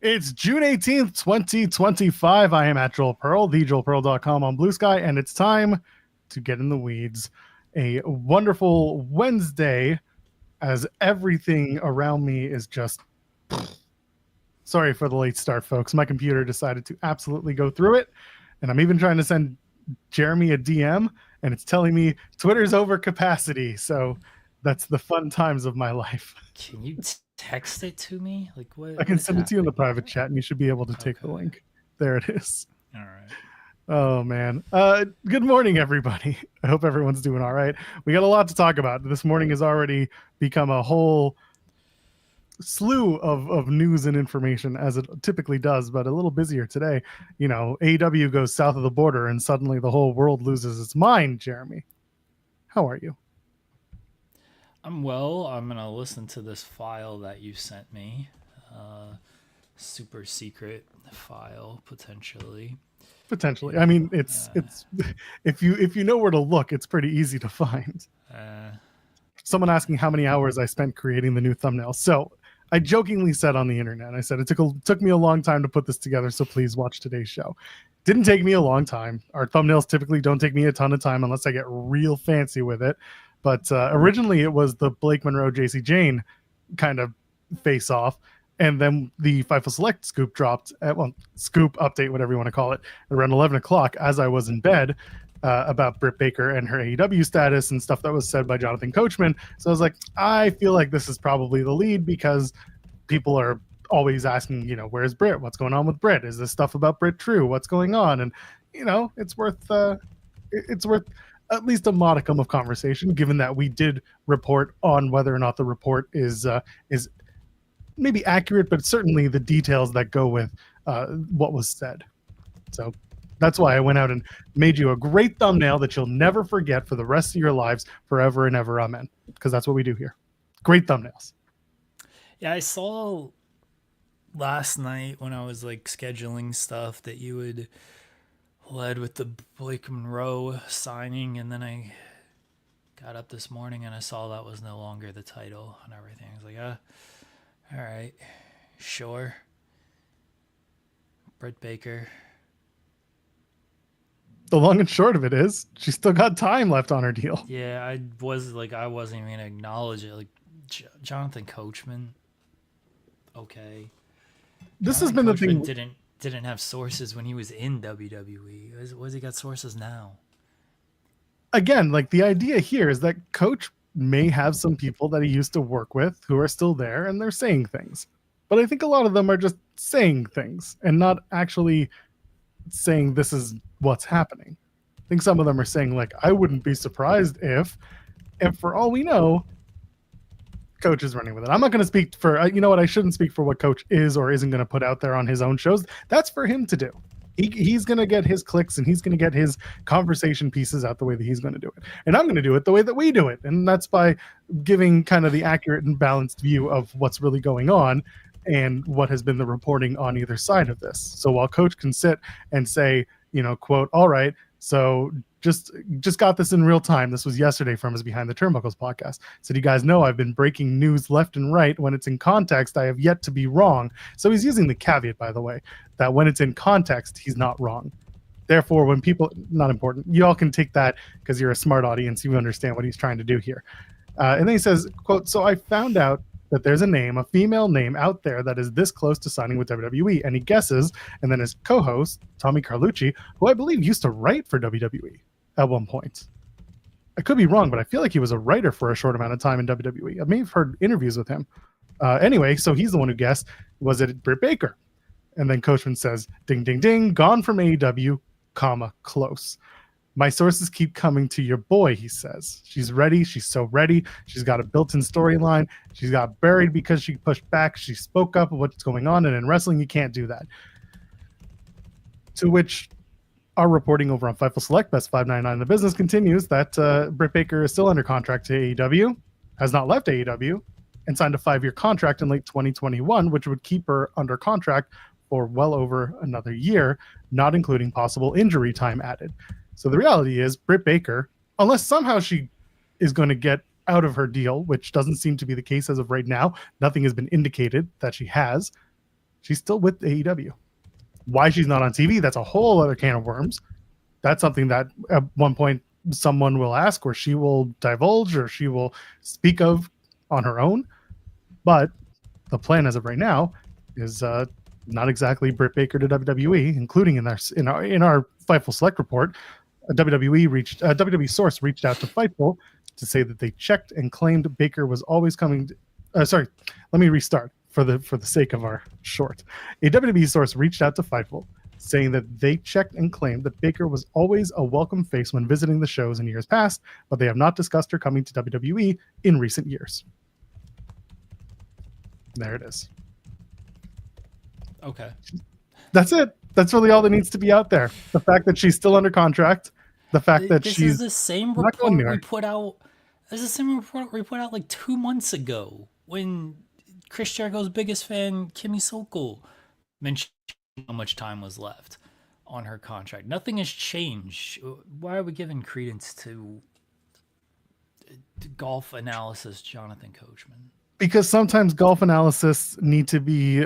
It's June 18th, 2025. I am at Joel Pearl, thejoelpearl.com on Blue Sky, and it's time to get in the weeds. A wonderful Wednesday as everything around me is just... Sorry for the late start, folks. My computer decided to absolutely go through it, and I'm even trying to send Jeremy a DM, and it's telling me Twitter's over capacity, so that's the fun times of my life. Can you text it to me? Like what? I can send it to you in the private chat, and you should be able to take the link. There it is. All right. Oh, man. Good morning, everybody. I hope everyone's doing all right. We got a lot to talk about. This morning has already become a whole slew of news and information, as it typically does, but a little busier today. You know, AEW goes south of the border, and suddenly the whole world loses its mind. Jeremy, how are you? I'm well. I'm going to listen to this file that you sent me. Super secret file, potentially. Potentially. I mean, it's if you know where to look, it's pretty easy to find. Someone asking how many hours I spent creating the new thumbnail. So I jokingly said on the internet, I said it took me a long time to put this together, so please watch today's show. Didn't take me a long time. Our thumbnails typically don't take me a ton of time unless I get real fancy with it. But originally it was the Blake Monroe, Jacy, Jayne kind of face off. And then the Fightful Select scoop dropped, scoop update, whatever you want to call it, around 11 o'clock as I was in bed about Britt Baker and her AEW status and stuff that was said by Debunking Coachman. So I was like, I feel like this is probably the lead because people are always asking, you know, where's Britt? What's going on with Britt? Is this stuff about Britt true? What's going on? And, you know, it's worth at least a modicum of conversation, given that we did report on whether or not the report is maybe accurate, but certainly the details that go with what was said. So that's why I went out and made you a great thumbnail that you'll never forget for the rest of your lives, forever and ever. Amen. Because that's what we do here. Great thumbnails. Yeah, I saw last night when I was like scheduling stuff that you had led with the Blake Monroe signing, and then I got up this morning and I saw that was no longer the title and everything. I was like, all right, sure. Britt Baker. The long and short of it is she's still got time left on her deal. Yeah, I wasn't even gonna acknowledge it. Like Jonathan Coachman. Okay. This has been Coachman the thing. Didn't have sources when he was in WWE. Why's he got sources now? Again, like the idea here is that Coach may have some people that he used to work with who are still there and they're saying things. But I think a lot of them are just saying things and not actually saying this is what's happening. I think some of them are saying, like, I wouldn't be surprised if, and for all we know, Coach is running with it. I'm not going to speak for, you know what, I shouldn't speak for what Coach is or isn't going to put out there on his own shows. That's for him to do. He's going to get his clicks and he's going to get his conversation pieces out the way that he's going to do it. And I'm going to do it the way that we do it. And that's by giving kind of the accurate and balanced view of what's really going on and what has been the reporting on either side of this. So while Coach can sit and say, you know, quote, all right, so just got this in real time. This was yesterday from his Behind the Turnbuckles podcast. Said, you guys know I've been breaking news left and right. When it's in context, I have yet to be wrong. So he's using the caveat, by the way, that when it's in context, he's not wrong. Therefore, when people, not important, you all can take that because you're a smart audience. You understand what he's trying to do here. And then he says, quote, so I found out that there's a female name out there that is this close to signing with WWE. And he guesses, and then his co-host, Tommy Carlucci, who I believe used to write for WWE at one point. I could be wrong, but I feel like he was a writer for a short amount of time in WWE. I may have heard interviews with him. Anyway, so he's the one who guessed, was it Britt Baker? And then Coachman says, ding, ding, ding, gone from AEW, close. My sources keep coming to your boy, he says. She's ready. She's so ready. She's got a built-in storyline. She's got buried because she pushed back. She spoke up of what's going on. And in wrestling, you can't do that. To which our reporting over on Fightful Select, Best 599 in the business, continues that Britt Baker is still under contract to AEW, has not left AEW, and signed a 5-year contract in late 2021, which would keep her under contract for well over another year, not including possible injury time added. So the reality is Britt Baker, unless somehow she is going to get out of her deal, which doesn't seem to be the case as of right now, nothing has been indicated that she has, She's still with AEW. Why she's not on TV, that's a whole other can of worms. That's something that at one point someone will ask, or she will divulge, or she will speak of on her own. But the plan as of right now is not exactly Britt Baker to WWE, including in our Fightful Select report. A WWE source reached out to Fightful to say that they checked and claimed Baker was always coming. Sorry, let me restart for the sake of our short. A WWE source reached out to Fightful, saying that they checked and claimed that Baker was always a welcome face when visiting the shows in years past, but they have not discussed her coming to WWE in recent years. There it is. Okay. That's it. That's really all that needs to be out there. The fact that she's still under contract, the fact that this she's is the same not going report anywhere. we put out. This is the same report we put out like 2 months ago when Chris Jericho's biggest fan, Kimmy Sokol, mentioned how much time was left on her contract. Nothing has changed. Why are we giving credence to golf analysis, Jonathan Coachman? Because sometimes golf analysts need to be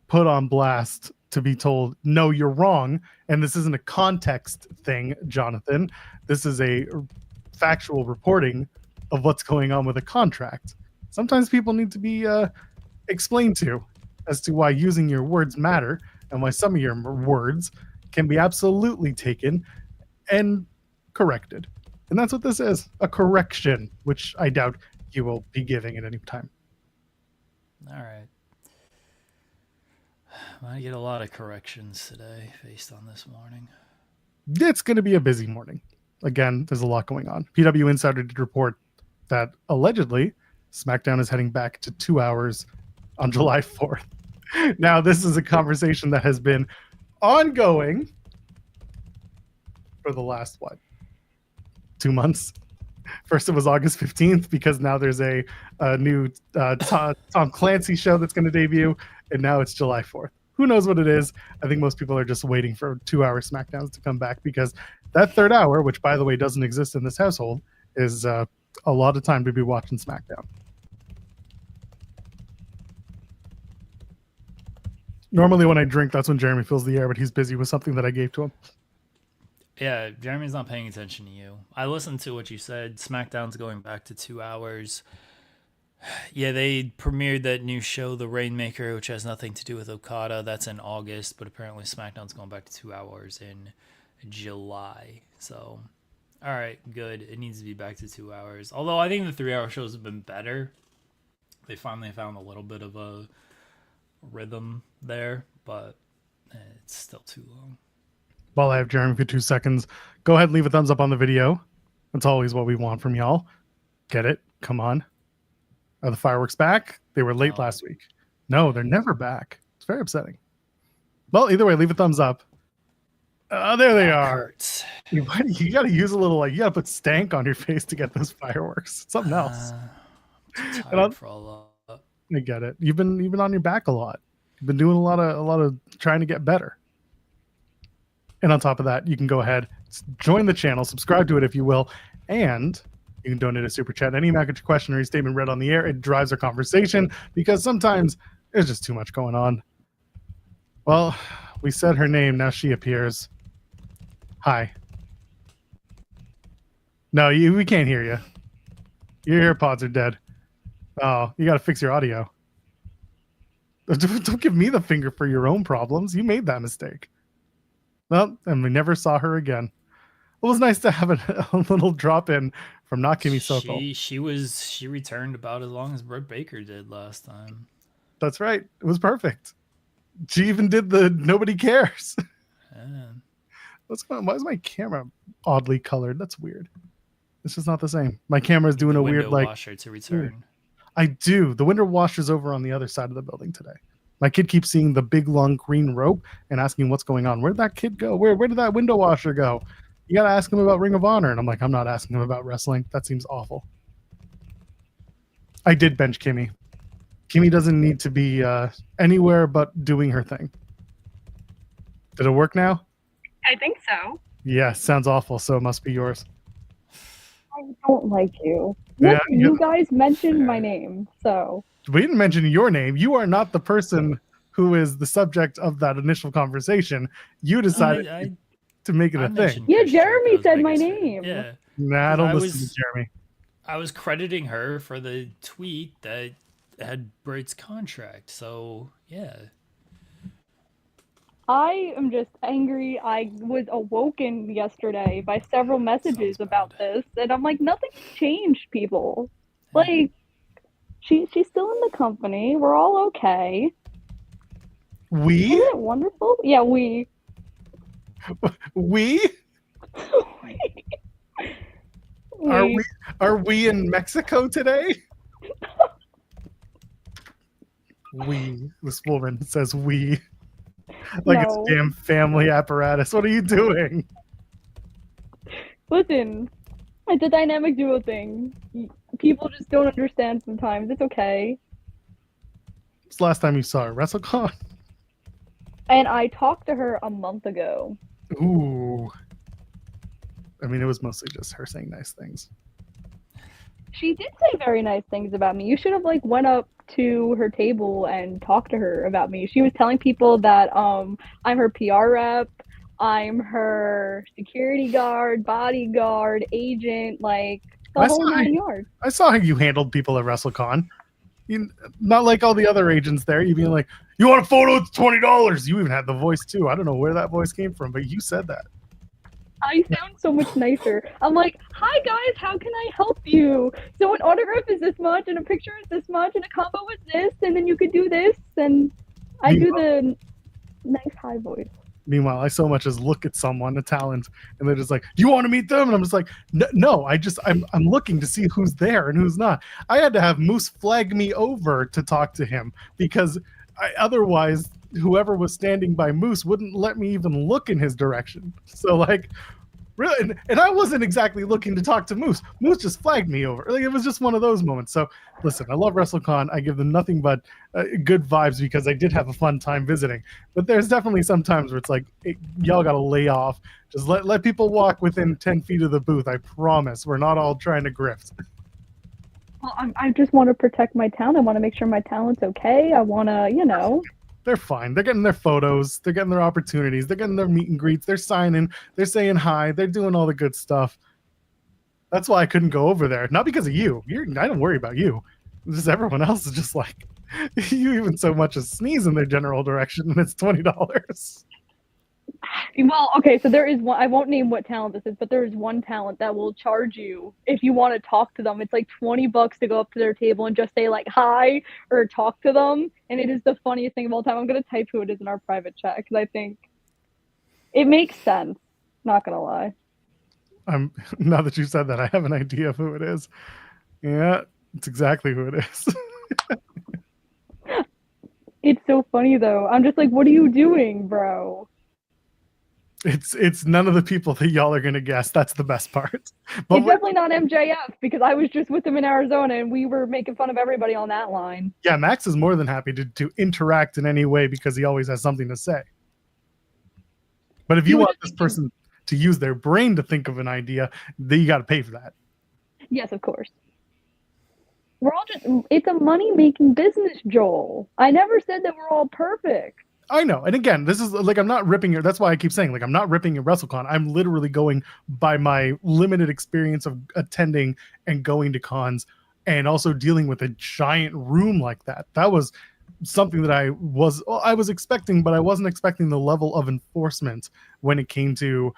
put on blast to be told, no, you're wrong. And this isn't a context thing, Jonathan. This is a factual reporting of what's going on with a contract. Sometimes people need to be explained to as to why using your words matter and why some of your words can be absolutely taken and corrected. And that's what this is, a correction, which I doubt you will be giving at any time. All right. I'm going to get a lot of corrections today based on this morning. It's going to be a busy morning. Again, there's a lot going on. PW Insider did report that allegedly SmackDown is heading back to 2 hours on July 4th. Now, this is a conversation that has been ongoing for the last, 2 months? First, it was August 15th because now there's a new Tom Clancy show that's going to debut, and now it's July 4th. Who knows what it is? I think most people are just waiting for 2 hour SmackDowns to come back because that third hour, which, by the way, doesn't exist in this household, is a lot of time to be watching SmackDown. Normally when I drink, that's when Jeremy fills the air, but he's busy with something that I gave to him. Yeah, Jeremy's not paying attention to you. I listened to what you said. SmackDown's going back to 2 hours. Yeah, they premiered that new show, The Rainmaker, which has nothing to do with Okada. That's in August, but apparently SmackDown's going back to 2 hours in July. So, all right, good. It needs to be back to 2 hours. Although I think the 3 hour shows have been better. They finally found a little bit of a rhythm there, but it's still too long. While I have Jeremy for 2 seconds, go ahead and leave a thumbs up on the video. That's always what we want from y'all. Get it? Come on. Are the fireworks back? They were late last week. No, they're never back. It's very upsetting. Well, either way, leave a thumbs up. There they are. Hurts. You got to use a little, you got to put stank on your face to get those fireworks. It's something else. Tired for a lot. I get it. You've been on your back a lot. You've been doing a lot of trying to get better. And on top of that, you can go ahead, join the channel, subscribe to it if you will, and you can donate a super chat. Any amount of question or statement read on the air, it drives our conversation because sometimes there's just too much going on. Well, we said her name, now she appears. Hi. No, we can't hear you. Your AirPods are dead. Oh, you got to fix your audio. Don't give me the finger for your own problems. You made that mistake. Well, and we never saw her again. It was nice to have a little drop in from not Kimmy Sokol. She returned about as long as Britt Baker did last time. That's right. It was perfect. She even did the nobody cares. Yeah. Why is my camera oddly colored? That's weird. It's just not the same. My camera's doing a weird washer to return. I do. The window washer's over on the other side of the building today. My kid keeps seeing the big long green rope and asking what's going on. Where'd that kid go? Where did that window washer go? You got to ask him about Ring of Honor. And I'm like, I'm not asking him about wrestling. That seems awful. I did bench Kimmy. Kimmy doesn't need to be anywhere but doing her thing. Did it work now? I think so. Yeah, sounds awful. So it must be yours. I don't like you. Yeah, Look, you guys mentioned my name, so. We didn't mention your name. You are not the person who is the subject of that initial conversation, you decided to make it a thing. Yeah, Jeremy said my name. Yeah. Nah, I don't listen to Jeremy. I was crediting her for the tweet that had Britt's contract. So, yeah. I am just angry. I was awoken yesterday by several messages about this, and I'm like, nothing's changed, people. Like, she's still in the company. We're all okay. We? Isn't it wonderful? Yeah, we. We? Are we in Mexico today? We. This woman says we. Like it's a damn family apparatus. What are you doing? Listen, it's a dynamic duo thing. People just don't understand sometimes. It's okay. What's the last time you saw her? WrestleCon? And I talked to her a month ago. Ooh. I mean, it was mostly just her saying nice things. She did say very nice things about me. You should have went up to her table and talked to her about me. She was telling people that I'm her PR rep, I'm her security guard, bodyguard, agent, the whole 9 yards. I saw how you handled people at WrestleCon. Not like all the other agents there. You being like, you want a photo? It's $20. You even had the voice too. I don't know where that voice came from, but you said that. I sound so much nicer. I'm like, hi guys, how can I help you? So an autograph is this much, and a picture is this much, and a combo is this, and then you could do this, and I do the nice high voice. Meanwhile, I so much as look at someone, a talent, and they're just like, "Do you want to meet them?" And I'm just like, "No, I'm looking to see who's there and who's not." I had to have Moose flag me over to talk to him because otherwise, whoever was standing by Moose wouldn't let me even look in his direction. So really, and I wasn't exactly looking to talk to Moose. Moose just flagged me over. It was just one of those moments. So listen, I love WrestleCon. I give them nothing but good vibes because I did have a fun time visiting. But there's definitely some times where it's like, y'all got to lay off. Just let people walk within 10 feet of the booth. I promise. We're not all trying to grift. Well, I just want to protect my talent. I want to make sure my talent's okay. I want to, They're fine. They're getting their photos. They're getting their opportunities. They're getting their meet and greets. They're signing. They're saying hi. They're doing all the good stuff. That's why I couldn't go over there. Not because of you. I don't worry about you. Just everyone else is just like, you even so much as sneeze in their general direction and it's $20. Well, okay, so there is one. I won't name what talent this is, but there is one talent that will charge you if you want to talk to them. It's like $20 to go up to their table and just say hi or talk to them, and it is the funniest thing of all time. I'm gonna type who it is in our private chat because I think it makes sense. Not gonna lie. Now that you said that, I have an idea of who it is. Yeah, it's exactly who it is. It's so funny though. I'm just like, what are you doing, bro? It's none of the people that y'all are gonna guess. That's the best part. But it's definitely not MJF because I was just with him in Arizona and we were making fun of everybody on that line. Yeah, Max is more than happy to interact in any way because he always has something to say. But if you want this person to use their brain to think of an idea, then you got to pay for that. Yes, of course. It's a money-making business, Joel. I never said that we're all perfect. I know. And again, this is I'm not ripping your, that's why I keep saying, I'm not ripping your WrestleCon. I'm literally going by my limited experience of attending and going to cons and also dealing with a giant room like that. That was something that I was expecting, but I wasn't expecting the level of enforcement when it came to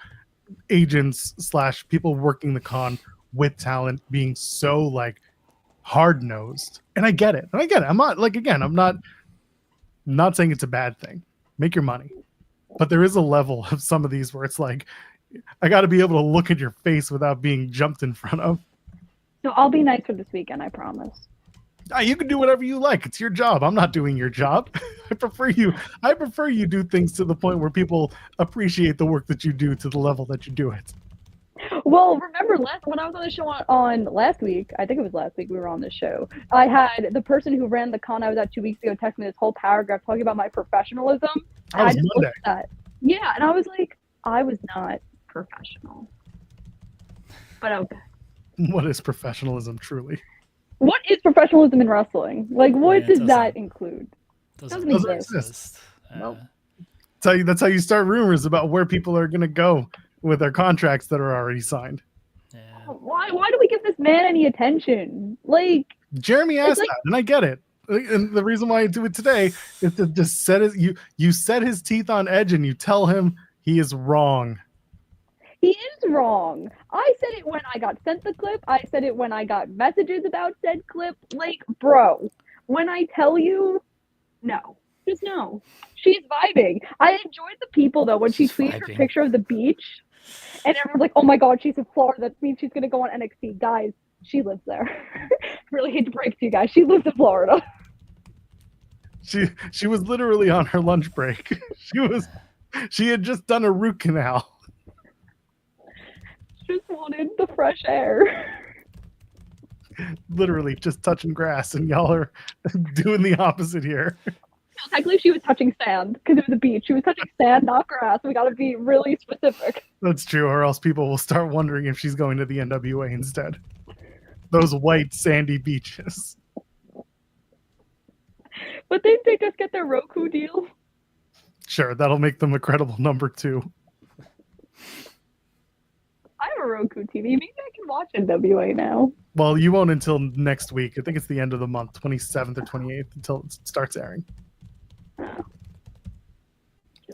agents / people working the con with talent being so hard-nosed. And I get it. I'm not saying it's a bad thing. Make your money. But there is a level of some of these where it's I got to be able to look at your face without being jumped in front of. So I'll be nice for this weekend, I promise. You can do whatever you like. It's your job. I'm not doing your job. I prefer you do things to the point where people appreciate the work that you do to the level that you do it. Well, remember when I was on the show on last week, I think it was last week we were on the show, I had the person who ran the con I was at 2 weeks ago text me this whole paragraph talking about my professionalism. That was Monday. That. Yeah, and I was like, I was not professional. But okay. What is professionalism truly? What is professionalism in wrestling? What does that include? Doesn't exist. Nope. That's how you start rumors about where people are going to go with their contracts that are already signed. Yeah. Why do we give this man any attention? Like, Jeremy asked that, and I get it. And the reason why I do it today is to just you set his teeth on edge and you tell him he is wrong. he is wrong. I said it when I got sent the clip. I said it when I got messages about said clip. Like, bro, when I tell you, no. Just no. She's vibing. I enjoyed the people, though, when she tweeted her picture of the beach. And everyone's like, oh my god, she's in Florida. That means she's going to go on NXT. Guys, she lives there. Really hate to break to you guys. She lives in Florida. She was literally on her lunch break. She had just done a root canal. Just wanted the fresh air. Literally just touching grass, and y'all are doing the opposite here. Technically, she was touching sand because it was a beach. She was touching sand, not grass. We got to be really specific. That's true, or else people will start wondering if she's going to the NWA instead. Those white sandy beaches. But didn't they just get their Roku deal? Sure, that'll make them a credible number 2. I have a Roku TV. Maybe I can watch NWA now. Well, you won't until next week. I think it's the end of the month, 27th or 28th, until it starts airing.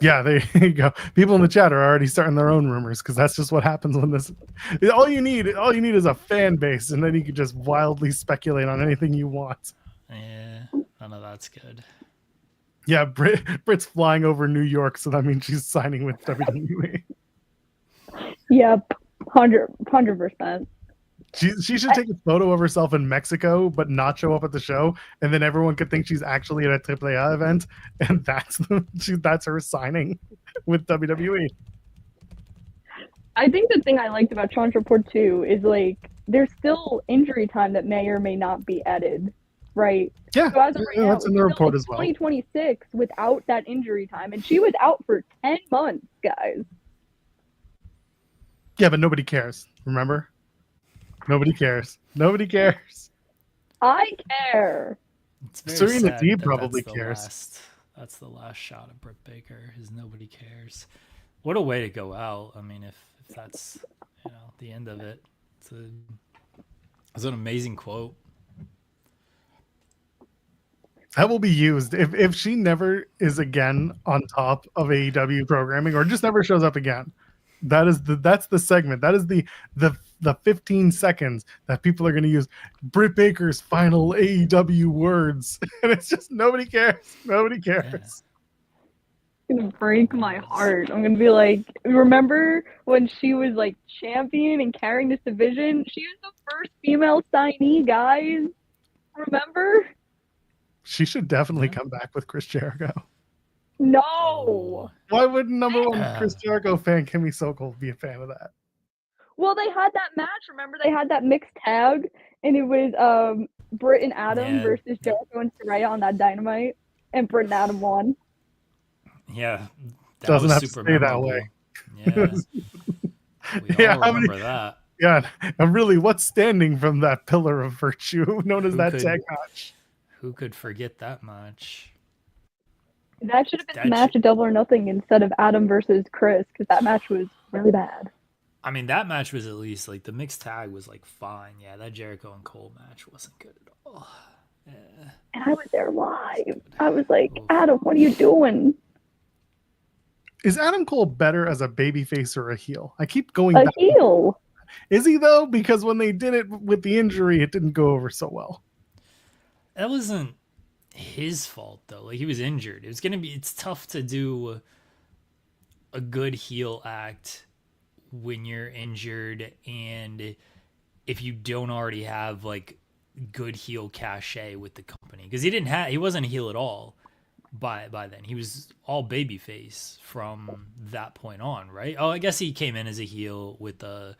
Yeah, there you go. People in the chat are already starting their own rumors because that's just what happens when this. All you need is a fan base, and then you can just wildly speculate on anything you want. Yeah, none of that's good. Yeah, Britt's flying over New York, so that means she's signing with WWE. Yep, 100%. She should take a photo of herself in Mexico, but not show up at the show, and then everyone could think she's actually at a AAA event, and that's her signing with WWE. I think the thing I liked about Sean's report too is like there's still injury time that may or may not be added, right? Yeah, so as of right now, that's in the report as well. 2026 without that injury time, and she was out for 10 months, guys. Yeah, but nobody cares. Remember? Nobody cares. Nobody cares. I care. Serena D probably cares. That's the last shot of Britt Baker. Is nobody cares. What a way to go out. I mean, if that's the end of it, it's an amazing quote. That will be used if she never is again on top of AEW programming or just never shows up again. That's the segment. That is the 15 seconds that people are going to use Britt Baker's final AEW words. And it's just nobody cares. Nobody cares. Yeah. It's going to break my heart. I'm going to be like, remember when she was like champion and carrying this division? She was the first female signee, guys. Remember? She should definitely come back with Chris Jericho. No. Why wouldn't number one Chris Jericho fan Kimmy Sokol be a fan of that? Well, they had that match. Remember, they had that mixed tag, and it was Britt and Adam versus Jericho and Saraya on that Dynamite, and Britt and Adam won. Yeah, that doesn't was have to super stay memorable. that way. Yeah, we all remember that. Yeah, and really, what's standing from that pillar of virtue known as that tag match? Who could forget that match? That should have been the match of Double or Nothing instead of Adam versus Chris, because that match was really bad. I mean, that match was at least like the mixed tag was like fine. Yeah, that Jericho and Cole match wasn't good at all. Yeah. And I was there live. I was like, Adam, what are you doing? Is Adam Cole better as a babyface or a heel? I keep going back. A heel. Is he though? Because when they did it with the injury, it didn't go over so well. That wasn't his fault though. Like, he was injured. It's tough to do a good heel act when you're injured, and if you don't already have like good heel cachet with the company, because he wasn't a heel at all by then. He was all babyface from that point on, right? Oh, I guess he came in as a heel with the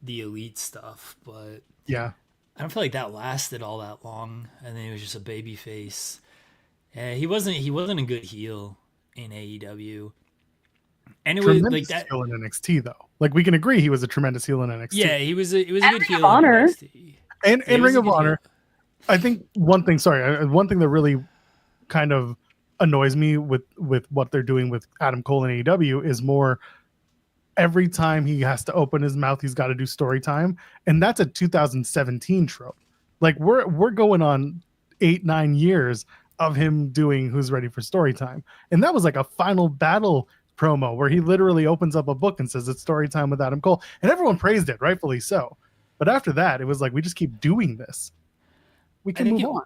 elite stuff, but yeah, I don't feel like that lasted all that long. And then he was just a babyface. He wasn't a good heel in AEW. And it was like that heel in NXT though. Like, we can agree he was a tremendous heel in NXT. Yeah, he was a good heel in Honor. NXT. And Ring of Honor. I think one thing that really kind of annoys me with what they're doing with Adam Cole and AEW is more every time he has to open his mouth, he's got to do story time, and that's a 2017 trope. Like we're going on 8-9 years of him doing Who's Ready for Story Time, and that was like a Final Battle promo where he literally opens up a book and says it's story time with Adam Cole, and everyone praised it, rightfully so. But after that, it was like we just keep doing this. We can move on.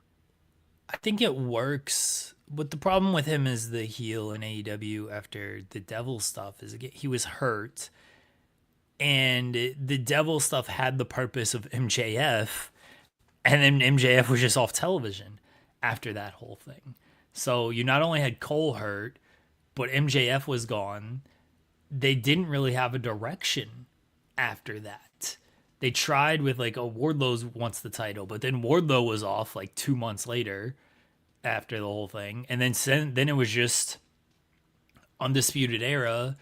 I think it works. But the problem with him as the heel in AEW after the Devil stuff is he was hurt, and the Devil stuff had the purpose of MJF, and then MJF was just off television after that whole thing. So you not only had Cole hurt, but MJF was gone. They didn't really have a direction after that. They tried with like, Wardlow's wants the title, but then Wardlow was off like 2 months later after the whole thing, and then it was just Undisputed Era.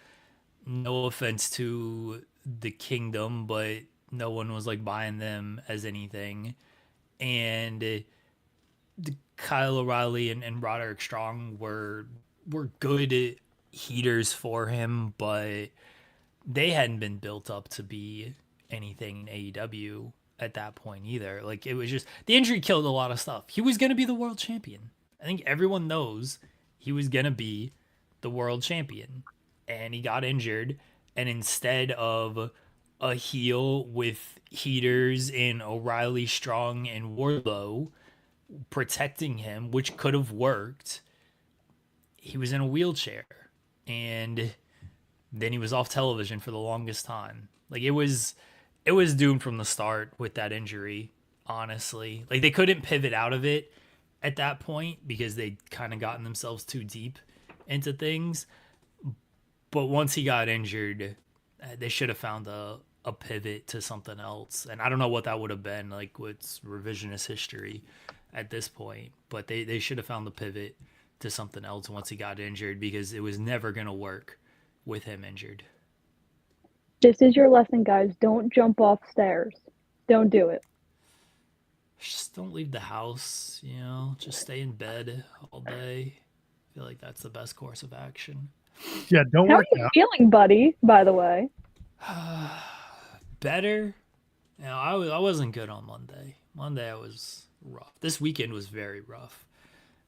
No offense to the Kingdom, but no one was like buying them as anything. And Kyle O'Reilly and Roderick Strong were good heaters for him, but they hadn't been built up to be anything in AEW at that point either. Like, it was just the injury killed a lot of stuff. He was going to be the world champion. I think everyone knows he was going to be the world champion, and he got injured. And instead of a heel with heaters in O'Reilly, Strong, and Wardlow protecting him, which could have worked, he was in a wheelchair, and then he was off television for the longest time. Like, it was doomed from the start with that injury, honestly. Like, they couldn't pivot out of it at that point because they'd kind of gotten themselves too deep into things. But once he got injured, they should have found a pivot to something else. And I don't know what that would have been, like, what's revisionist history at this point. But they should have found the pivot to something else once he got injured, because it was never going to work with him injured. This is your lesson, guys. Don't jump off stairs. Don't do it. Just don't leave the house, just stay in bed all day. I feel like that's the best course of action. Yeah, don't How work are you out. feeling, buddy, by the way? Better. I wasn't good on Monday. Monday I was rough. This weekend was very rough.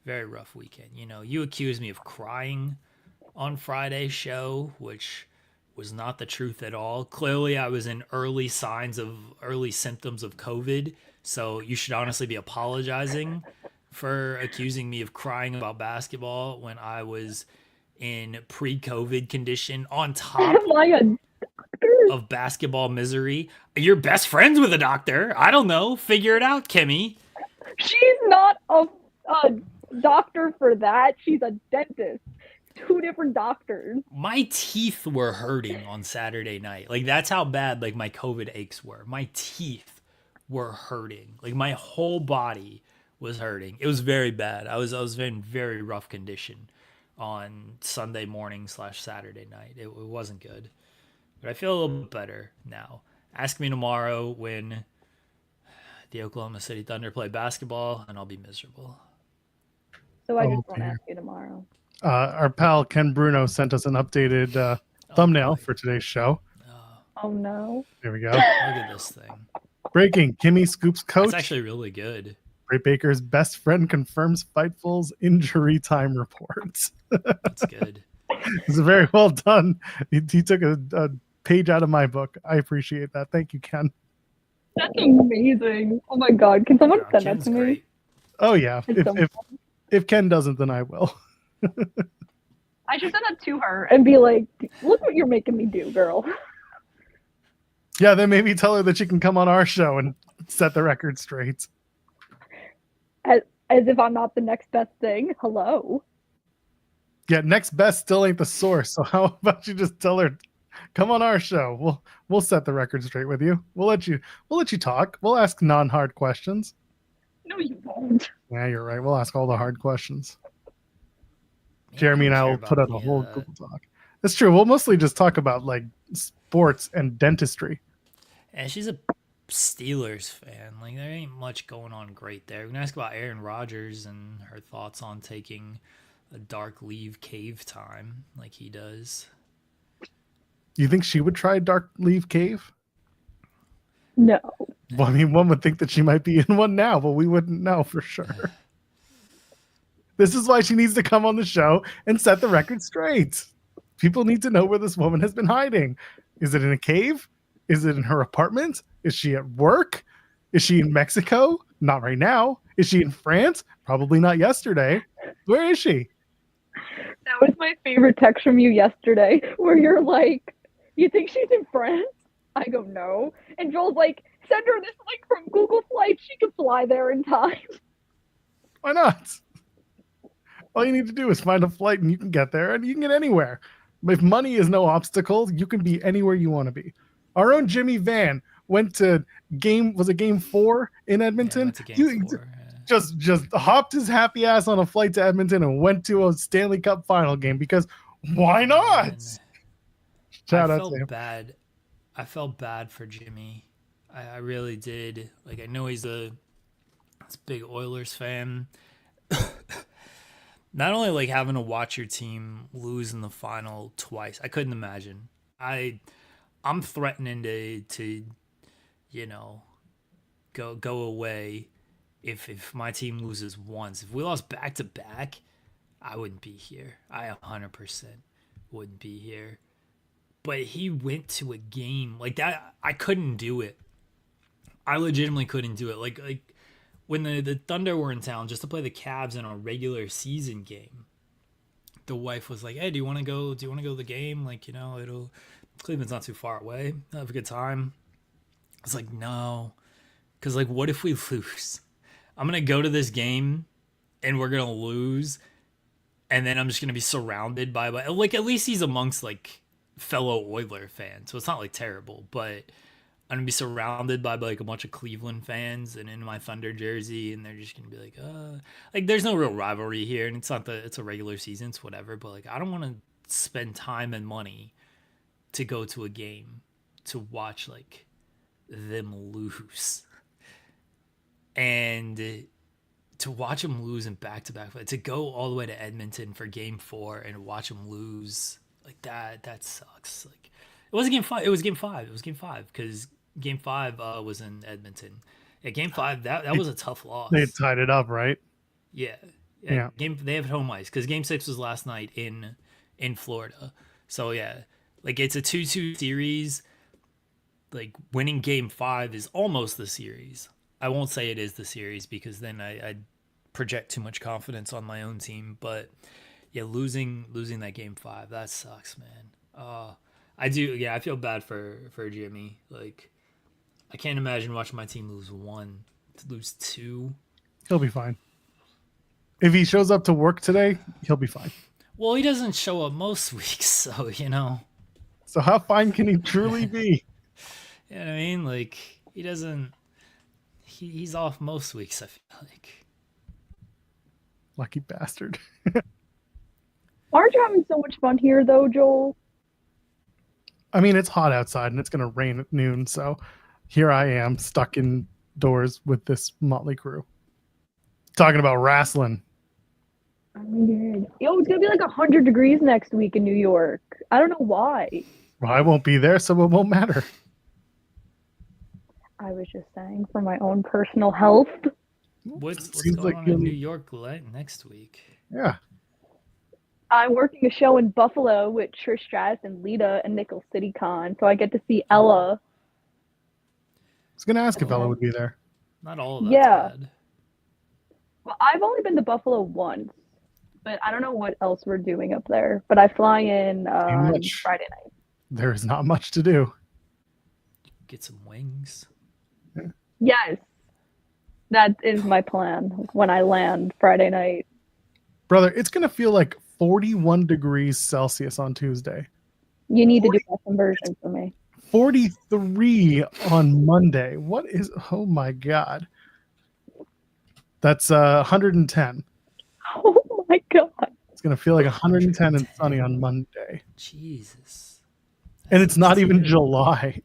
Very rough weekend. You accused me of crying on Friday's show, which was not the truth at all. Clearly, I was in early symptoms of COVID, so you should honestly be apologizing for accusing me of crying about basketball when I was in pre-COVID condition on top of basketball misery. You're best friends with a doctor. I don't know. Figure it out, Kimmy. She's not a doctor for that. She's a dentist. 2 different doctors. My teeth were hurting on Saturday night. Like, that's how bad like my COVID aches were. My teeth were hurting. Like, my whole body was hurting. It was very bad. I was in very rough condition on Sunday morning / Saturday night. It wasn't good. But I feel a little bit better now. Ask me tomorrow when the Oklahoma City Thunder play basketball, and I'll be miserable. So I just won't ask you tomorrow. Our pal Ken Bruno sent us an updated thumbnail for today's show. Oh no! There we go. Look at this thing. Breaking: Kimmy scoops coach. It's actually really good. Britt Baker's best friend confirms Fightful's injury time reports. That's good. It's very well done. He took a page out of my book. I appreciate that. Thank you, Ken. That's amazing. Oh my god! Can someone send that to me? Great. Oh yeah. If Ken doesn't, then I will. I should send that to her and be like, look what you're making me do, girl. Yeah, then maybe tell her that she can come on our show and set the record straight. As if I'm not the next best thing. Hello. Yeah, next best still ain't the source. So how about you just tell her, come on our show. We'll set the record straight with you. We'll let you talk. We'll ask non-hard questions. No, you won't. Yeah, you're right. We'll ask all the hard questions. Jeremy and I will put out a whole Google Doc. That's true. We'll mostly just talk about like sports and dentistry. And she's a Steelers fan. Like, there ain't much going on great there. We can ask about Aaron Rodgers and her thoughts on taking a dark leave cave time like he does. You think she would try Dark Leave Cave? No. Well, I mean, one would think that she might be in one now, but we wouldn't know for sure. This is why she needs to come on the show and set the record straight. People need to know where this woman has been hiding. Is it in a cave? Is it in her apartment? Is she at work? Is she in Mexico? Not right now. Is she in France? Probably not yesterday. Where is she? That was my favorite text from you yesterday, where you're like, you think she's in France? I go, no. And Joel's like, send her this link from Google Flights. She can fly there in time. Why not? All you need to do is find a flight and you can get there, and you can get anywhere. If money is no obstacle, you can be anywhere you want to be. Our own Jimmy Van went to game 4 in Edmonton? Just hopped his happy ass on a flight to Edmonton and went to a Stanley Cup final game because why not? Shout out to him. I felt bad for Jimmy. I really did. Like, I know he's a big Oilers fan. Not only like having to watch your team lose in the final twice, I couldn't imagine. I'm threatening to you know, go away if my team loses once. If we lost back to back, I wouldn't be here. I 100% wouldn't be here. But he went to a game like that. I couldn't do it. I legitimately couldn't do it. Like when the Thunder were in town just to play the Cavs in a regular season game, the wife was like, "Hey, do you want to go to the game? Like, you know, Cleveland's not too far away. Have a good time." I was like, "No." Because, like, what if we lose? I'm going to go to this game and we're going to lose. And then I'm just going to be surrounded by, like, at least he's amongst, like, fellow Oiler fans. So it's not, like, terrible. But I'm going to be surrounded by, like, a bunch of Cleveland fans and in my Thunder jersey. And they're just going to be like, there's no real rivalry here. And it's a regular season. It's whatever. But, like, I don't want to spend time and money to go to a game to watch, like, them lose. And to watch them lose in back-to-back, to go all the way to Edmonton for game 4 and watch them lose like that sucks. Like, it wasn't game 5. It was game 5. It was game 5 because game 5 was in Edmonton. Yeah, game 5 that was a tough loss. They tied it up, right? Yeah. They have home ice because game 6 was last night in Florida. So yeah, like it's a 2-2 series. Like winning game 5 is almost the series. I won't say it is the series because then I'd project too much confidence on my own team. But yeah, losing that game 5, that sucks, man. I do. Yeah, I feel bad for Jimmy. Like, I can't imagine watching my team lose 1 to lose 2. He'll be fine. If he shows up to work today, he'll be fine. Well, he doesn't show up most weeks, so you know. So how fine can he truly be? You know what I mean? Like, he doesn't. He's off most weeks, I feel like. Lucky bastard. Aren't you having so much fun here, though, Joel? I mean, it's hot outside and it's going to rain at noon, so here I am stuck indoors with this motley crew. Talking about wrestling. Oh my God. Yo, it's going to be like 100 degrees next week in New York. I don't know why. Well, I won't be there, so it won't matter. I was just saying for my own personal health. What's going on in New York next week? Yeah. I'm working a show in Buffalo with Trish Stratus and Lita and Nickel City Con, so I get to see Ella. I was going to ask if Ella would be there. Not all of that's bad. Well, I've only been to Buffalo once, but I don't know what else we're doing up there. But I fly in on Friday night. There is not much to do. Get some wings. Yes. That is my plan when I land Friday night. Brother, it's going to feel like 41 degrees Celsius on Tuesday. You need to do that conversion for me. 43 on Monday. What is... Oh, my God. That's 110. Oh, my God. It's going to feel like 110 and sunny on Monday. Jesus. And it's not even July.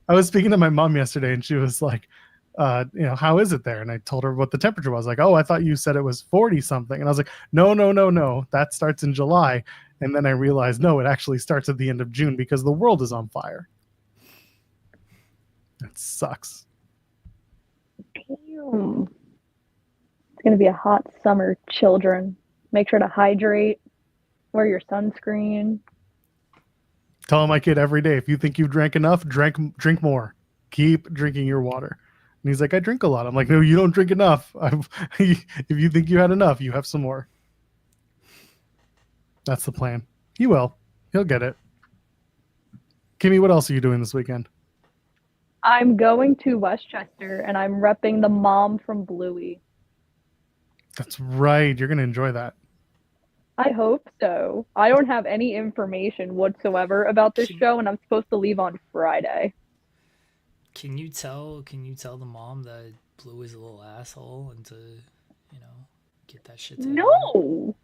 I was speaking to my mom yesterday, and she was like, how is it there? And I told her what the temperature was. Like, oh, I thought you said it was 40 something. And I was like, no. That starts in July. And then I realized, no, it actually starts at the end of June because the world is on fire. That sucks. Damn. It's going to be a hot summer, children. Make sure to hydrate. Wear your sunscreen. Tell my kid every day, if you think you've drank enough, drink more. Keep drinking your water. And he's like, I drink a lot. I'm like, no, you don't drink enough. If you think you had enough, you have some more. That's the plan. He will. He'll get it. Kimmy, what else are you doing this weekend? I'm going to Westchester, and I'm repping the mom from Bluey. That's right. You're going to enjoy that. I hope so. I don't have any information whatsoever about this show, and I'm supposed to leave on Friday. Can you tell the mom that Blue is a little asshole and to, get that shit together? No.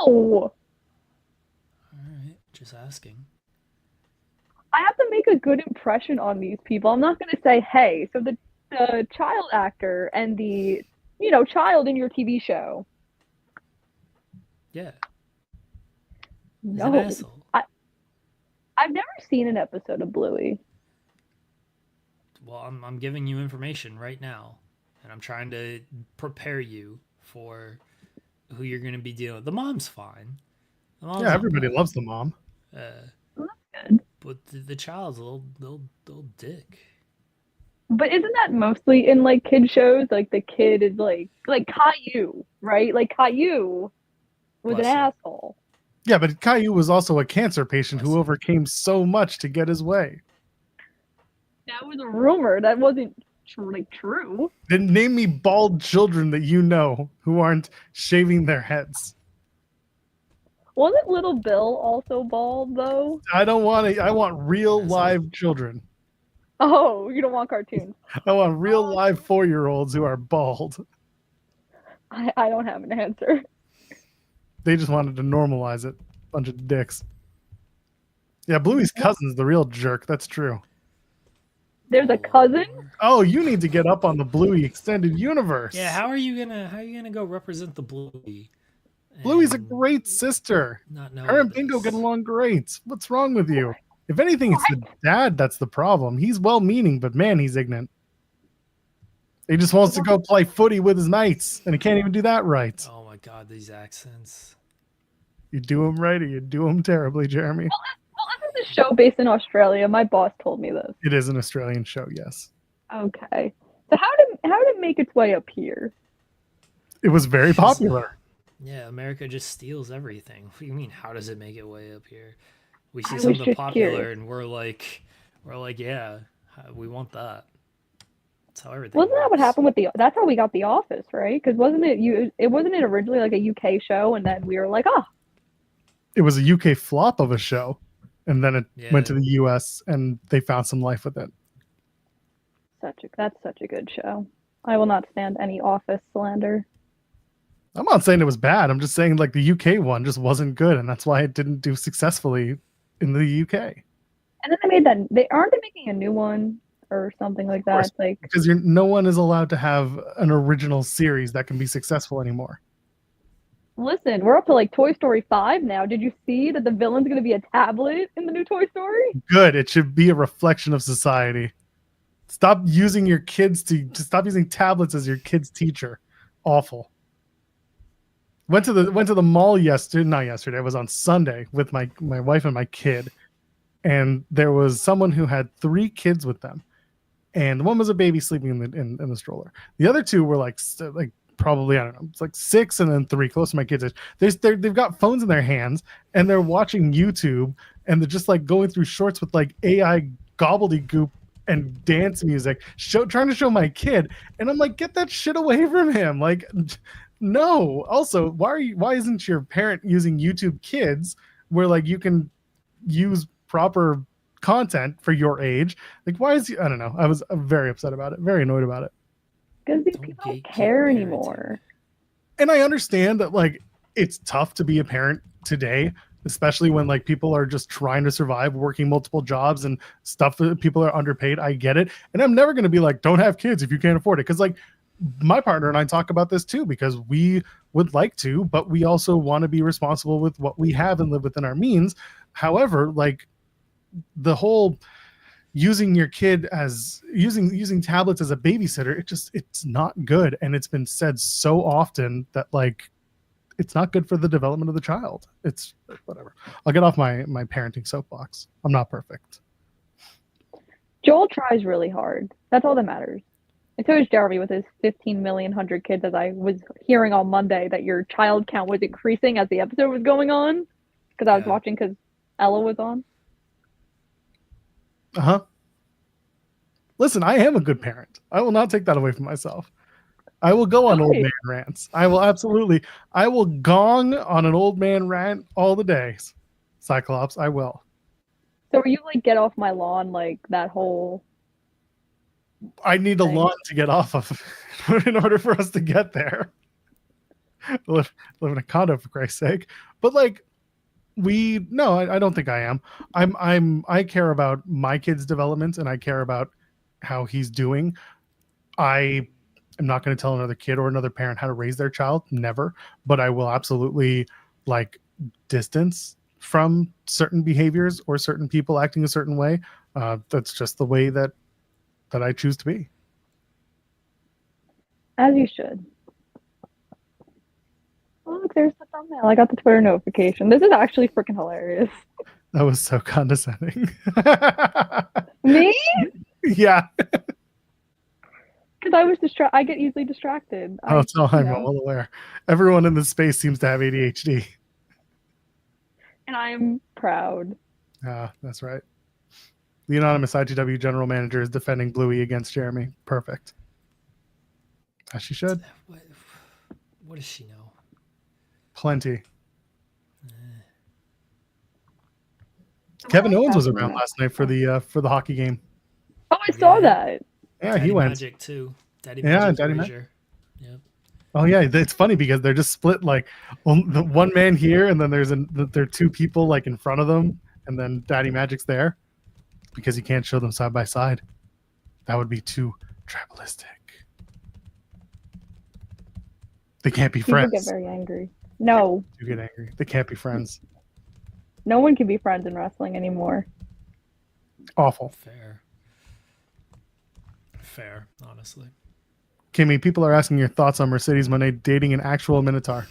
All right, just asking. I have to make a good impression on these people. I'm not going to say, hey, so the child actor and the, child in your TV show. Yeah. No. He's an asshole. I've never seen an episode of Bluey. Well, I'm giving you information right now, and I'm trying to prepare you for who you're going to be dealing with. The mom's fine. Yeah, everybody loves the mom. Well, that's good. But the child's a little dick. But isn't that mostly in like kid shows? Like the kid is like Caillou, right? Like Caillou was an asshole. Yeah, but Caillou was also a cancer patient who overcame so much to get his way. That was a rumor. That wasn't true. Then name me bald children that you know who aren't shaving their heads. Wasn't Little Bill also bald though? I don't want it. I want real live children. Oh, you don't want cartoons. I want real live 4-year-olds who are bald. I don't have an answer. They just wanted to normalize it. Bunch of dicks. Yeah, Bluey's cousin's the real jerk. That's true. There's a cousin? Oh, you need to get up on the Bluey extended universe. Yeah, how are you gonna go represent the Bluey? Bluey's a great sister. Her and Bingo get along great. What's wrong with you? If anything, it's the dad that's the problem. He's well-meaning, but man, he's ignorant. He just wants to go play footy with his mates, and he can't even do that right. Oh my god, these accents. You do them right or you do them terribly, Jeremy. Well, isn't this show based in Australia? My boss told me this. It is an Australian show, yes. Okay. So how did it make its way up here? It was very popular. Yeah, America just steals everything. What do you mean? How does it make it way up here? We see I was something just popular curious. and we're like, yeah, we want that. That's how everything. Wasn't that what works. happened with that's how we got The Office, right? Because wasn't it originally like a UK show, and then we were like, It was a UK flop of a show, and then it Yeah. went to the US, and they found some life with it. that's such a good show. I will not stand any Office slander. I'm not saying it was bad. I'm just saying like the UK one just wasn't good, and that's why it didn't do successfully in the UK. And then they made that. Aren't they making a new one or something like that? Like, Because no one is allowed to have an original series that can be successful anymore. listen, we're up to like Toy Story 5 now. Did you see that the villain's going to be a tablet in the new Toy Story? Good. It should be a reflection of society. Stop using your kids to stop using tablets as your kid's teacher. Awful. Went to the mall yesterday. Not yesterday. It was on Sunday with my wife and my kid, and there was someone who had 3 kids with them, and one was a baby sleeping in the stroller. The other 2 were like probably, I don't know, it's like 6 and then 3, close to my kids' age. They've got phones in their hands and they're watching YouTube, and they're just like going through shorts with like AI gobbledygook and dance music, trying to show my kid, and I'm like, get that shit away from him. Like, no. Also, why isn't your parent using YouTube Kids where like you can use proper content for your age? Like, why is he? I don't know. I was very upset about it, very annoyed about it. Because these people don't care anymore. And I understand that like it's tough to be a parent today, especially when like people are just trying to survive, working multiple jobs and stuff. That people are underpaid. I get it. And I'm never going to be like, don't have kids if you can't afford it. Cause like my partner and I talk about this too, because we would like to, but we also want to be responsible with what we have and live within our means. However, like the whole using your kid as using tablets as a babysitter, it's not good. And it's been said so often that like, it's not good for the development of the child. It's whatever. I'll get off my parenting soapbox. I'm not perfect. Joel tries really hard. That's all that matters. And so is Jeremy with his 15 million hundred kids, as I was hearing on Monday that your child count was increasing as the episode was going on. Because I was watching because Ella was on. Uh-huh. Listen, I am a good parent. I will not take that away from myself. I will go on old man rants. I will gong on an old man rant all the days. Cyclops, I will. So are you like get off my lawn, like that whole... I need a lawn to get off of in order for us to get there. Live in a condo, for Christ's sake. But like, I don't think I am. I care about my kid's development and I care about how he's doing. I'm not going to tell another kid or another parent how to raise their child. Never. But I will absolutely like distance from certain behaviors or certain people acting a certain way. That's just the way that I choose to be. As you should. Oh, look, there's the thumbnail. I got the Twitter notification. This is actually freaking hilarious. That was so condescending. Me? Yeah. Because I was I get easily distracted. I'm well aware. Everyone in this space seems to have ADHD. And I'm proud. That's right. The anonymous ITW general manager is defending Bluey against Jeremy. Perfect. As she should. What does she know? Plenty. Kevin Owens was around last night for the hockey game. Oh, I saw that. Yeah, Daddy he went. Magic too. Daddy Magic. Yep. Oh yeah, it's funny because they're just split like the one man here, and then there are two people like in front of them, and then Daddy Magic's there because you can't show them side by side. That would be too tribalistic. They can't be friends. People get very angry. No. You get angry. They can't be friends. No one can be friends in wrestling anymore. Awful. Fair, honestly. Kimmy, people are asking your thoughts on Mercedes Moné dating an actual Minotaur.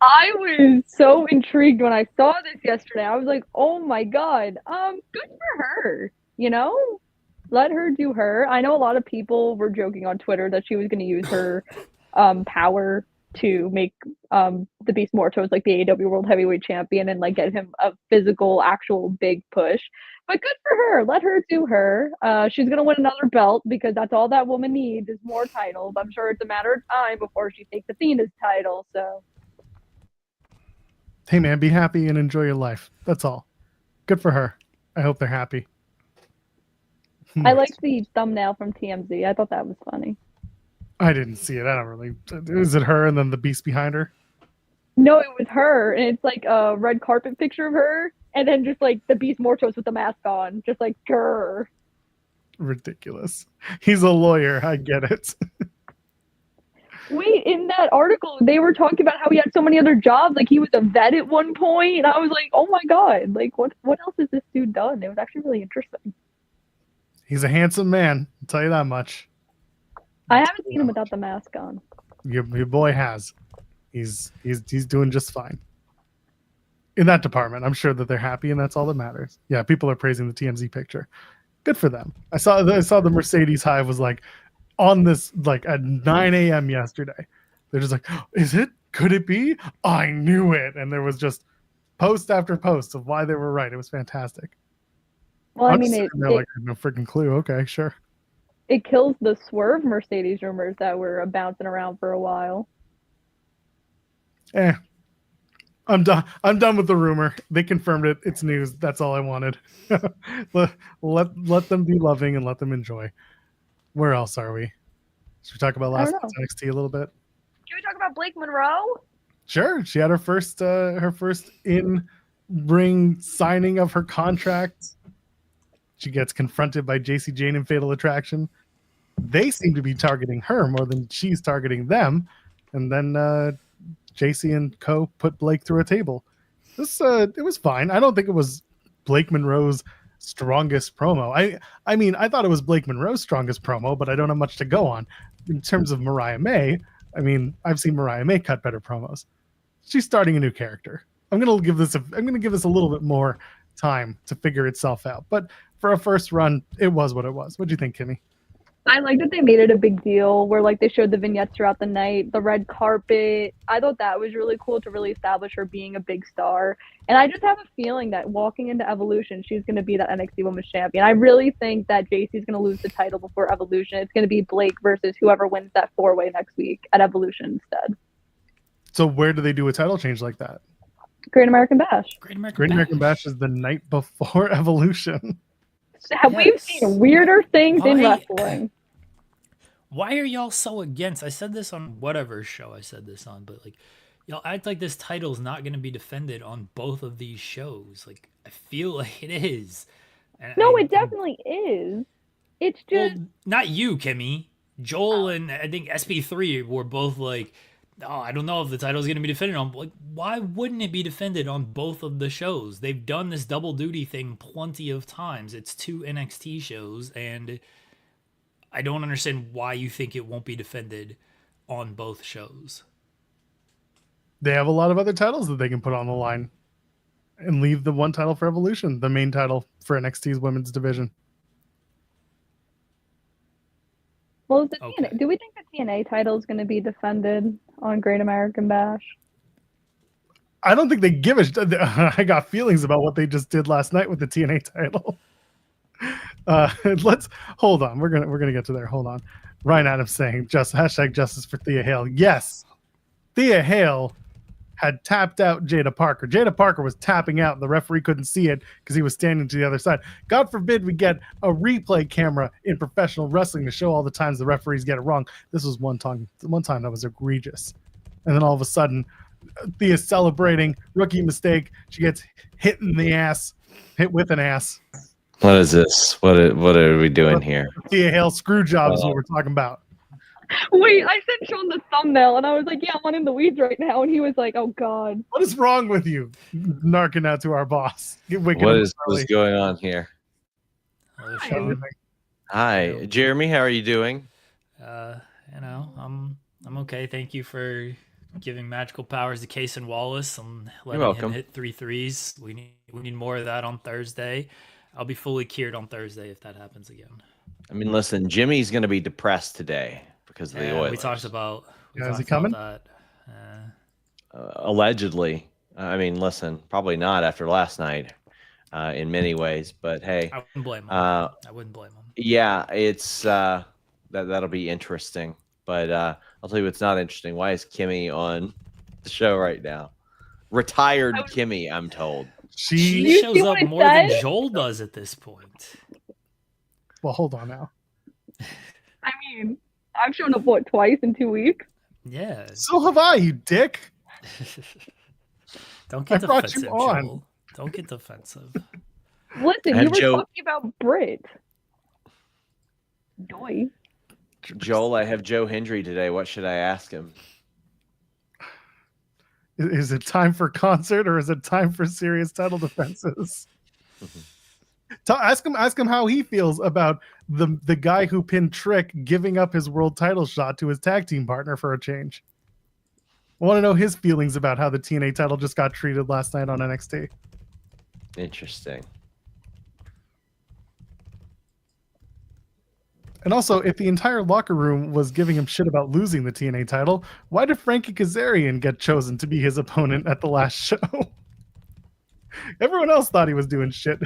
I was so intrigued when I saw this yesterday. I was like, oh my god, good for her. You know? Let her do her. I know a lot of people were joking on Twitter that she was going to use her power to make the Beast Mortos like the AEW World Heavyweight Champion and like get him a physical, actual big push. But good for her. Let her do her. She's gonna win another belt because that's all that woman needs is more titles. I'm sure it's a matter of time before she takes Athena's title. So, hey man, be happy and enjoy your life. That's all. Good for her. I hope they're happy. I liked the thumbnail from TMZ. I thought that was funny. I didn't see it. I don't really. Is it her and then the beast behind her? No, it was her, and it's like a red carpet picture of her, and then just like the Beast Mortos with the mask on, just like grrr. Ridiculous. He's a lawyer. I get it. Wait, in that article, they were talking about how he had so many other jobs. Like he was a vet at one point, and I was like, oh my god, like what else has this dude done? It was actually really interesting. He's a handsome man. I'll tell you that much. I haven't seen him without the mask on. Your boy has. He's doing just fine. In that department, I'm sure that they're happy, and that's all that matters. Yeah, people are praising the TMZ picture. Good for them. I saw the Mercedes Hive was like on this like at 9 a.m. yesterday. They're just like, oh, is it? Could it be? I knew it. And there was just post after post of why they were right. It was fantastic. Well, I mean, I had no freaking clue. Okay, sure. It kills the Swerve Mercedes rumors that were bouncing around for a while. I'm done with the rumor. They confirmed it. It's news. That's all I wanted. let them be loving and let them enjoy. Where else are we? Should we talk about last night's NXT a little bit? Can we talk about Blake Monroe? Sure. She had her first in ring signing of her contract. She gets confronted by Jacy, Jayne, and Fatal Attraction. They seem to be targeting her more than she's targeting them. And then Jacy and Co. put Blake through a table. It was fine. I don't think it was Blake Monroe's strongest promo. I mean, I thought it was Blake Monroe's strongest promo, but I don't have much to go on. In terms of Mariah May, I mean, I've seen Mariah May cut better promos. She's starting a new character. I'm gonna give this a little bit more time to figure itself out. But for a first run, it was what it was. What do you think, Kimmy? I like that they made it a big deal where like they showed the vignettes throughout the night, the red carpet. I thought that was really cool to really establish her being a big star. And I just have a feeling that walking into Evolution, she's going to be that NXT Women's Champion. I really think that Jacy's going to lose the title before Evolution. It's going to be Blake versus whoever wins that 4-way next week at Evolution instead. So where do they do a title change like that? Great American Bash. Great American Great Bash. American Bash is the night before Evolution. We've Yes. seen weirder things in Why- wrestling. Why are y'all so against? I said this on whatever show I said this on, but like, y'all act like this title's not going to be defended on both of these shows. Like, I feel like it is. And No, I- it definitely is. It's Well, just not you, Kimmy. Joel and I think SP3 were both like, oh, I don't know if the title's going to be defended on. Like, why wouldn't it be defended on both of the shows? They've done this double duty thing plenty of times. It's 2 NXT shows, and I don't understand why you think it won't be defended on both shows. They have a lot of other titles that they can put on the line and leave the one title for Evolution, the main title for NXT's women's division. well, is the Okay. TNA, do we think the TNA title is going to be defended on Great American Bash? I don't think they give a shit. I got feelings about what they just did last night with the TNA title. Let's hold on. We're gonna get to there. Hold on. Ryan Adams saying hashtag justice for Thea Hale. Yes, Thea Hale had tapped out Jada Parker. Jada Parker was tapping out. The referee couldn't see it because he was standing to the other side. God forbid we get a replay camera in professional wrestling to show all the times the referees get it wrong. This was one time that was egregious. And then all of a sudden, Thea's celebrating, rookie mistake. She gets hit in the ass, hit with an ass. What is this? What are we doing here? Thea Hale screw job is what we're talking about. Wait, I sent Sean the thumbnail, and I was like, yeah, I'm on In the Weeds right now. And he was like, oh, God. What is wrong with you? Narking out to our boss. What is going on here? Oh, Hi. sure. Hi, Jeremy. How are you doing? You know, I'm okay. Thank you for giving magical powers to Case and Wallace and letting him welcome. hit 3 threes. We need more of that on Thursday. I'll be fully cured on Thursday if that happens again. I mean, listen, Jimmy's going to be depressed today because of the Yeah, Oilers. we talked about. Yeah, is he talked coming? about that. Allegedly. I mean, listen, probably not after last night in many ways, but hey, I wouldn't blame him. uh, I wouldn't blame him. yeah, it's that'll be interesting. But I'll tell you what's not interesting. Why is Kimmy on the show right now? Retired Kimmy, I'm told. She She shows see up what it more than says? Joel does at this point. well, hold on now. I mean, I've shown up, what, twice in 2 weeks? Yeah. So have I, you dick. Don't I get brought you defensive, on. Joel. Don't get defensive. Listen, Have you were Joe- talking about Britt. Doy. Joel, I have Joe Hendry today. What should I ask him? Is it time for concert or is it time for serious title defenses? Ask him how he feels about the guy who pinned Trick giving up his world title shot to his tag team partner for a change. I want to know his feelings about how the TNA title just got treated last night on NXT. Interesting. And also, if the entire locker room was giving him shit about losing the TNA title, why did Frankie Kazarian get chosen to be his opponent at the last show? Everyone else thought he was doing shit.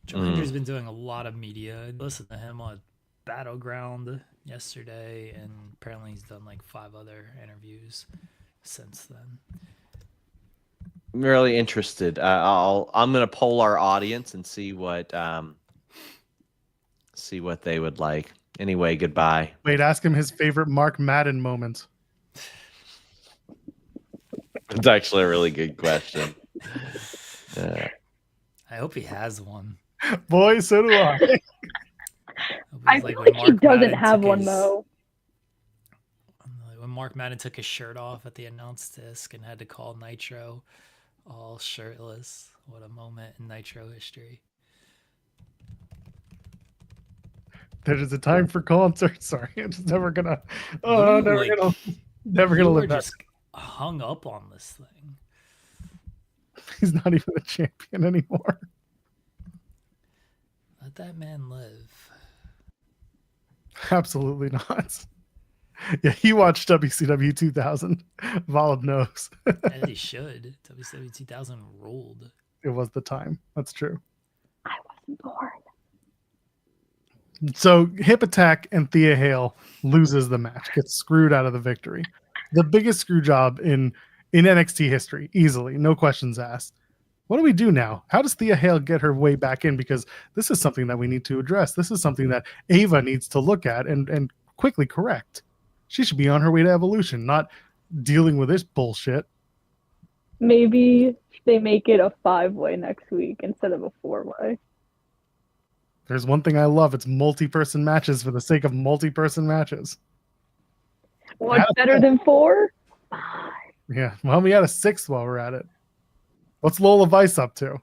Joe Hendry's been doing a lot of media. I listened to him on Battleground yesterday, and apparently he's done like 5 other interviews since then. I'm really interested. I'm going to poll our audience and see what they would like. Anyway, goodbye. Wait, ask him his favorite Mark Madden moment. It's actually a really good question. I hope he has one. Boy, so do I. I feel like he doesn't have one though. When Mark Madden took his shirt off at the announce disc and had to call Nitro all shirtless. What a moment in Nitro history. There is a time for concerts. Sorry, I'm just never gonna. Never gonna live that. Just hung up on this thing. He's not even a champion anymore. Let that man live. Absolutely not. Yeah, he watched WCW 2000. Volib knows. As he should. WCW 2000 ruled. It was the time. That's true. I wasn't born. So Hip Attack and Thea Hale loses the match, gets screwed out of the victory. The biggest screw job in NXT history, easily, no questions asked. What do we do now? How does Thea Hale get her way back in? Because this is something that we need to address. This is something that Ava needs to look at and quickly correct. She should be on her way to Evolution, not dealing with this bullshit. Maybe they make it a 5-way next week instead of a 4-way. There's one thing I love. It's multi-person matches for the sake of multi-person matches. What's better than 4? 5. Yeah. Well, we had a 6th while we're at it. What's Lola Vice up to?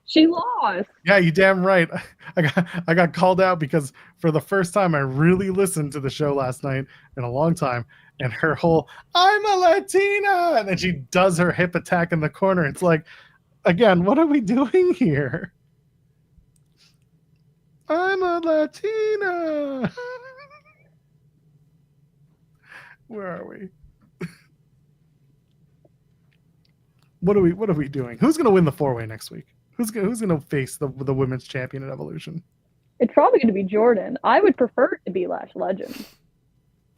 She lost. Yeah, you damn right. I got called out because for the first time I really listened to the show last night in a long time, and her whole "I'm a Latina" and then she does her hip attack in the corner. It's like, again, what are we doing here? I'm a Latina. Where are we? What are we doing? Who's gonna win the 4-way next week? Who's gonna face the women's champion at Evolution? It's probably going to be Jordan. I would prefer it to be Lash Legend.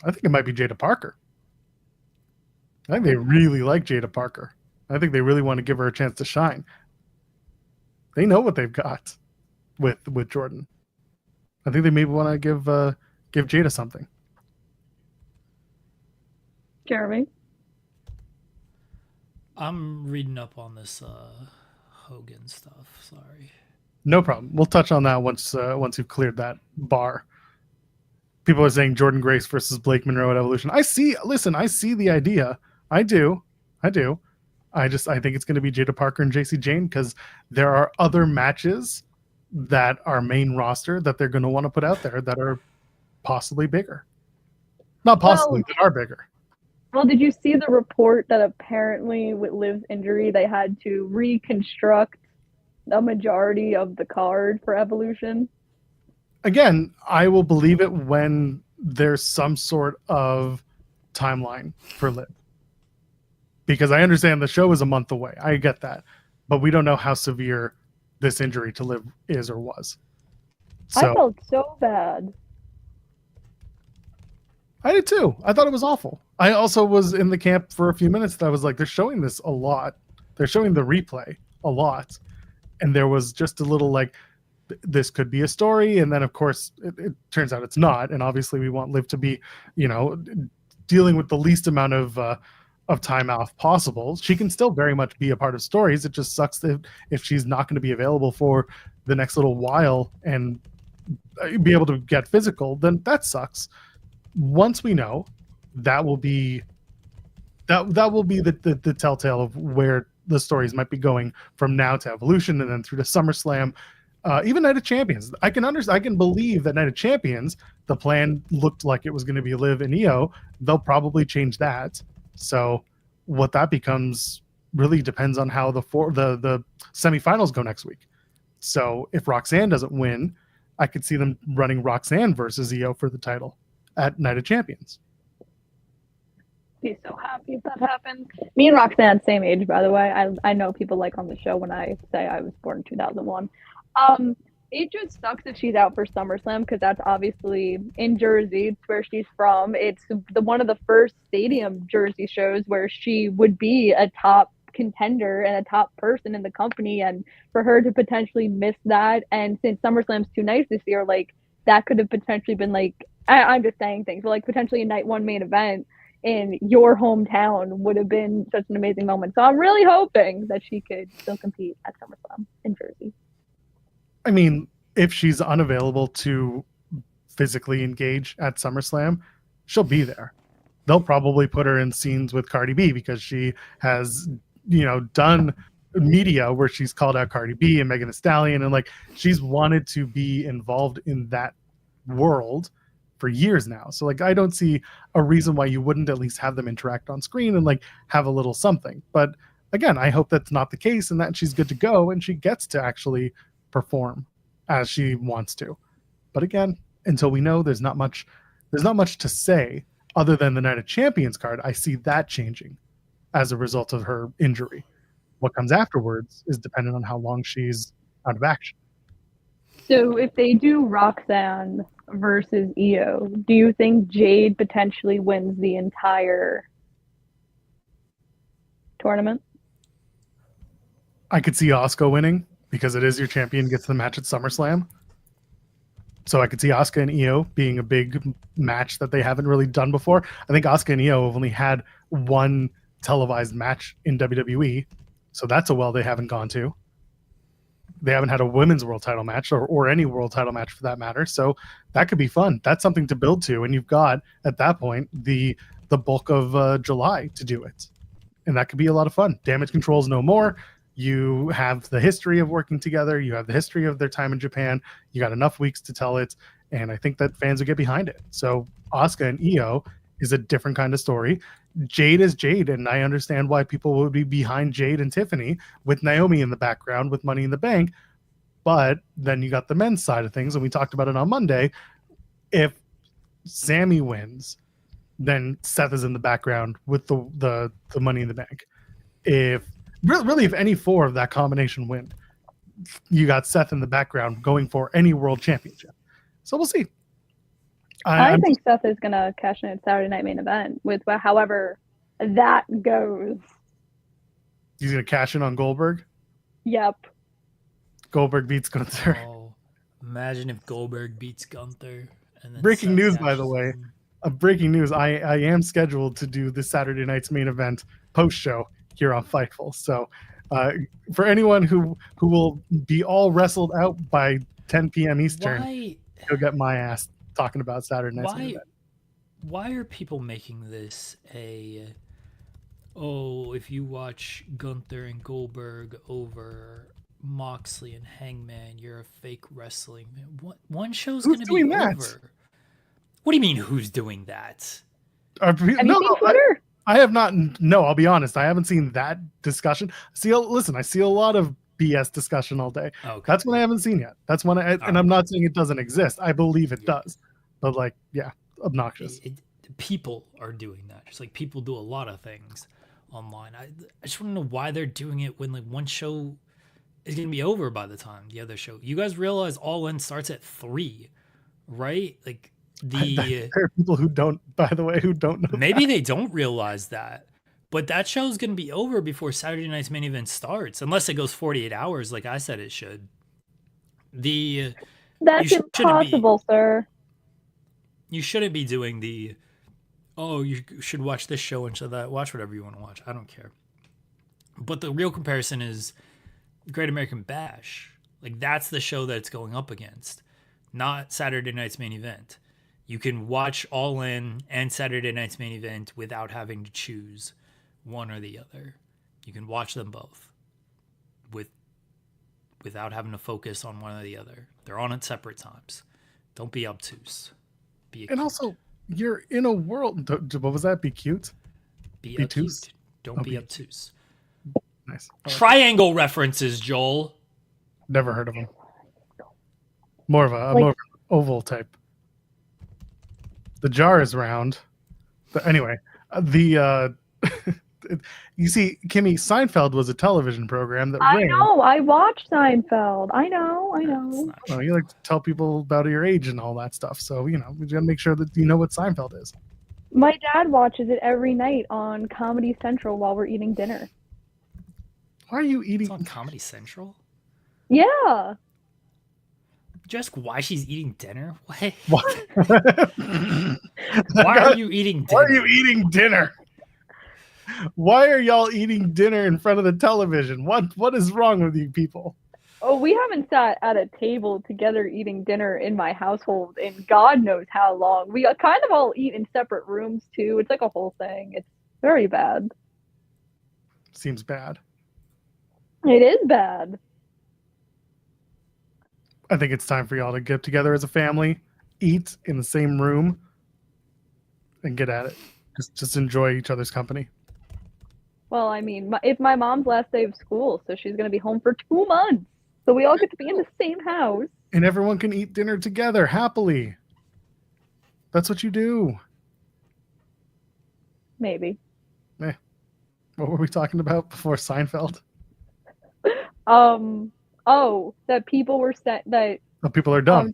I think it might be Jada Parker. I think they really like Jada Parker. I think they really want to give her a chance to shine. They know what they've got with Jordan. I think they maybe want to give Jada something. Jeremy? I'm reading up on this Hogan stuff. Sorry. No problem. We'll touch on that once you've cleared that bar. People are saying Jordan Grace versus Blake Monroe at Evolution. I see the idea. I do. I think it's going to be Jada Parker and Jacy Jayne because there are other matches that are main roster that they're going to want to put out there that are possibly bigger. Not possibly, that are bigger. Well, did you see the report that apparently with Liv's injury, they had to reconstruct a majority of the card for Evolution? Again, I will believe it when there's some sort of timeline for Liv. Because I understand the show is a month away. I get that. But we don't know how severe this injury to Liv is or was. So, I felt so bad. I did too. I thought it was awful. I also was in the camp for a few minutes that I was like, they're showing this a lot. They're showing the replay a lot. And there was just a little like, this could be a story. And then, of course, it turns out it's not. And obviously we want Liv to be, dealing with the least amount of time off possible. She can still very much be a part of stories. It just sucks if she's not going to be available for the next little while and be able to get physical, then that sucks. Once we know, that will be the telltale of where the stories might be going from now to Evolution and then through to SummerSlam, even Night of Champions. I can believe that Night of Champions, the plan looked like it was going to be Liv and Io. They'll probably change that. So what that becomes really depends on how the semifinals go next week. So if Roxanne doesn't win, I could see them running Roxanne versus Io for the title at Night of Champions. Be so happy if that happened. Me and Roxanne, same age, by the way. I know people like on the show when I say I was born in 2001. It just sucks if she's out for SummerSlam because that's obviously in Jersey. It's where she's from. It's one of the first stadium Jersey shows where she would be a top contender and a top person in the company. And for her to potentially miss that, and since SummerSlam's too nice this year, like that could have potentially been like, I'm just saying things, but like potentially a night one main event. in your hometown would have been such an amazing moment. So I'm really hoping that she could still compete at SummerSlam in Jersey. I mean, if she's unavailable to physically engage at SummerSlam, she'll be there. They'll probably put her in scenes with Cardi B because she has, done media where she's called out Cardi B and Megan Thee Stallion, and like she's wanted to be involved in that world for years now. So like I don't see a reason why you wouldn't at least have them interact on screen and like have a little something. But again, I hope that's not the case and that she's good to go and she gets to actually perform as she wants to. But again, until we know, there's not much to say other than the Night of Champions card. I see that changing as a result of her injury. What comes afterwards is dependent on how long she's out of action. So if they do Roxanne versus Io, do you think Jade potentially wins the entire tournament? I could see Asuka winning because it is your champion gets the match at SummerSlam. So I could see Asuka and Io being a big match that they haven't really done before. I think Asuka and Io have only had one televised match in WWE. So that's a well they haven't gone to. They haven't had a women's world title match or any world title match for that matter. So that could be fun. That's something to build to. And you've got, at that point, the bulk of July to do it. And that could be a lot of fun. Damage Control's no more. You have the history of working together. You have the history of their time in Japan. You got enough weeks to tell it. And I think that fans will get behind it. So Asuka and Io is a different kind of story. Jade is Jade, and I understand why people would be behind Jade and Tiffany with Naomi in the background with Money in the Bank. But then you got the men's side of things, and we talked about it on Monday. If Sammy wins, then Seth is in the background with the Money in the Bank. If any four of that combination win, you got Seth in the background going for any world championship. So we'll see. I think Seth is going to cash in at Saturday Night Main Event with however that goes. He's going to cash in on Goldberg? Yep. Goldberg beats Gunther. Oh, imagine if Goldberg beats Gunther. And then Breaking Seth news, by the cashes way. in. Breaking news. I am scheduled to do this Saturday night's main event post-show here on Fightful. So for anyone who will be all wrestled out by 10 p.m. Eastern, you'll get my ass talking about Saturday night's main event. Why are people making this if you watch Gunther and Goldberg over Moxley and Hangman, you're a fake wrestling man? One show's going to be over. What do you mean, who's doing that? Have you seen Twitter? I have not. No, I'll be honest. I haven't seen that discussion. I see a lot of BS discussion all day. Okay. That's one I haven't seen yet. That's one, and I'm not saying it doesn't exist. I believe it does, but obnoxious. People are doing that. Just like people do a lot of things online. I just want to know why they're doing it when like one show is going to be over by the time the other show. You guys realize All In starts at 3, right? Like there are people who don't, by the way, who don't know. Maybe they don't realize that. But that show's going to be over before Saturday night's main event starts, unless it goes 48 hours like I said it should. That's impossible, sir. You shouldn't be doing you should watch this show and show that. Watch whatever you want to watch. I don't care. But the real comparison is Great American Bash. Like, that's the show that it's going up against, not Saturday night's main event. You can watch All In and Saturday night's main event without having to choose one or the other. You can watch them both without having to focus on one or the other. They're on at separate times. Don't be obtuse. And also, you're in a world. What was that? Be cute. Be obtuse. Don't be obtuse. Nice. Triangle references, Joel. Never heard of them. More of an oval type. The jar is round. But anyway, you see, Kimmy, Seinfeld was a television program that I know. I watched Seinfeld. I know. You like to tell people about your age and all that stuff. So, we got to make sure that you know what Seinfeld is. My dad watches it every night on Comedy Central while we're eating dinner. Why are you eating? It's on Comedy Central? Yeah. Just why she's eating dinner? What? Why are you eating Why dinner? are you eating dinner? Why are y'all eating dinner in front of the television? What is wrong with you people? Oh, we haven't sat at a table together eating dinner in my household in God knows how long. We kind of all eat in separate rooms too. It's like a whole thing. It's very bad. Seems bad. It is bad. I think it's time for y'all to get together as a family, eat in the same room, and get at it. Just enjoy each other's company. Well, I mean, it's my mom's last day of school, so she's going to be home for 2 months. So we all get to be in the same house. And everyone can eat dinner together happily. That's what you do. Maybe. What were we talking about before Seinfeld? Oh, that people were set that Oh, people are dumb.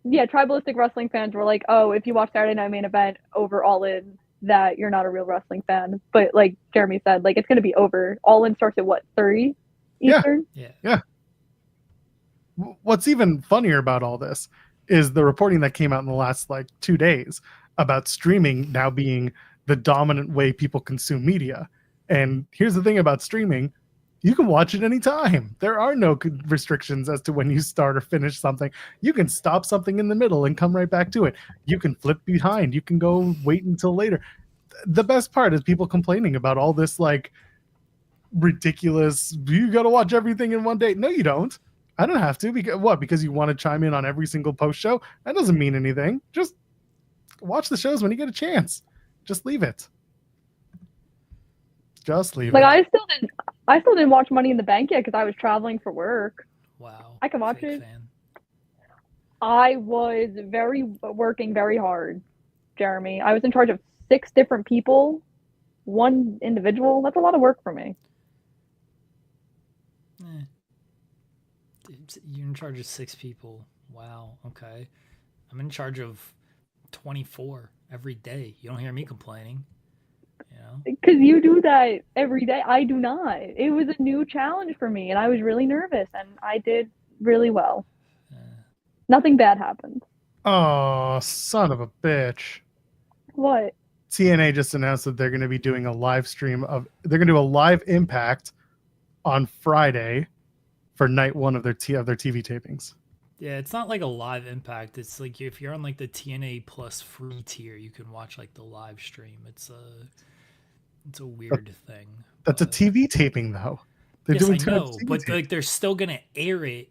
tribalistic wrestling fans were like, oh, if you watch Saturday Night Main Event over All In, that you're not a real wrestling fan. But like Jeremy said, like it's going to be over. All In starts at what, 30 Yeah. Eastern? Yeah. What's even funnier about all this is the reporting that came out in the last 2 days about streaming now being the dominant way people consume media. And here's the thing about streaming. You can watch it anytime. There are no restrictions as to when you start or finish something. You can stop something in the middle and come right back to it. You can flip behind. You can go wait until later. The best part is people complaining about all this ridiculous, you got to watch everything in one day. No, you don't. I don't have to. Because you want to chime in on every single post show? That doesn't mean anything. Just watch the shows when you get a chance. Just leave it. Just leave Like it. I still didn't watch Money in the Bank yet because I was traveling for work. Wow. I can watch Fake it. fan. I was working very hard, Jeremy. I was in charge of 6 different people, 1 individual. That's a lot of work for me. You're in charge of 6 people. Wow. Okay. I'm in charge of 24 every day. You don't hear me complaining. You know? Because you do that every day. I do not. It was a new challenge for me, and I was really nervous, and I did really well. Nothing bad happened. Oh, son of a bitch. What? TNA just announced that they're going to be doing a live stream they're going to do a live Impact on Friday for night 1 of their TV tapings. Yeah, it's not like a live Impact. It's like if you're on like the TNA Plus free tier, you can watch like the live stream. It's a weird thing. That's a TV taping though. Yes, I know, but like they're still gonna air it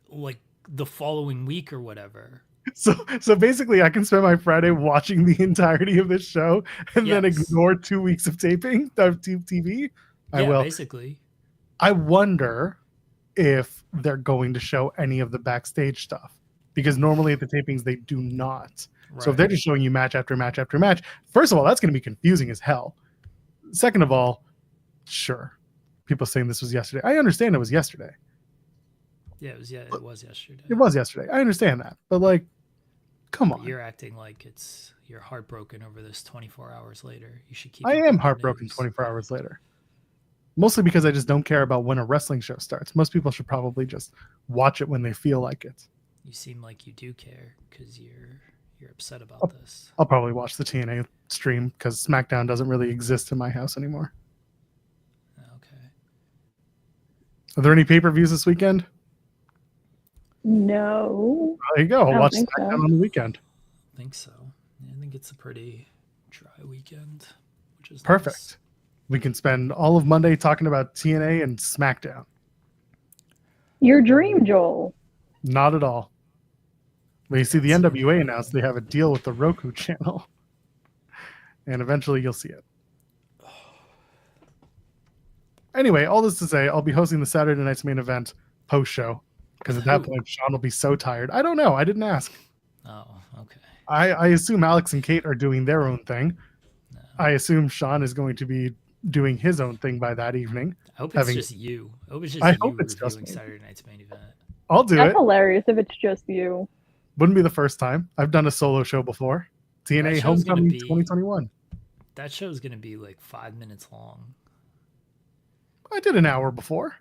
like the following week or whatever. So basically, I can spend my Friday watching the entirety of this show and then ignore 2 weeks of taping of TV. I will. Basically. I wonder if they're going to show any of the backstage stuff, because normally at the tapings they do not. Right. So if they're just showing you match after match after match, first of all, that's going to be confusing as hell. Second of all, sure, people saying this was yesterday. I understand it was yesterday. Yeah, it was yesterday. It was yesterday. I understand that, but come on. You're acting like you're heartbroken over this 24 hours later. You should keep. I am heartbroken 24 hours later. Mostly because I just don't care about when a wrestling show starts. Most people should probably just watch it when they feel like it. You seem like you do care because you're upset about this. I'll probably watch the TNA stream because SmackDown doesn't really exist in my house anymore. Okay. Are there any pay-per-views this weekend? No. There you go. I'll watch SmackDown on the weekend. I think so. I think it's a pretty dry weekend, which is perfect. Nice. We can spend all of Monday talking about TNA and SmackDown. Your dream, Joel. Not at all. But you see, the NWA announced they have a deal with the Roku channel. And eventually you'll see it. Anyway, all this to say, I'll be hosting the Saturday Night's Main Event post-show. Because at that point, Sean will be so tired. I don't know. I didn't ask. Oh, okay. I assume Alex and Kate are doing their own thing. No. I assume Sean is going to be doing his own thing by that evening. I hope it's just you. I hope it's just me. Saturday Night's Main Event. I'll do it. That's hilarious if it's just you. Wouldn't be the first time. I've done a solo show before. TNA Homecoming 2021. That show's going to be like 5 minutes long. I did an hour before.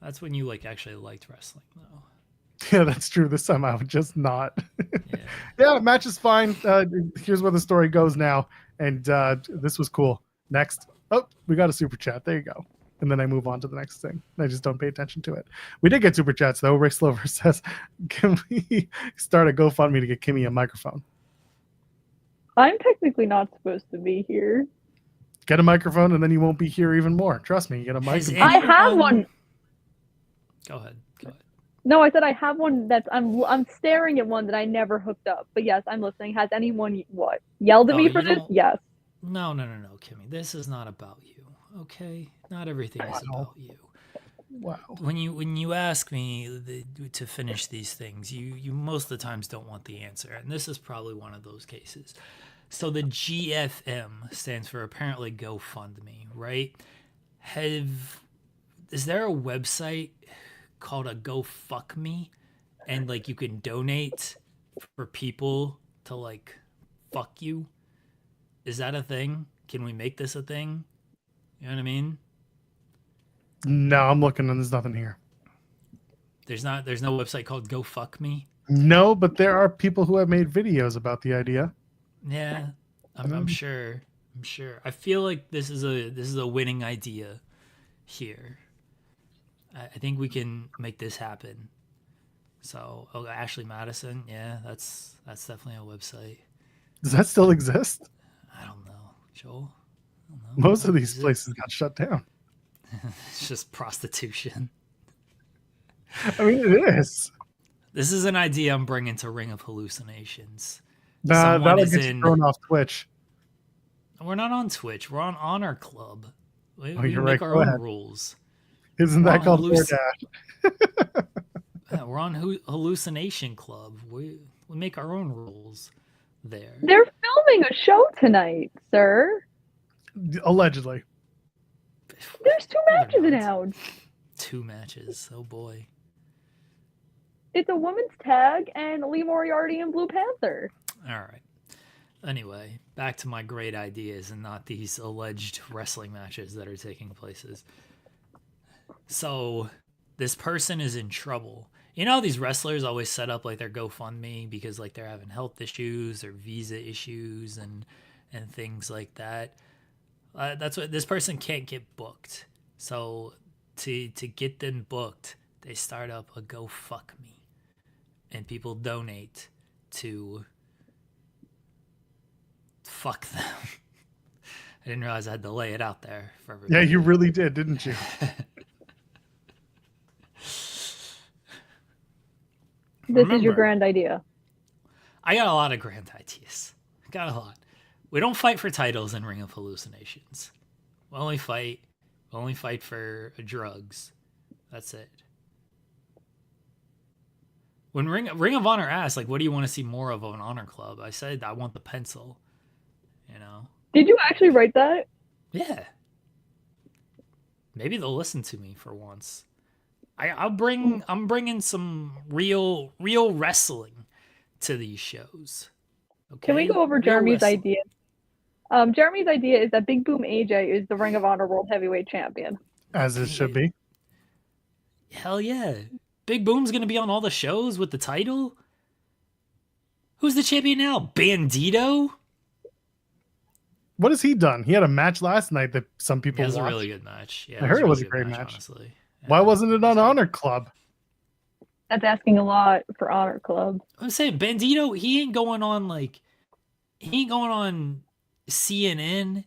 That's when you actually liked wrestling, though. Yeah, that's true. This time I would just not. Yeah. Yeah, match is fine. Here's where the story goes now. And this was cool. Next. Oh, we got a super chat. There you go. And then I move on to the next thing. I just don't pay attention to it. We did get super chats, though. Rick Slover says, can we start a GoFundMe to get Kimmy a microphone? I'm technically not supposed to be here. Get a microphone, and then you won't be here even more. Trust me, you get a Has microphone. I have one. Go ahead. No, I said I have one that's I'm staring at one that I never hooked up. But yes, I'm listening. Has anyone yelled at me for this? Yes. No, Kimmy. This is not about you. Okay? Not everything is about you. Wow. When you ask me to finish these things, you most of the times don't want the answer, and this is probably one of those cases. So the GFM stands for apparently GoFundMe, right? Is there a website called a Go Fuck Me, and like you can donate for people to like fuck you? Is that a thing? Can we make this a thing? You know what I mean? No, I'm looking and there's nothing here. There's no website called Go Fuck Me. No, but there are people who have made videos about the idea. Yeah, I'm sure. I feel like this is a winning idea here. I think we can make this happen. So, Ashley Madison, yeah, that's definitely a website. Does that still exist? I don't know, Joel. I don't know. Most of these places got shut down. It's just prostitution. I mean, it is. This is an idea I'm bringing to Ring of Hallucinations. Nah, that'll get you thrown off Twitch. We're not on Twitch. We're on Honor Club. We you're make right. our Go own ahead. rules. Isn't that called DoorDash? We're on Hallucination Club. We make our own rules there. They're filming a show tonight, sir. Allegedly. There's 2 matches announced. 2 matches. Oh boy. It's a women's tag and Lee Moriarty and Blue Panther. All right. Anyway, back to my great ideas and not these alleged wrestling matches that are taking places. So this person is in trouble. You know, these wrestlers always set up like their GoFundMe because like they're having health issues or visa issues and things like that. That's what this person can't get booked. So to get them booked, they start up a GoFuckMe, and people donate to fuck them. I didn't realize I had to lay it out there for everybody. Yeah, you really did, didn't you? This is your grand idea. I got a lot of grand ideas. I got a lot. We don't fight for titles in Ring of Hallucinations. We only fight for drugs. That's it. When Ring of Honor asked, like, what do you want to see more of an Honor Club? I said, I want the pencil. You know? Did you actually write that? Yeah. Maybe they'll listen to me for once. I'm bringing some real wrestling to these shows. Okay? Can we go over Real Jeremy's wrestling. idea? Jeremy's idea is that Big Boom AJ is the Ring of Honor World Heavyweight Champion. As it should be. Hell yeah. Big Boom's going to be on all the shows with the title? Who's the champion now? Bandito? What has he done? He had a match last night that some people It was watched. a really good match. Yeah, I heard it was a really great good match. Honestly. Yeah. Why wasn't it on Honor Club? That's asking a lot for Honor Club. I'm saying Bandito, he ain't going on CNN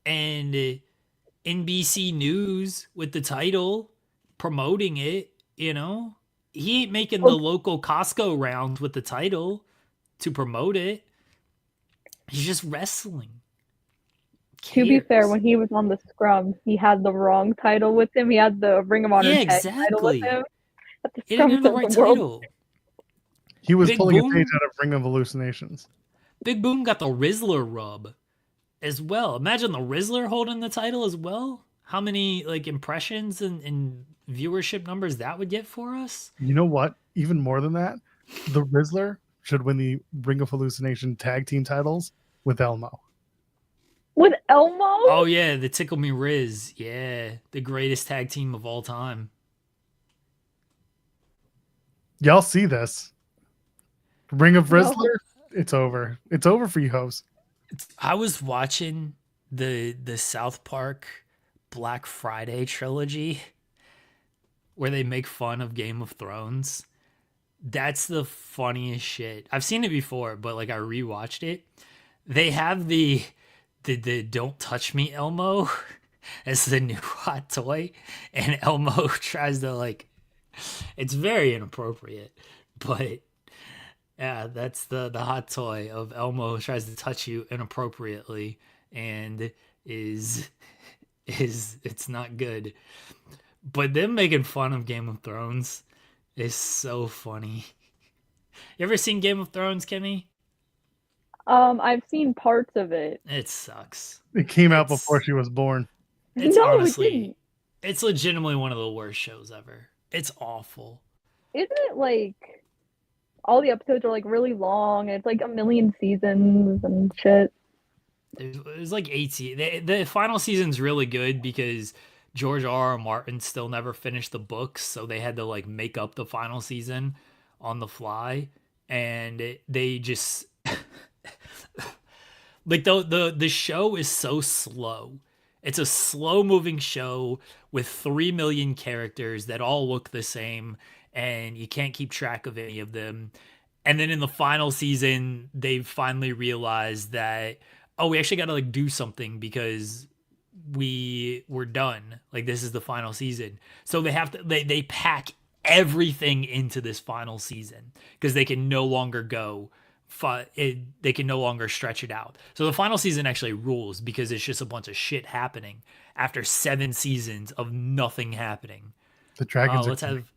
and NBC News with the title promoting it, you know? He ain't making the local Costco rounds with the title to promote it. He's just wrestling. To be fair, when he was on the Scrum, he had the wrong title with him. He had the Ring of Honor tag title with him. He didn't have the right title. He was Big pulling Boom? a page out of Ring of Hallucinations. Big Boom got the Rizzler rub as well. Imagine the Rizzler holding the title as well. How many like impressions and viewership numbers that would get for us? You know what? Even more than that, the Rizzler should win the Ring of Hallucination tag team titles with Elmo. With Elmo? Oh yeah, the Tickle Me Riz. Yeah, the greatest tag team of all time. Y'all see this? Ring of No. Wrestler. It's over. It's over for you, hoes. I was watching the South Park Black Friday trilogy where they make fun of Game of Thrones. That's the funniest shit. I've seen it before, but like I rewatched it. They have the Don't Touch Me Elmo as the new hot toy, and Elmo tries to like. It's very inappropriate, but yeah, that's the hot toy of Elmo tries to touch you inappropriately and is it's not good. But them making fun of Game of Thrones is so funny. You ever seen Game of Thrones, Kimmy? I've seen parts of it. It sucks. It came out It's- before she was born. It's No, it honestly, didn't. it's legitimately one of the worst shows ever. It's awful. Isn't it like all the episodes are like really long and it's like a million seasons and shit? There's like 18. The final season's really good because George R. R. Martin still never finished the books, so they had to like make up the final season on the fly, and they just like the show is so slow. It's a slow moving show with 3 million characters that all look the same, and you can't keep track of any of them. And then in the final season, they finally realized that, oh, we actually got to like do something because we're done. Like this is the final season. So they have to they pack everything into this final season because they can no longer go they can no longer stretch it out. So the final season actually rules because it's just a bunch of shit happening after 7 seasons of nothing happening. The dragons. Let's have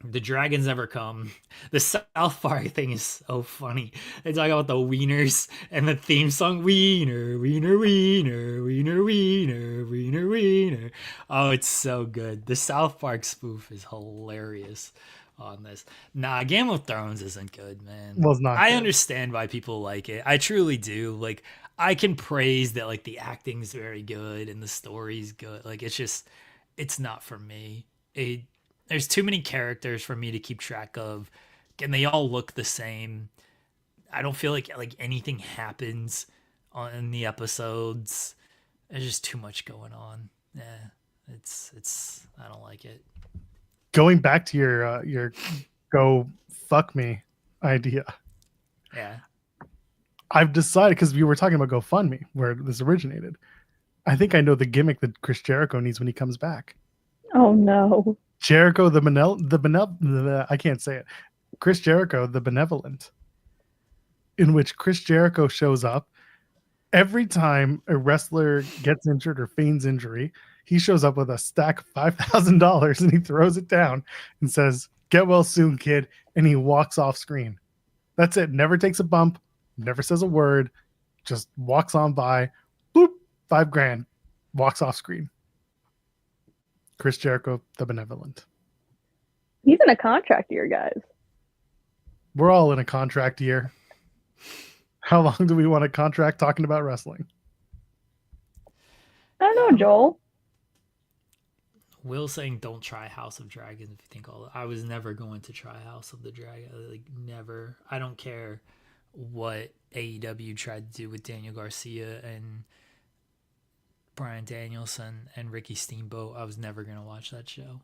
the dragons never come. The South Park thing is so funny. They talk about the wieners and the theme song wiener, wiener, wiener, wiener, wiener, wiener, wiener. Oh, it's so good. The South Park spoof is hilarious on this. Nah, Game of Thrones isn't good, man. Well, it's not I good. understand why people like it. I truly do. Like I can praise that like the acting's very good and the story's good. Like it's not for me. There's too many characters for me to keep track of, and they all look the same. I don't feel like anything happens in the episodes. There's just too much going on. Yeah, it's I don't like it. Going back to your go fuck me idea. Yeah. I've decided, because we were talking about GoFundMe, where this originated. I think I know the gimmick that Chris Jericho needs when he comes back. Oh no. Jericho I can't say it. Chris Jericho the Benevolent, in which Chris Jericho shows up every time a wrestler gets injured or feigns injury. He shows up with a stack of $5,000 and he throws it down and says, "Get well soon, kid," and he walks off screen. That's it. Never takes a bump, never says a word, just walks on by, boop, $5,000, walks off screen. Chris Jericho the Benevolent. He's in a contract year, guys. We're all in a contract year. How long do we want a contract talking about wrestling? I don't know, Joel. Will saying don't try House of Dragons if you think all that. I was never going to try House of the Dragon. Like never. I don't care what AEW tried to do with Daniel Garcia and Bryan Danielson and Ricky Steamboat. I was never gonna watch that show.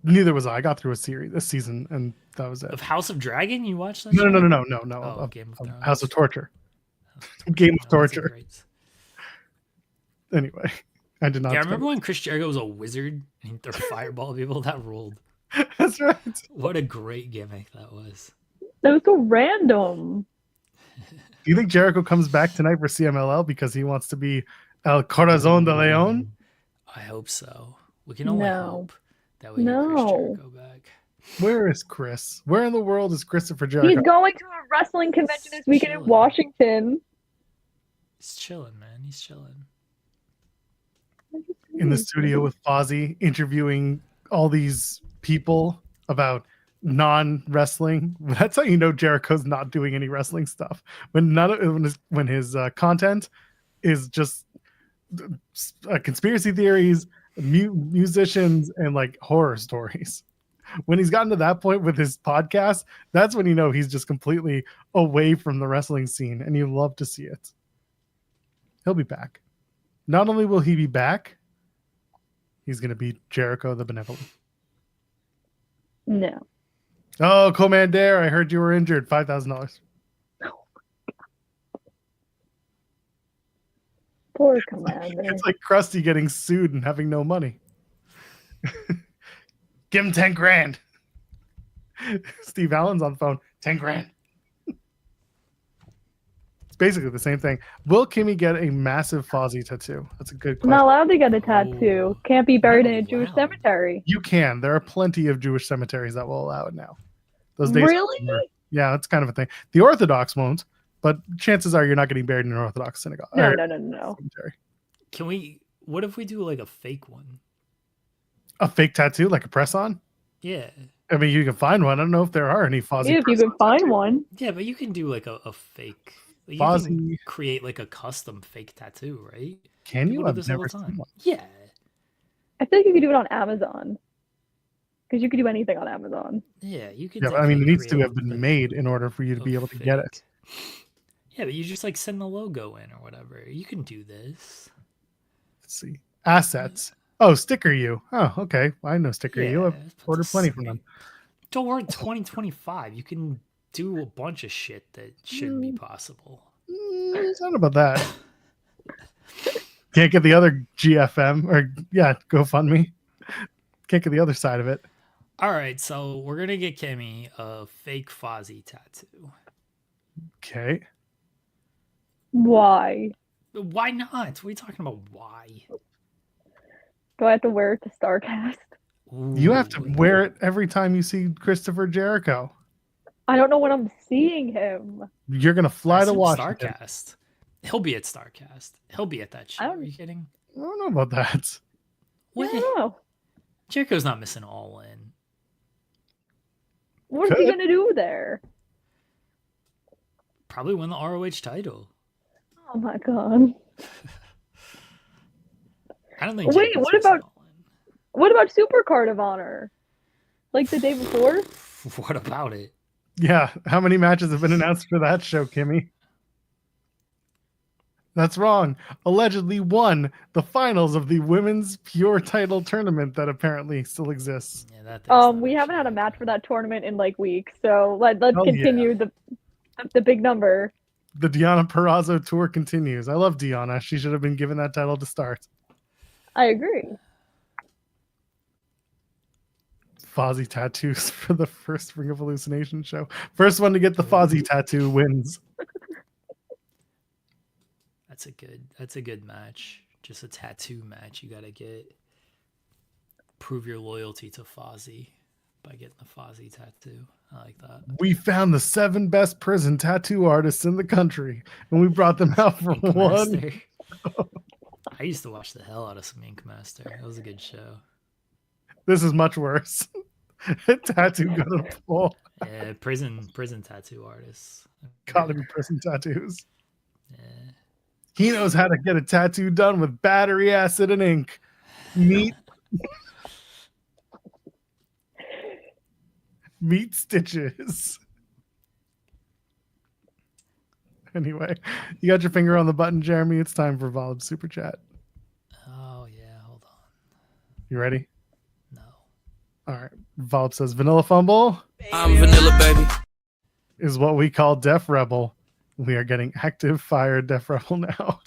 Neither was I. I got through a season, and that was it. Of House of Dragon, you watched that? No, show? no. Oh, Game of Thrones. House of Torture. Game of Torture. Anyway, I did not. Yeah, I remember when Chris Jericho was a wizard and he threw fireball at people. That ruled. That's right. What a great gimmick that was. That was so random. Do you think Jericho comes back tonight for CMLL because he wants to be El Corazon de Leon? I hope so. We can only No. hope that we get Chris No. Jericho back. Where is Chris? Where in the world is Christopher Jericho? He's going to a wrestling convention this weekend in chilling. Washington. He's chilling, man. He's chilling. In the studio with Fozzy, interviewing all these people about non-wrestling. That's how you know Jericho's not doing any wrestling stuff. When his content is just conspiracy theories, musicians, and like horror stories. When he's gotten to that point with his podcast, that's when you know he's just completely away from the wrestling scene, and you love to see it. He'll be back. Not only will he be back, he's going to beat Jericho the Benevolent. No. Oh, Commander, I heard you were injured. $5,000. Poor Commander. It's like Krusty getting sued and having no money. Give him 10 grand. Steve Allen's on the phone. 10 grand. It's basically the same thing. Will Kimmy get a massive Fozzy tattoo? That's a good I'm question. not allowed to get a tattoo. Can't be buried in a Not Jewish allowed. cemetery. You can. There are plenty of Jewish cemeteries that will allow it now. Those days are Really? over. Yeah, that's kind of a thing. The Orthodox won't, but chances are you're not getting buried in an Orthodox synagogue. No, or no, no, no. cemetery. Can we? What if we do like a fake one? A fake tattoo, like a press-on? Yeah, I mean, you can find one. I don't know if there are any Fozzy. Yeah, if you could find one. yeah, but you can do like a fake. You Fozzy. can create like a custom fake tattoo, right? Can you? People do I've this all never the seen time. one. Yeah, I feel like you could do it on Amazon. Because you could do anything on Amazon. yeah, you can. Yeah, but I mean, it definitely needs to create have been a- made in order for you to a be able to get it. fake. Yeah, but you just like send the logo in or whatever. You can do this. Let's see. Assets. Oh, Sticker You. Oh, okay. I know Sticker You. I've it's ordered plenty from sick. them. Don't worry, 2025. You can do a bunch of shit that shouldn't be possible. It's not about that. Can't get the other GFM or GoFundMe. Can't get the other side of it. All right, so we're gonna get Kimmy a fake Fozzy tattoo. Okay. Why? Why not? What are you talking about? Why? Do I have to wear it to StarCast? You have to Ooh. wear it every time you see Christopher Jericho. I don't know when I'm seeing him. You're gonna fly to Assume Washington. Starcast. He'll be at Starcast. He'll be at that show. I Are don't- you kidding? I don't know about that. I don't know. Jericho's not missing All In. What is he Could. gonna do there? Probably win the ROH title. Oh my god. I don't think. Wait, Jericho's what missing about- All What about Super Card of Honor? Like the day before? In. What about it? Yeah. How many matches have been announced for that show, Kimmy? That's wrong. Allegedly won the finals of the women's pure title tournament that apparently still exists. Yeah, that. thing's not We haven't had a actually match for that tournament in like weeks, so let's Oh, yeah. continue the big number. The Deonna Purrazzo tour continues. I love Deonna. She should have been given that title to start. I agree. Fozzy tattoos for the first Ring of Hallucination show. First one to get the Fozzy tattoo wins. That's a good match. Just a tattoo match. You gotta prove your loyalty to Fozzy by getting the Fozzy tattoo. I like that. We found the 7 best prison tattoo artists in the country, and we brought them out for Ink one. Master. I used to watch the hell out of some Ink Master. That was a good show. This is much worse. Tattoo gonna pull. Yeah, prison tattoo artists. Gotta be prison tattoos. Yeah. He knows how to get a tattoo done with battery acid and ink. Meat stitches. Anyway, you got your finger on the button, Jeremy. It's time for Volib Super Chat. Oh yeah, hold on. You ready? No. All right. Volib says Vanilla Fumble I'm vanilla, baby. is what we call Def Rebel. We are getting active fire Def Rebel now.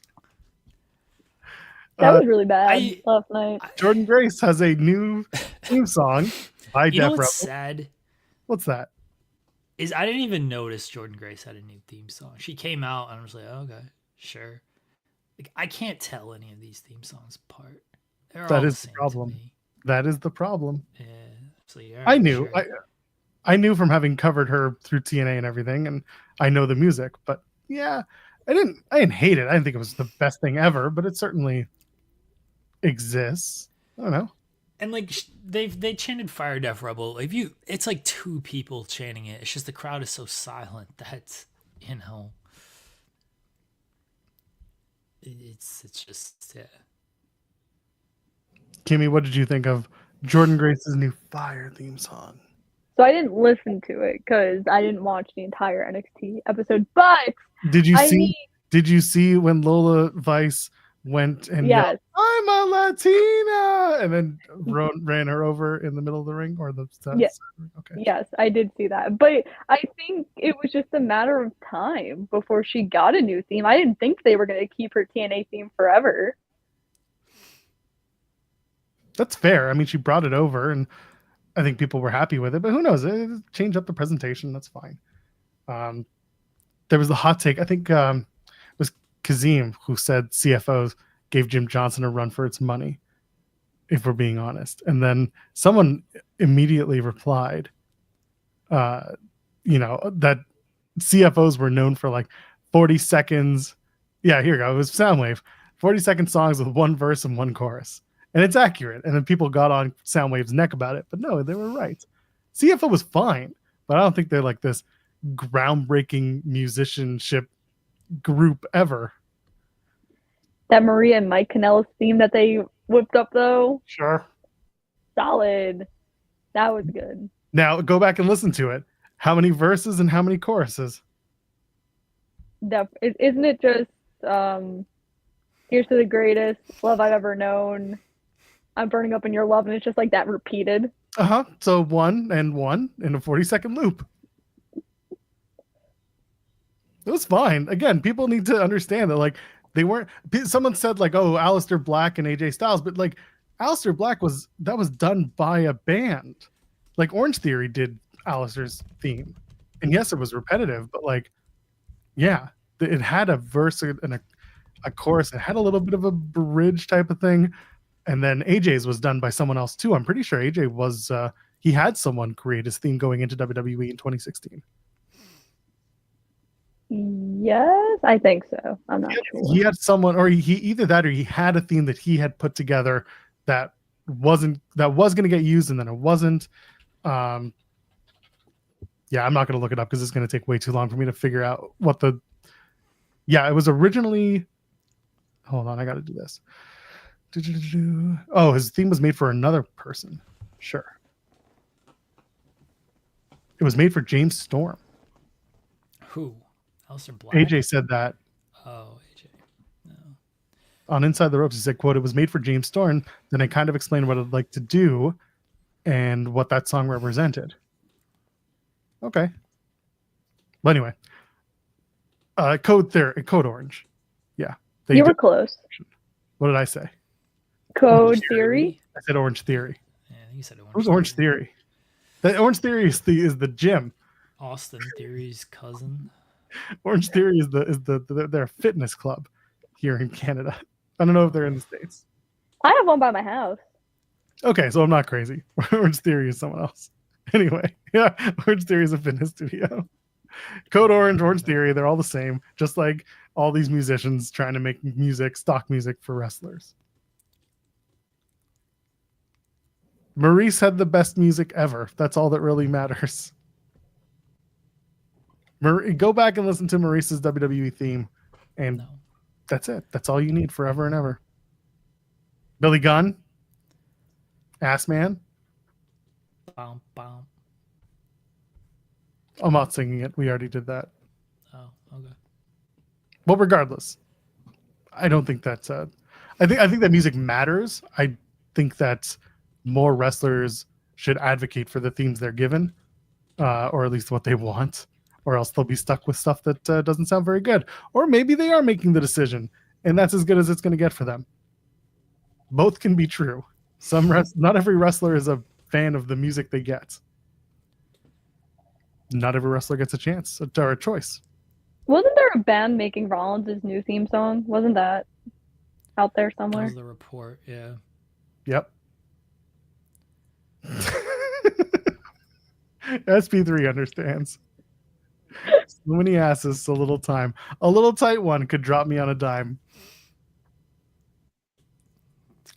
That was really bad I- last night. Jordan Grace has a new theme song by You Def know Rebel. what's sad What's that? is I didn't even notice Jordan Grace had a new theme song. She came out and I was like, oh, okay, sure. Like I can't tell any of these theme songs apart. They're That all is the same to problem. me. That is the problem. Yeah. So yeah, I knew. sure. I knew from having covered her through TNA and everything, and I know the music. But yeah, I didn't hate it. I didn't think it was the best thing ever, but it certainly exists. I don't know. And like they chanted "Fire Death Rebel." If you, it's like 2 people chanting it. It's just the crowd is so silent that it's just yeah. Kimmy, what did you think of Jordan Grace's new Fire theme song. So I didn't listen to it because I didn't watch the entire NXT episode. But Did you I see? mean, Did you see when Lola Vice went and yes, yelled, "I'm a Latina," and then ran her over in the middle of the ring or the set? Yeah. Okay. Yes, I did see that. But I think it was just a matter of time before she got a new theme. I didn't think they were going to keep her TNA theme forever. That's fair. I mean, she brought it over, and I think people were happy with it. But who knows? It changed up the presentation. That's fine. There was the hot take. I think it was Kazim who said CFOs gave Jim Johnson a run for its money, if we're being honest. And then someone immediately replied, that CFOs were known for like 40 seconds. Yeah, here you go. It was Soundwave. 40-second songs with one verse and one chorus. And it's accurate. And then people got on Soundwave's neck about it. But no, they were right. CFO was fine, but I don't think they're like this groundbreaking musicianship group ever. That Maria and Mike Kanellis theme that they whipped up, though, Sure. solid. That was good. Now go back and listen to it. How many verses and how many choruses? Isn't it just here's to the greatest love I've ever known, I'm burning up in your love, and it's just like that repeated? So one in a 40-second loop. It was fine. Again, people need to understand that, like, they weren't. Someone said like, "Oh, Aleister Black and AJ Styles," but like, Aleister Black was done by a band. Like Orange Theory did Aleister's theme, and yes, it was repetitive, but like, yeah, it had a verse and a chorus. It had a little bit of a bridge type of thing, and then AJ's was done by someone else too. I'm pretty sure AJ was. He had someone create his theme going into WWE in 2016. Yes, I think so. I'm not sure. He had someone, or he either that, or he had a theme that he had put together that was going to get used, and then it wasn't. Yeah, I'm not going to look it up because it's going to take way too long for me to figure out what the. Yeah, it was originally. Hold on, I got to do this. Oh, his theme was made for another person. Sure. It was made for James Storm. Who? Aleister Black? AJ said that. Oh, AJ. No. On Inside the Ropes, he said, quote, "It was made for James Storm." Then I kind of explained what I'd like to do and what that song represented. Okay. Well, anyway. Code Orange. Yeah. You were close. What did I say? Code Theory? I said Orange Theory. Yeah, you said Orange. Who's Orange Theory? The Orange Theory is the gym. Austin Theory's cousin. Orange Theory is their fitness club here in Canada. I don't know if they're in the States. I have one by my house. Okay, so I'm not crazy. Orange Theory is someone else. Anyway, yeah, Orange Theory is a fitness studio. Code Orange, Orange Theory, they're all the same, just like all these musicians trying to make music, stock music for wrestlers. Maurice had the best music ever. That's all that really matters. Go back and listen to Maurice's WWE theme, and that's it. That's all you need forever and ever. Billy Gunn, Ass Man. Bum, bum. I'm not singing it. We already did that. Oh, okay. But regardless, I don't think that's. I think that music matters. I think that more wrestlers should advocate for the themes they're given, or at least what they want, or else they'll be stuck with stuff that doesn't sound very good. Or maybe they are making the decision, and that's as good as it's going to get for them. Both can be true. Not every wrestler is a fan of the music they get. Not every wrestler gets a chance or a choice. Wasn't there a band making Rollins' new theme song? Wasn't that out there That somewhere? was the report, yeah. Yep. SP3 understands. So many asses, so little time. A little tight one could drop me on a dime.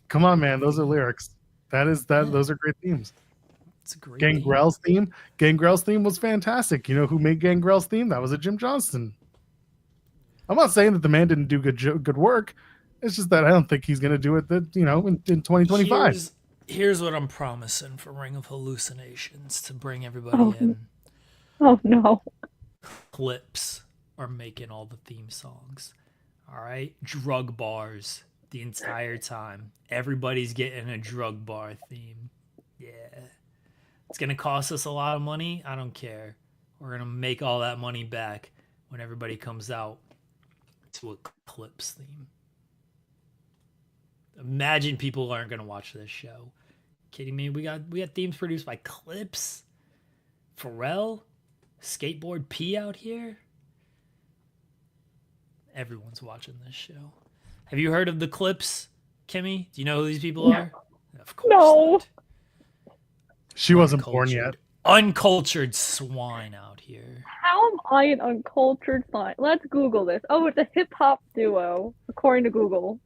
Come on, man. Those are lyrics. Those are great themes. It's a great Gangrel's theme. Gangrel's theme was fantastic. You know who made Gangrel's theme? That was a Jim Johnston. I'm not saying that the man didn't do good work. It's just that I don't think he's going to do it in 2025. Here's what I'm promising for Ring of Hallucinations to bring everybody in. Oh no. Clips are making all the theme songs. All right? Drug bars the entire time. Everybody's getting a drug bar theme. Yeah. It's going to cost us a lot of money. I don't care. We're going to make all that money back when everybody comes out to a Clips theme. Imagine people aren't going to watch this show. Kidding me? We got themes produced by Clips. Pharrell. Skateboard P out here. Everyone's watching this show. Have you heard of the Clips, Kimmy? Do you know who these people are? Of course No. not. She wasn't born yet. Uncultured swine out here. How am I an uncultured swine? Let's Google this. Oh, it's a hip hop duo, according to Google.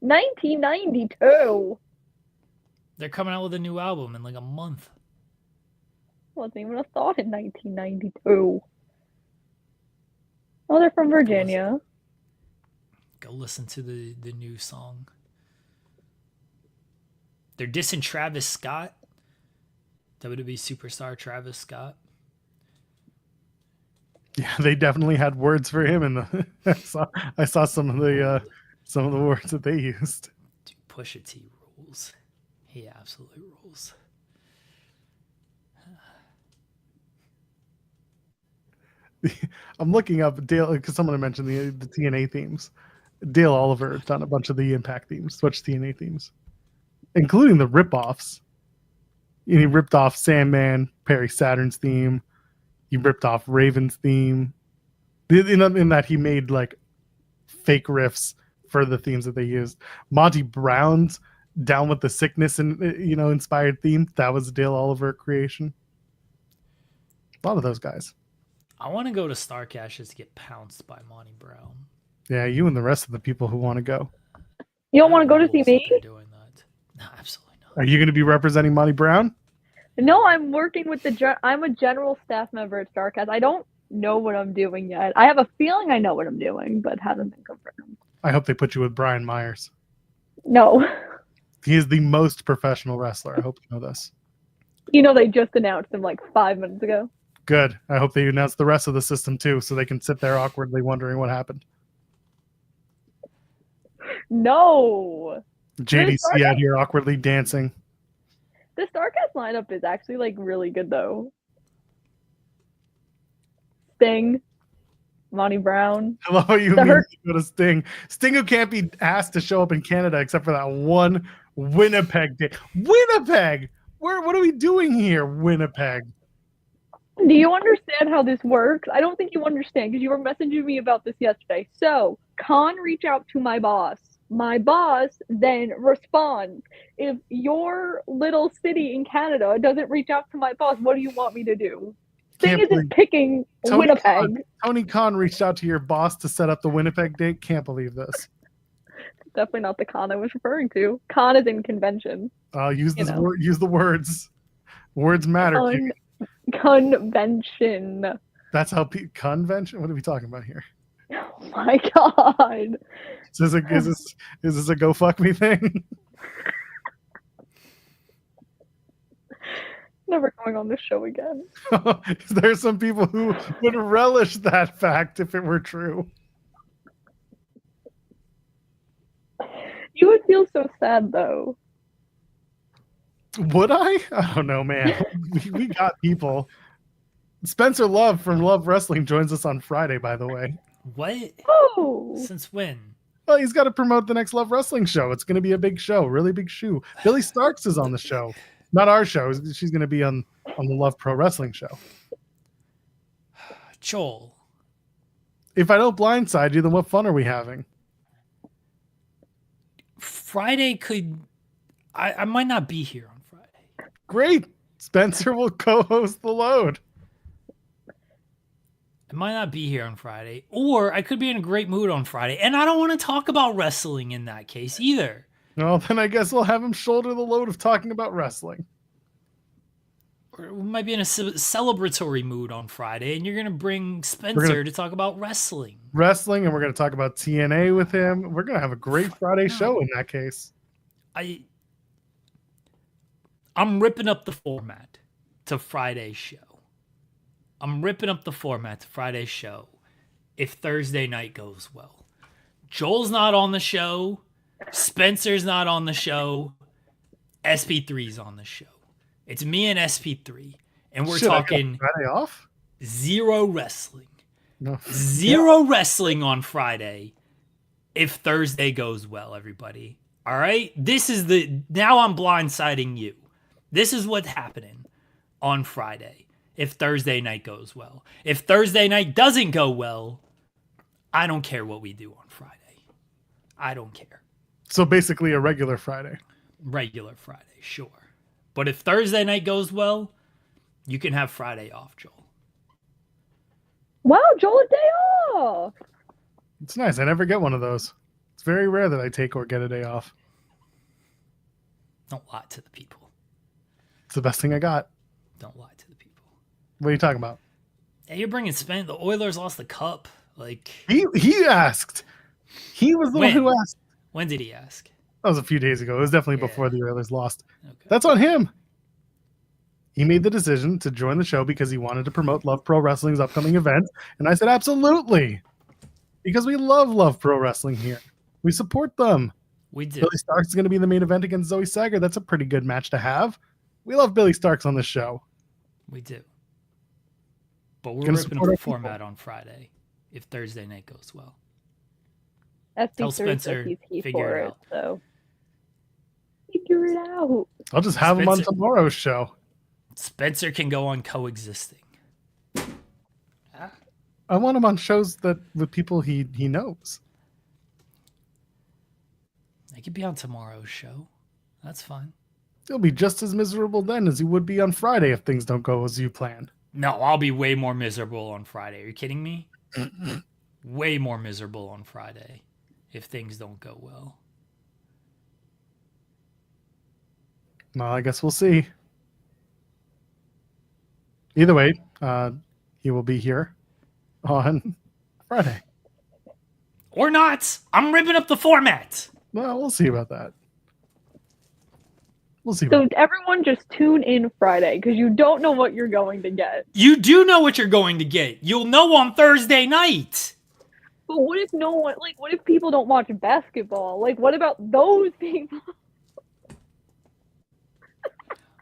1992. They're coming out with a new album in like a month. Wasn't even a thought in 1992. Oh, they're from Virginia. Go listen to the new song. They're dissing Travis Scott. WWE superstar Travis Scott. Yeah, they definitely had words for him, and I saw some of the words that they used. Dude, Pusha T rules. He absolutely rules. I'm looking up Dale because someone mentioned the TNA themes. Dale Oliver done a bunch of the Impact themes, Switch TNA themes, including the rip-offs. He ripped off Sandman, Perry Saturn's theme. He ripped off Raven's theme. In that he made like fake riffs for the themes that they used. Monty Brown's Down with the Sickness and inspired theme, that was a Dale Oliver creation. A lot of those guys. I want to go to Starcashes to get pounced by Monty Brown. Yeah, you and the rest of the people who want to go. You don't want to go to see me? They're doing that. No, absolutely not. Are you going to be representing Monty Brown? No, I'm working with I'm a general staff member at Starcast. I don't know what I'm doing yet. I have a feeling I know what I'm doing, but hasn't been confirmed. I hope they put you with Brian Myers. No. He is the most professional wrestler. I hope you know this. They just announced him like 5 minutes ago. Good. I hope they announce the rest of the system too, so they can sit there awkwardly wondering what happened. No. JDC out here awkwardly dancing. The Starcast lineup is actually like really good though. Sting, Monty Brown. I love how you go to Sting. Sting, who can't be asked to show up in Canada except for that one Winnipeg day. Winnipeg! What are we doing here, Winnipeg? Do you understand how this works? I don't think you understand because you were messaging me about this yesterday. So, Khan reach out to my boss. My boss then responds. If your little city in Canada doesn't reach out to my boss, what do you want me to do? Sting isn't picking Winnipeg. Tony Khan reached out to your boss to set up the Winnipeg date. Can't believe this. Definitely not the Khan I was referring to. Khan is in convention. Use the words. Words matter. Convention. That's how convention. What are we talking about here? Oh my god! Is this a go fuck me thing? Never going on this show again. There's some people who would relish that fact if it were true. You would feel so sad though. Would I? I don't know, man. we got people. Spencer Love from Love Wrestling joins us on Friday, by the way. What? Oh. Since when? Well, he's got to promote the next Love Wrestling show. It's going to be a big show, really big shoe. Billy Starks is on the show. Not our show. She's going to be on the Love Pro Wrestling show. Joel. If I don't blindside you, then what fun are we having? Friday could... I might not be here on Friday. Great. Spencer will co-host the load. I might not be here on Friday, or I could be in a great mood on Friday, and I don't want to talk about wrestling in that case either. Well, then I guess we'll have him shoulder the load of talking about wrestling. Or we might be in a celebratory mood on Friday, and you're going to bring Spencer to talk about wrestling. Wrestling, and we're going to talk about TNA with him. We're going to have a great Friday show in that case. I'm ripping up the format to Friday's show. If Thursday night goes well. Joel's not on the show. Spencer's not on the show. SP3's on the show. It's me and SP3. And we're talking Friday off? zero wrestling. No. Zero wrestling on Friday if Thursday goes well, everybody. All right? Now I'm blindsiding you. This is what's happening on Friday if Thursday night goes well. If Thursday night doesn't go well, I don't care what we do on Friday. I don't care. So basically a regular Friday. Regular Friday, sure. But if Thursday night goes well, you can have Friday off, Joel. Wow, Joel, a day off. It's nice. I never get one of those. It's very rare that I take or get a day off. Don't lie to the people. It's the best thing I got. Don't lie to the people. What are you talking about? Yeah, you're bringing Spence. The Oilers lost the cup. Like He asked. He was the one who asked. When did he ask? That was a few days ago. It was definitely before the Oilers lost. Okay. That's on him. He made the decision to join the show because he wanted to promote Love Pro Wrestling's upcoming event. And I said, absolutely. Because we love Pro Wrestling here. We support them. We do. Billy Starks is going to be in the main event against Zoe Sager. That's a pretty good match to have. We love Billy Starks on this show. We do. But we're ripping up the format on Friday if Thursday night goes well. Tell Spencer, figure it out. So figure it out. I'll just have him on tomorrow's show. Spencer can go on coexisting. I want him on shows with people he knows. He could be on tomorrow's show. That's fine. He'll be just as miserable then as he would be on Friday if things don't go as you planned. No, I'll be way more miserable on Friday. Are you kidding me? Way more miserable on Friday if things don't go well. Well, I guess we'll see. Either way, he will be here on Friday. Or not. I'm ripping up the format. Well, we'll see about that. We'll see. So everyone just tune in Friday because you don't know what you're going to get. You do know what you're going to get. You'll know on Thursday night. But what if no one, like, what if people don't watch basketball? Like, what about those people?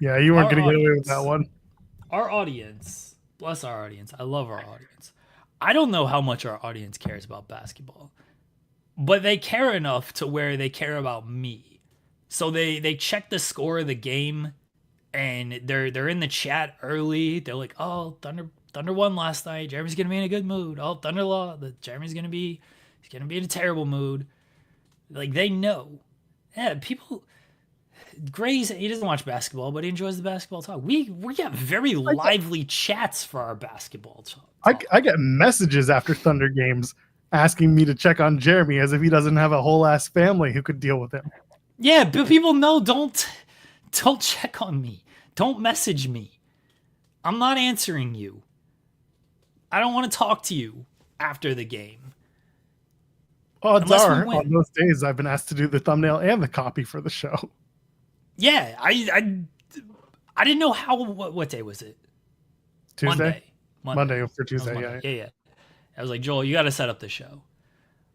Yeah, you weren't going to get away with that one. Our audience, bless our audience. I love our audience. I don't know how much our audience cares about basketball, but they care enough to where they care about me. So they check the score of the game, and they're in the chat early. They're like, "Oh, Thunder won last night. Jeremy's gonna be in a good mood. Oh, Thunder lost. Jeremy's gonna be in a terrible mood." Like they know. Yeah, people. Gray's, he doesn't watch basketball, but he enjoys the basketball talk. We get very lively chats for our basketball talk. I get messages after Thunder games asking me to check on Jeremy as if he doesn't have a whole ass family who could deal with him. Yeah, but people know don't check on me. Don't message me. I'm not answering you. I don't want to talk to you after the game. Odds are, on those days, I've been asked to do the thumbnail and the copy for the show. Yeah, I didn't know what day was it? Tuesday? Monday for Tuesday, Monday. Yeah. I was like, Joel, you got to set up the show.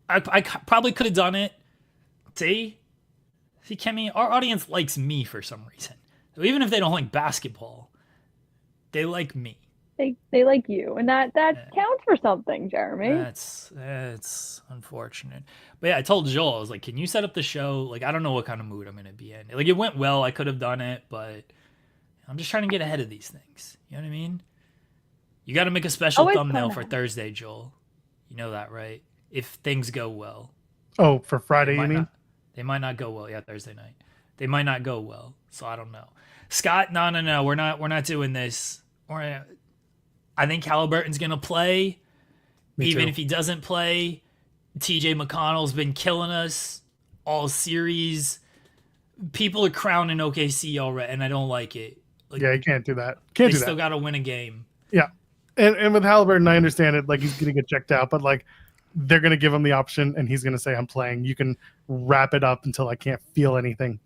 I probably could have done it. See, Kemi, our audience likes me for some reason. So even if they don't like basketball, they like me. They like you, and that counts for something, Jeremy. That's unfortunate. But yeah, I told Joel, I was like, can you set up the show? Like, I don't know what kind of mood I'm gonna be in. Like, it went well. I could have done it, but I'm just trying to get ahead of these things. You know what I mean? You got to make a special thumbnail for Thursday, Joel. You know that, right? If things go well. Oh, for Friday, you mean? They might not go well. Yeah, Thursday night. They might not go well. So I don't know. Scott, no. We're not doing this. I think Halliburton's going to play. Even if he doesn't play, TJ McConnell's been killing us all series. People are crowning OKC already, and I don't like it. Like, yeah, you can't do that. They still got to win a game. Yeah. And with Halliburton, I understand it. Like, he's going to get checked out, but, like, they're going to give him the option, and he's going to say, I'm playing. You can wrap it up until I can't feel anything.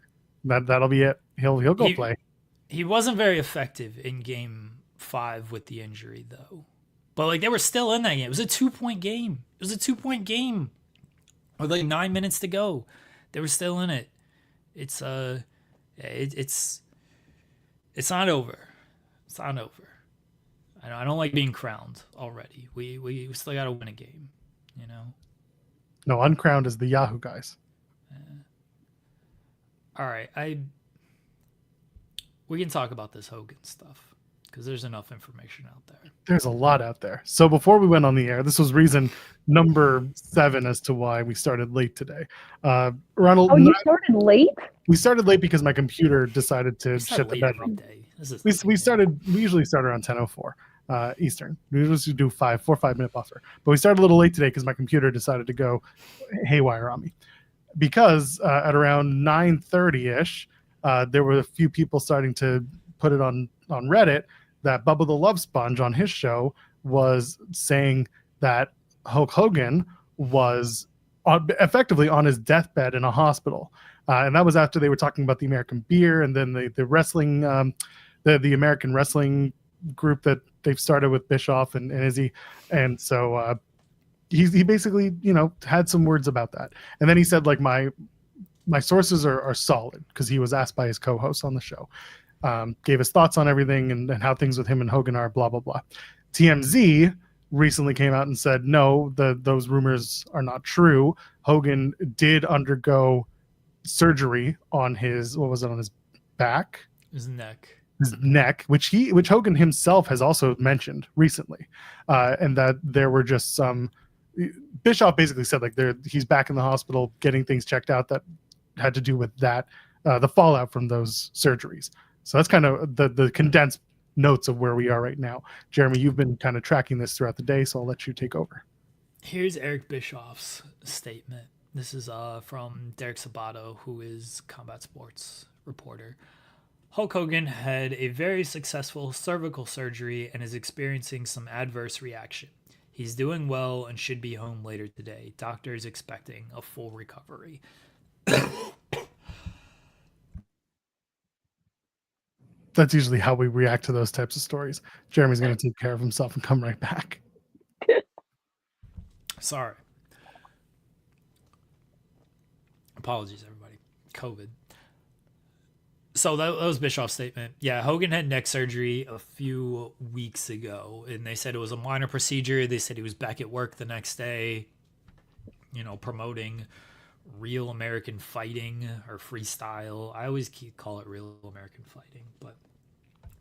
That'll be it. He'll go play. He wasn't very effective in game 5 with the injury though. But like they were still in that game. It was a 2-point game. With like 9 minutes to go. They were still in it. It's it's not over. It's not over. I don't like being crowned already. We still got to win a game, you know. No, uncrowned is the Yahoo guys. All right, we can talk about this Hogan stuff because there's enough information out there. There's a lot out there. So before we went on the air, this was reason number 7 as to why we started late today. Ronald, you started late? We started late because my computer decided to shut the bed. We usually start around 10:04 Eastern. We usually do 4 or 5 minute buffer, but we started a little late today because my computer decided to go haywire on me. Because at around 9:30 ish, there were a few people starting to put it on Reddit that Bubba the Love Sponge on his show was saying that Hulk Hogan was effectively on his deathbed in a hospital. And that was after they were talking about the American beer and then the wrestling, the American wrestling group that they've started with Bischoff and Izzy. And so he basically, had some words about that. And then he said, like, my sources are solid, because he was asked by his co-host on the show. Gave his thoughts on everything and how things with him and Hogan are, blah, blah, blah. TMZ recently came out and said, no, those rumors are not true. Hogan did undergo surgery on his, what was it, on his back? His neck, which Hogan himself has also mentioned recently. And that there were just some, Bischoff basically said, like, he's back in the hospital getting things checked out that had to do with that, the fallout from those surgeries. So that's kind of the condensed notes of where we are right now. Jeremy, you've been kind of tracking this throughout the day, so I'll let you take over. Here's Eric Bischoff's statement. This is from Derek Sabato, who is Combat Sports reporter. Hulk Hogan had a very successful cervical surgery and is experiencing some adverse reaction. He's doing well and should be home later today. Doctors expecting a full recovery. That's usually how we react to those types of stories. Jeremy's going to take care of himself and come right back. Sorry. Apologies, everybody. COVID. So that was Bischoff's statement. Yeah, Hogan had neck surgery a few weeks ago, and they said it was a minor procedure. They said he was back at work the next day, promoting real American fighting or freestyle. I always call it real American fighting, but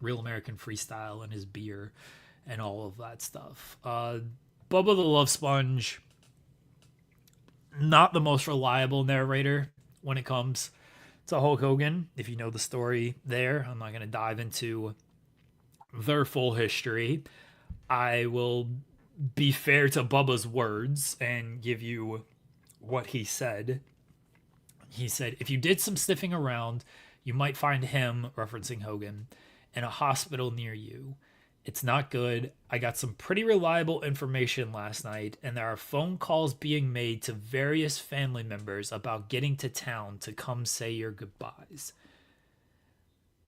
real American freestyle and his beer and all of that stuff. Bubba the Love Sponge, not the most reliable narrator when it comes to Hulk Hogan. If you know the story there, I'm not going to dive into their full history. I will be fair to Bubba's words and give you what he said. He said, if you did some sniffing around, you might find him, referencing Hogan, in a hospital near you. It's not good. I got some pretty reliable information last night, and there are phone calls being made to various family members about getting to town to come say your goodbyes.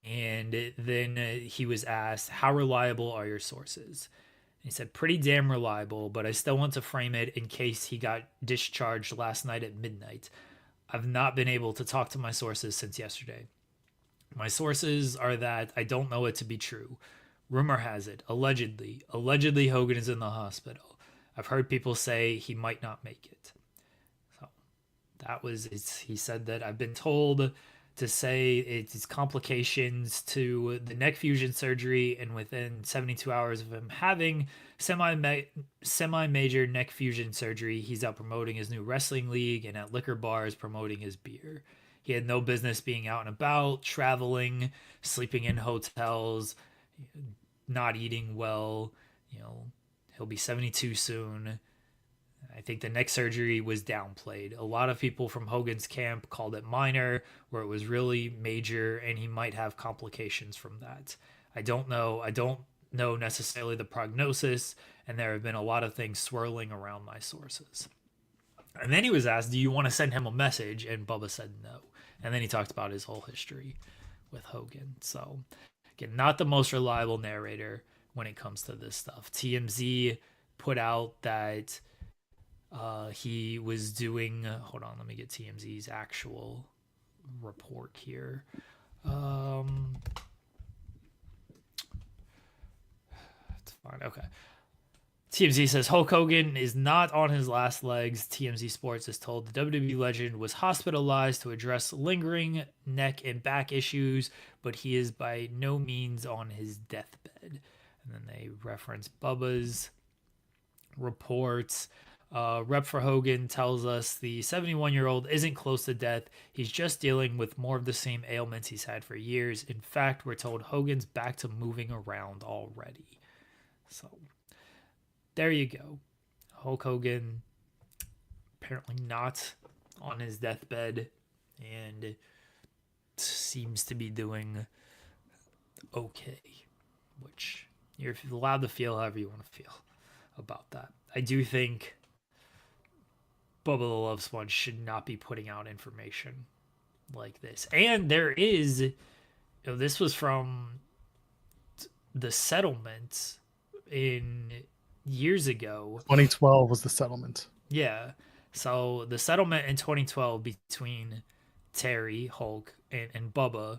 And then he was asked, how reliable are your sources? He said, pretty damn reliable, but I still want to frame it in case he got discharged last night at midnight. I've not been able to talk to my sources since yesterday. My sources are that I don't know it to be true. Rumor has it, allegedly Hogan is in the hospital. I've heard people say he might not make it. So that was, he said that I've been told to say it's complications to the neck fusion surgery, and within 72 hours of him having semi-major neck fusion surgery, he's out promoting his new wrestling league and at liquor bars promoting his beer. He had no business being out and about, traveling, sleeping in hotels, not eating well. He'll be 72 soon. I think the neck surgery was downplayed. A lot of people from Hogan's camp called it minor, where it was really major, and he might have complications from that. I don't know necessarily the prognosis, and there have been a lot of things swirling around my sources. And then he was asked, do you want to send him a message? And Bubba said no. And then he talked about his whole history with Hogan. So, again, not the most reliable narrator when it comes to this stuff. TMZ put out that he was doing. Hold on, let me get TMZ's actual report here. It's fine. Okay. TMZ says Hulk Hogan is not on his last legs. TMZ Sports is told the WWE legend was hospitalized to address lingering neck and back issues, but he is by no means on his deathbed. And then they reference Bubba's reports. Rep for Hogan tells us the 71-year-old isn't close to death. He's just dealing with more of the same ailments he's had for years. In fact, we're told Hogan's back to moving around already. So there you go. Hulk Hogan apparently not on his deathbed and seems to be doing okay, which you're allowed to feel however you want to feel about that. I do think Bubba the Love Sponge should not be putting out information like this. And there is, this was from the settlement in years ago. 2012 was the settlement. Yeah. So the settlement in 2012 between Terry, Hulk, and Bubba.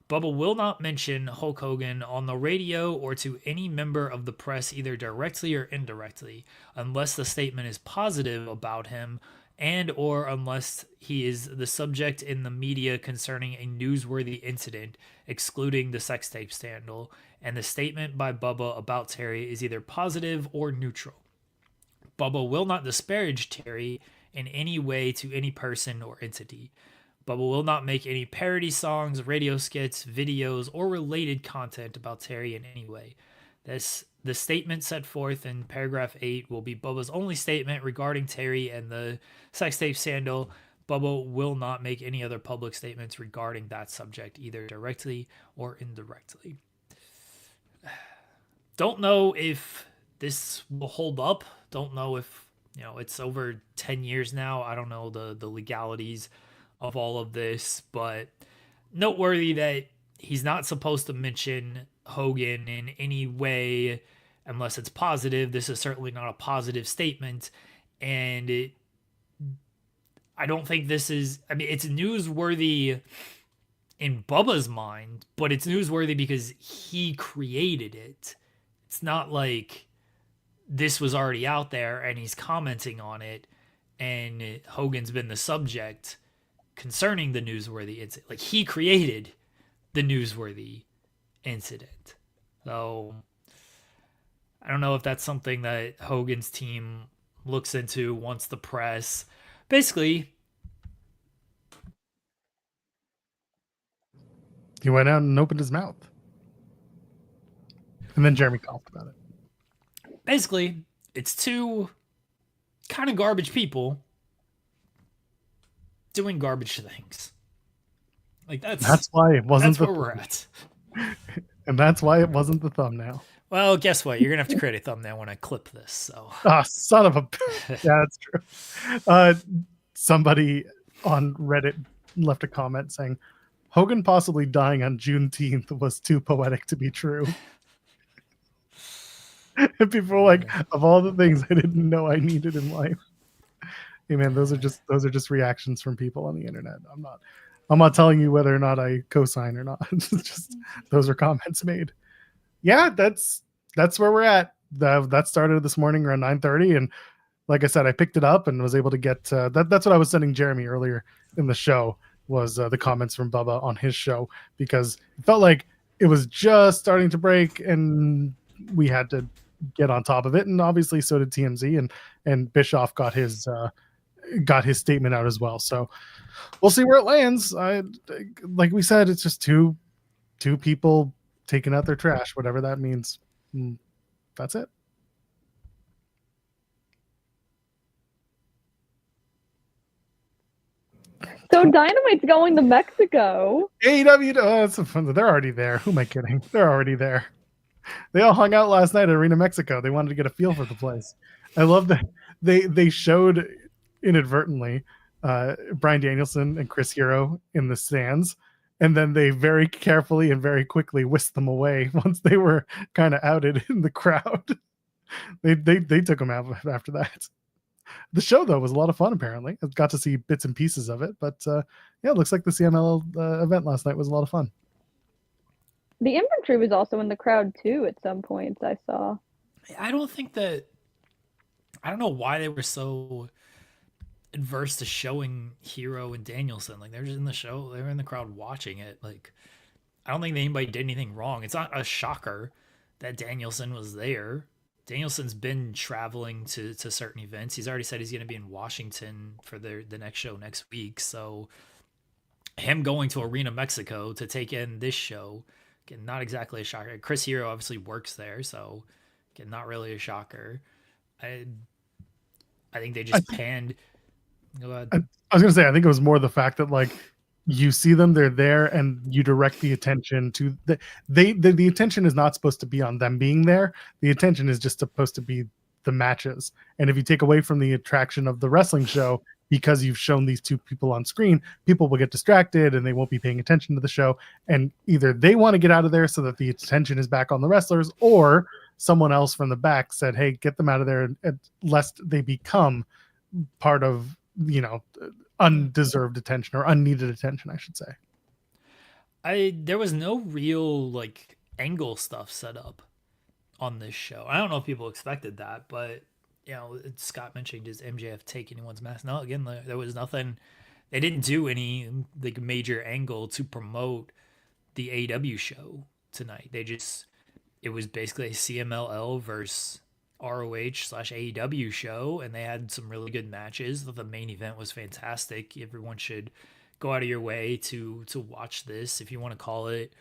Bubba will not mention Hulk Hogan on the radio or to any member of the press, either directly or indirectly, unless the statement is positive about him and or unless he is the subject in the media concerning a newsworthy incident, excluding the sex tape scandal, and the statement by Bubba about Terry is either positive or neutral. Bubba will not disparage Terry in any way to any person or entity. Bubba will not make any parody songs, radio skits, videos, or related content about Terry in any way. The statement set forth in paragraph 8 will be Bubba's only statement regarding Terry and the sex tape scandal. Bubba will not make any other public statements regarding that subject, either directly or indirectly. Don't know if this will hold up. Don't know if, it's over 10 years now. I don't know the legalities of all of this, but noteworthy that he's not supposed to mention Hogan in any way unless it's positive. This is certainly not a positive statement, and I don't think this is, it's newsworthy in Bubba's mind, but it's newsworthy because he created it. It's not like this was already out there and he's commenting on it and Hogan's been the subject concerning the newsworthy incident. Like, he created the newsworthy incident. So I don't know if that's something that Hogan's team looks into once the press basically. He went out and opened his mouth. And then Jeremy talked about it. Basically, it's two kind of garbage people doing garbage things. Like, that's why it wasn't. That's where we're at. And that's why it wasn't the thumbnail. Well, guess what? You're gonna have to create a thumbnail when I clip this. So. Son of a. Yeah, that's true. Somebody on Reddit left a comment saying, "Hogan possibly dying on Juneteenth was too poetic to be true." And people were like, "Of all the things I didn't know I needed in life." Hey man, those are just reactions from people on the internet. I'm not telling you whether or not I co-sign or not. It's just those are comments made. Yeah, that's where we're at. That started this morning around 9:30, and like I said, I picked it up and was able to get that's what I was sending Jeremy earlier in the show, was the comments from Bubba on his show, because it felt like it was just starting to break and we had to get on top of it, and obviously so did TMZ, and Bischoff got his statement out as well. So we'll see where it lands. Like we said, it's just two people taking out their trash, whatever that means. That's it. So Dynamite's going to Mexico. AEW, they're already there. Who am I kidding? They're already there. They all hung out last night at Arena Mexico. They wanted to get a feel for the place. I love that they showed inadvertently Bryan Danielson and Chris Hero in the stands, and then they very carefully and very quickly whisked them away once they were kind of outed in the crowd. They took them out after that. The show, though, was a lot of fun, apparently. I got to see bits and pieces of it, but yeah, it looks like the CMLL event last night was a lot of fun. The infantry was also in the crowd, too, at some points I saw. I don't know why they were so adverse to showing Hero and Danielson. Like, they're just in the show. They were in the crowd watching it. Like, I don't think anybody did anything wrong. It's not a shocker that Danielson was there. Danielson's been traveling to certain events. He's already said he's going to be in Washington for the next show next week. So him going to Arena Mexico to take in this show, again, not exactly a shocker. Chris Hero obviously works there, so again, not really a shocker. I think they just panned. Go ahead. I was going to say, I think it was more the fact that, like, you see them, they're there, and you direct the attention to the attention is not supposed to be on them being there. The attention is just supposed to be the matches. And if you take away from the attraction of the wrestling show because you've shown these two people on screen, people will get distracted and they won't be paying attention to the show. And either they want to get out of there so that the attention is back on the wrestlers, or someone else from the back said, hey, get them out of there, lest they become part of, undeserved attention or unneeded attention, I should say. There was no real like angle stuff set up on this show. I don't know if people expected that, but Scott mentioned his MJF take anyone's mask. No, again, there was nothing. They didn't do any like major angle to promote the AEW show tonight. It was basically a CMLL versus ROH/AEW show, and they had some really good matches. The main event was fantastic. Everyone should go out of your way to watch this, if you want to call it.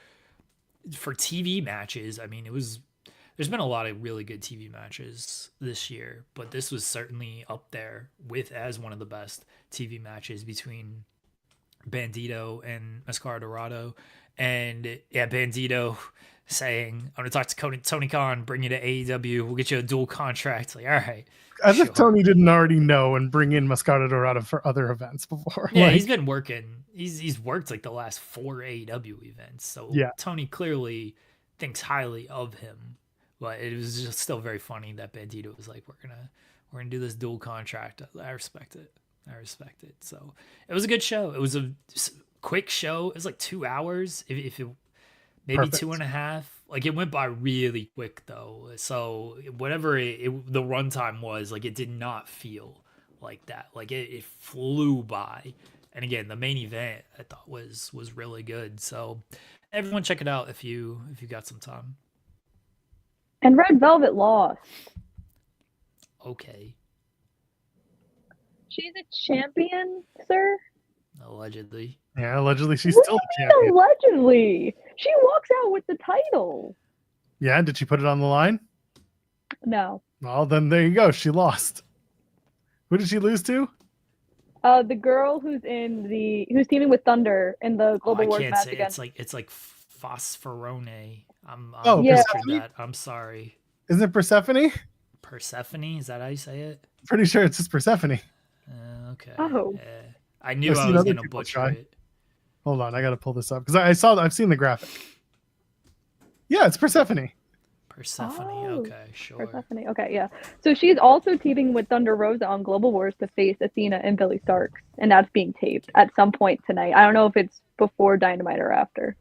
For TV matches, I mean, there's been a lot of really good TV matches this year, but this was certainly up there as one of the best TV matches between Bandito and Mascara Dorado. And yeah, Bandito saying, I'm going to talk to Tony Khan, bring you to AEW, we'll get you a dual contract. Like, all right. As if Tony didn't already know and bring in Mascara Dorado for other events before. Yeah, he's been working. He's worked like the last 4 AEW events. So yeah, Tony clearly thinks highly of him. But it was just still very funny that Bandito was like, we're gonna do this dual contract. I respect it. So it was a good show. It was a quick show. It was like 2 hours. If it maybe Perfect. 2.5. Like, it went by really quick though. So whatever the runtime was, like, it did not feel like that. Like, it flew by. And again, the main event I thought was really good. So everyone check it out if you got some time. And Red Velvet lost. Okay. She's a champion, sir? Allegedly. Yeah, allegedly she's still a champion. Allegedly. She walks out with the title. Yeah, did she put it on the line? No. Well, then there you go. She lost. Who did she lose to? The girl who's teaming with Thunder in the Global Wars match again. It's like Phosphorone. I'm that. I'm sorry. Isn't it Persephone? Persephone? Is that how you say it? Pretty sure it's just Persephone. Okay. Oh. I knew I was going to butcher it. Hold on, I got to pull this up because I've seen the graphic. Yeah, it's Persephone. Persephone. Okay, sure. Persephone. Okay, yeah. So she's also teaming with Thunder Rosa on Global Wars to face Athena and Billy Starks, and that's being taped at some point tonight. I don't know if it's before Dynamite or after.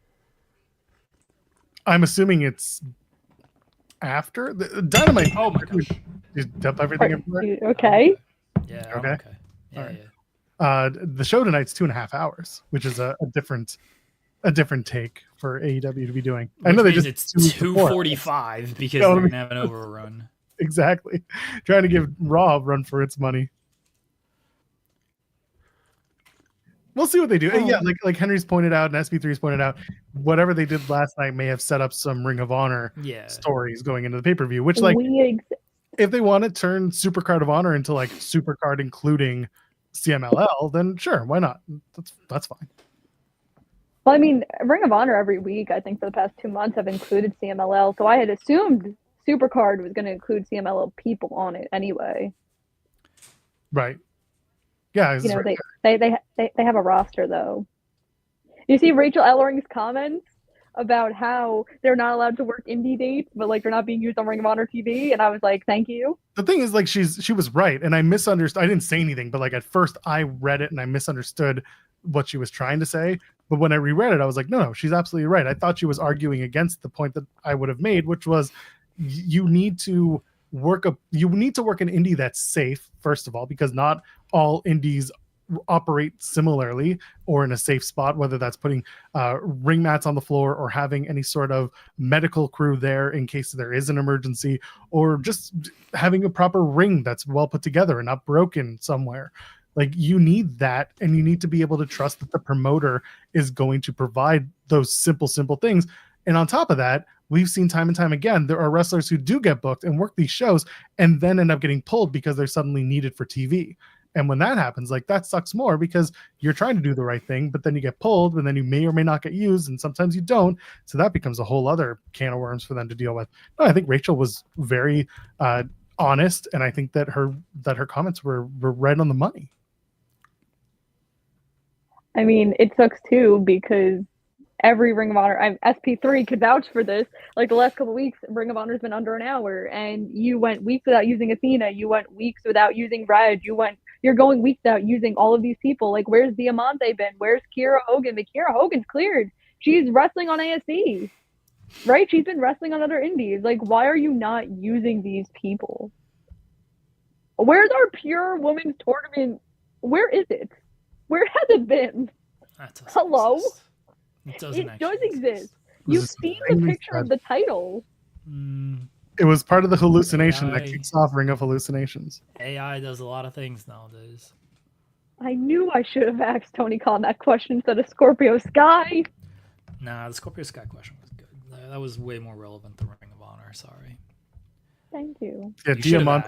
I'm assuming it's after the Dynamite. Oh my gosh! You dump everything in for it? Okay. Yeah. Okay. Yeah, right. Yeah. The show tonight's 2.5 hours, which is a different take for AEW to be doing. Which I know it's 2:45 because they're gonna have an overrun. Exactly, trying to give Raw a run for its money. We'll see what they do. Oh. Yeah, like Henry's pointed out and SB3's pointed out, whatever they did last night may have set up some Ring of Honor stories going into the pay-per-view, which, like, if they want to turn Supercard of Honor into like Supercard including CMLL, then sure, why not? That's fine. Well, I mean, Ring of Honor every week, I think for the past 2 months, have included CMLL, so I had assumed Supercard was going to include CMLL people on it anyway. Right. Yeah, You know, they have a roster though. You see Rachel Ellering's comments about how they're not allowed to work indie dates, but like they're not being used on Ring of Honor TV, and I was like, thank you. The thing is, like, she was right, and I misunderstood. I didn't say anything, but like at first I read it and I misunderstood what she was trying to say. But when I reread it, I was like, no, she's absolutely right. I thought she was arguing against the point that I would have made, which was you need to work an indie that's safe, first of all, because not all indies operate similarly or in a safe spot, whether that's putting ring mats on the floor or having any sort of medical crew there in case there is an emergency, or just having a proper ring that's well put together and not broken somewhere. Like, you need that, and you need to be able to trust that the promoter is going to provide those simple things. And on top of that, we've seen time and time again, there are wrestlers who do get booked and work these shows and then end up getting pulled because they're suddenly needed for TV. And when that happens, like, that sucks more because you're trying to do the right thing, but then you get pulled and then you may or may not get used, and sometimes you don't. So that becomes a whole other can of worms for them to deal with. No, I think Rachel was very honest, and I think that her comments were right on the money. I mean, it sucks too because every Ring of Honor, SP3 could vouch for this. Like the last couple of weeks, Ring of Honor's been under an hour, and you went weeks without using Athena. You went weeks without using Reg. You're going weeks without using all of these people. Like, where's Diamante been? Where's Kiera Hogan? But Kiera Hogan's cleared. She's wrestling on ASE, right? She's been wrestling on other indies. Like, why are you not using these people? Where's our pure women's tournament? Where is it? Where has it been? Hello? Exist. It does exist. You've seen the picture of the title. It was part of the hallucination AI. that kicks off Ring of Hallucinations. AI does a lot of things nowadays. I knew I should have asked Tony Khan that question instead of Scorpio Sky. Nah, the Scorpio Sky question was good. That was way more relevant than Ring of Honor. Sorry. Thank you. Yeah, You should have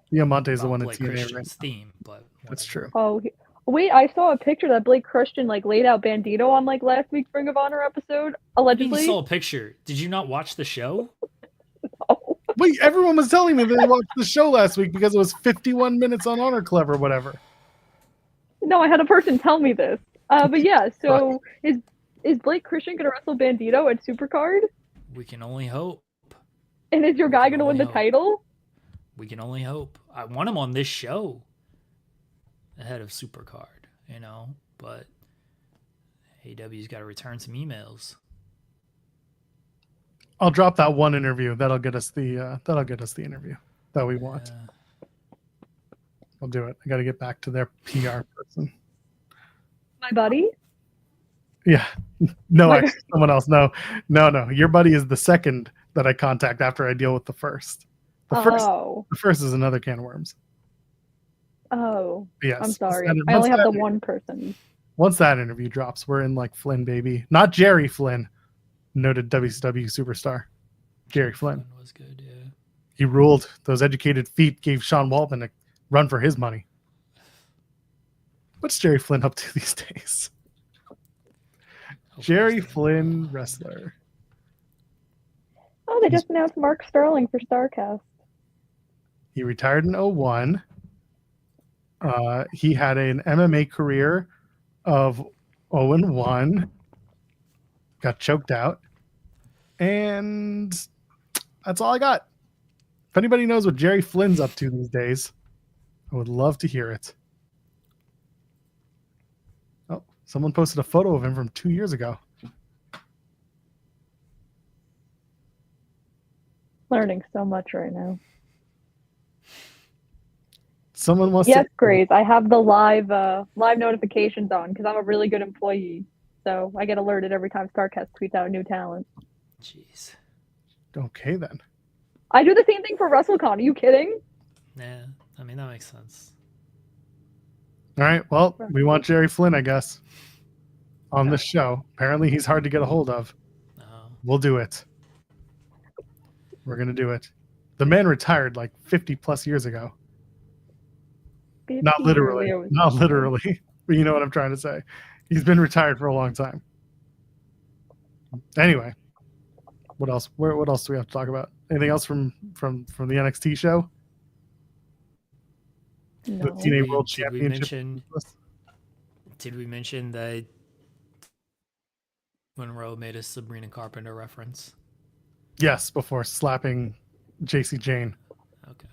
Diamante is the about one in Blake TNA Christian's right now. theme, but That's whatever. true. Oh, wait, I saw a picture that Blake Christian like laid out Bandito on like last week's Ring of Honor episode, I mean, allegedly. you saw a picture. Did you not watch the show? Oh. Wait, everyone was telling me that they watched the show last week because it was 51 minutes on Honor Club or whatever. No, I had a person tell me this. But yeah, so is Blake Christian gonna wrestle Bandito at Supercard? We can only hope. And is your guy gonna win the hope. title? We can only hope. I want him on this show ahead of Supercard, you know, but AEW's got to return some emails. I'll drop that one interview. That'll get us the interview that we want. I'll do it. I got to get back to their PR person. My buddy? Yeah. No, actually, someone else. No. Your buddy is the second that I contact after I deal with the first. The first is another can of worms. Oh. Yes. I'm sorry. I only have the one person. Once that interview drops, we're in like Flynn, baby. Not Jerry Flynn, noted WCW superstar. Jerry Flynn. Was good, yeah. He ruled. Those educated feet gave Sean Waltman a run for his money. What's Jerry Flynn up to these days? Jerry Flynn, wrestler. Oh, they just announced Mark Sterling for StarCast. He retired in 2001. He had an MMA career of 0-1. Got choked out. And that's all I got. If anybody knows what Jerry Flynn's up to these days, I would love to hear it. Oh, someone posted a photo of him from 2 years ago. Learning so much right now. Someone wants yes, to... Grace. I have the live notifications on because I'm a really good employee. So I get alerted every time StarCast tweets out new talent. Jeez. Okay, then. I do the same thing for WrestleCon. Are you kidding? Yeah, I mean, that makes sense. All right, well, we want Jerry Flynn, I guess, on this show. Apparently, he's hard to get a hold of. We'll do it. We're going to do it. The man retired like 50 plus years ago. Not literally, but you know what I'm trying to say. He's been retired for a long time. Anyway, what else? What else do we have to talk about? Anything else from the NXT show? The No. TNA World Did we Championship. mention that Monroe made a Sabrina Carpenter reference? Yes, before slapping Jayne. Okay.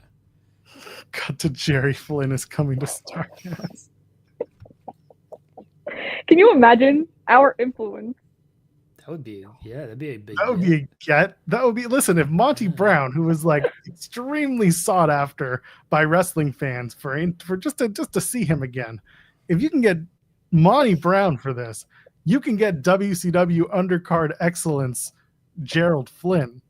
Cut to Jerry Flynn is coming to Starcast. Can you imagine our influence? That would be, that'd be a big That would get. be a get. That would be, listen, if Monty Yeah. Brown, who was like extremely sought after by wrestling fans for just to see him again, if you can get Monty Brown for this, you can get WCW undercard excellence Gerald Flynn.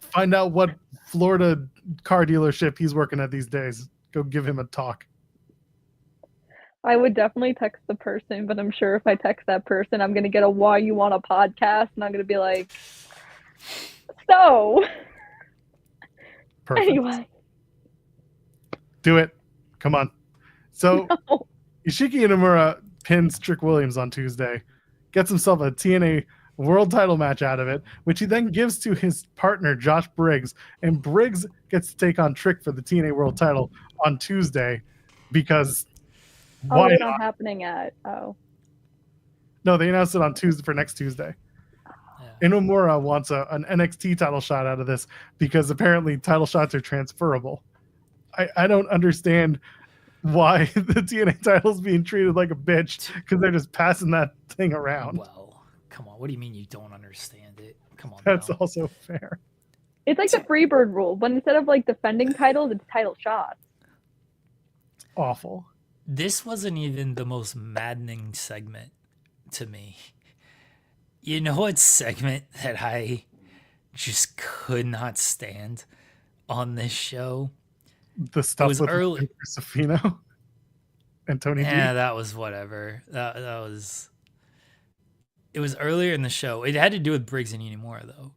Find out what Florida car dealership he's working at these days. Go give him a talk. I would definitely text the person, but I'm sure if I text that person, I'm gonna get a "why you want a podcast," and I'm gonna be like, so. Perfect. Anyway. Do it. Come on. So No. Ishiki Inamura pins Trick Williams on Tuesday, gets himself a TNA world title match out of it, which he then gives to his partner, Josh Briggs. And Briggs gets to take on Trick for the TNA world title on Tuesday because why it's not? not happening at, No, they announced it on Tuesday for next Tuesday. Yeah. Inamura wants an NXT title shot out of this because apparently title shots are transferable. I don't understand why the TNA title's being treated like a bitch because they're just passing that thing around. Well, come on. What do you mean you don't understand it? Come on. That's now. also fair. it's like the Freebird rule, but instead of like defending titles, it's title shots. Awful. This wasn't even the most maddening segment to me. You know what segment that I just could not stand on this show? The stuff was with early. Safino and Tony D. Yeah, that was whatever. That was. It was earlier in the show. It had to do with Briggs and Inamura though,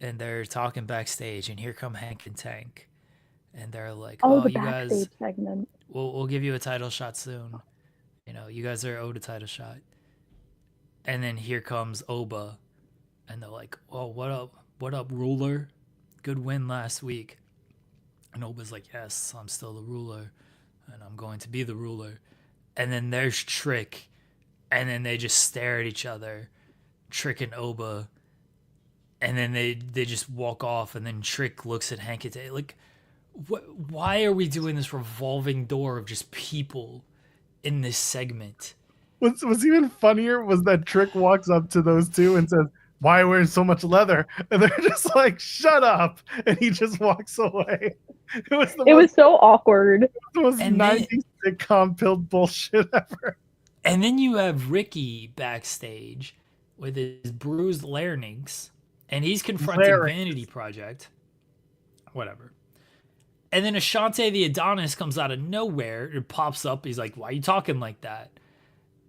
and they're talking backstage, and here come Hank and Tank, and they're like, Oh, "Oh, the you backstage guys, segment. we'll give you a title shot soon. You know, you guys are owed a title shot." And then here comes Oba, and they're like, "Oh, what up? What up, ruler? Good win last week." And Oba's like, "Yes, I'm still the ruler, and I'm going to be the ruler." And then there's Trick, and then they just stare at each other, Trick and Oba, and then they just walk off, and then Trick looks at Hank and Tank, like, why are we doing this revolving door of just people in this segment? What's even funnier was that Trick walks up to those two and says, "Why are you wearing so much leather?" And they're just like, "Shut up!" And he just walks away. It was so awkward. the most And 90s sitcom pilled bullshit ever. And then you have Ricky backstage with his bruised larynx, and he's confronting Larynx. Vanity Project. Whatever. And then Ashante the Adonis comes out of nowhere and pops up. He's like, "Why are you talking like that?"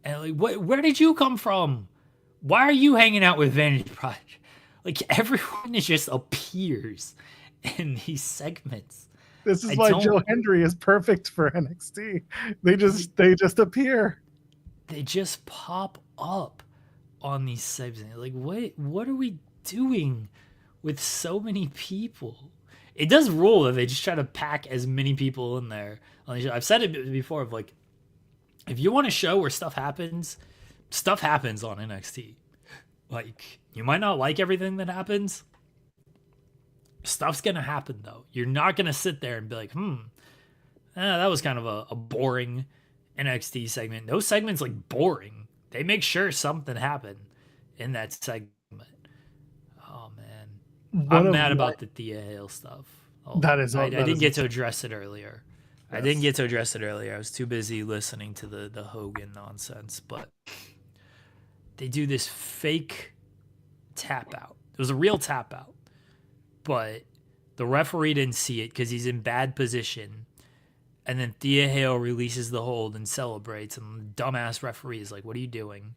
And like, where did you come from? Why are you hanging out with Vanity Project? Like, everyone just appears in these segments. This is why Joe Hendry is perfect for NXT. They just appear. They just pop up on these segments. Like, what are we doing with so many people? It does rule that they just try to pack as many people in there on the show. I've said it before of like, if you want a show where stuff happens on NXT. Like, you might not like everything that happens. Stuff's gonna happen though. You're not gonna sit there and be like, that was kind of a boring NXT segment. Those segments like boring. They make sure something happened in that segment. Oh man, I'm mad about the Thea Hale stuff. Oh, that is. I didn't get to address it earlier. Yes. I didn't get to address it earlier. I was too busy listening to the Hogan nonsense. But they do this fake tap out. It was a real tap out, but the referee didn't see it because he's in bad position. And then Thea Hale releases the hold and celebrates, and the dumbass referee is like, "What are you doing?"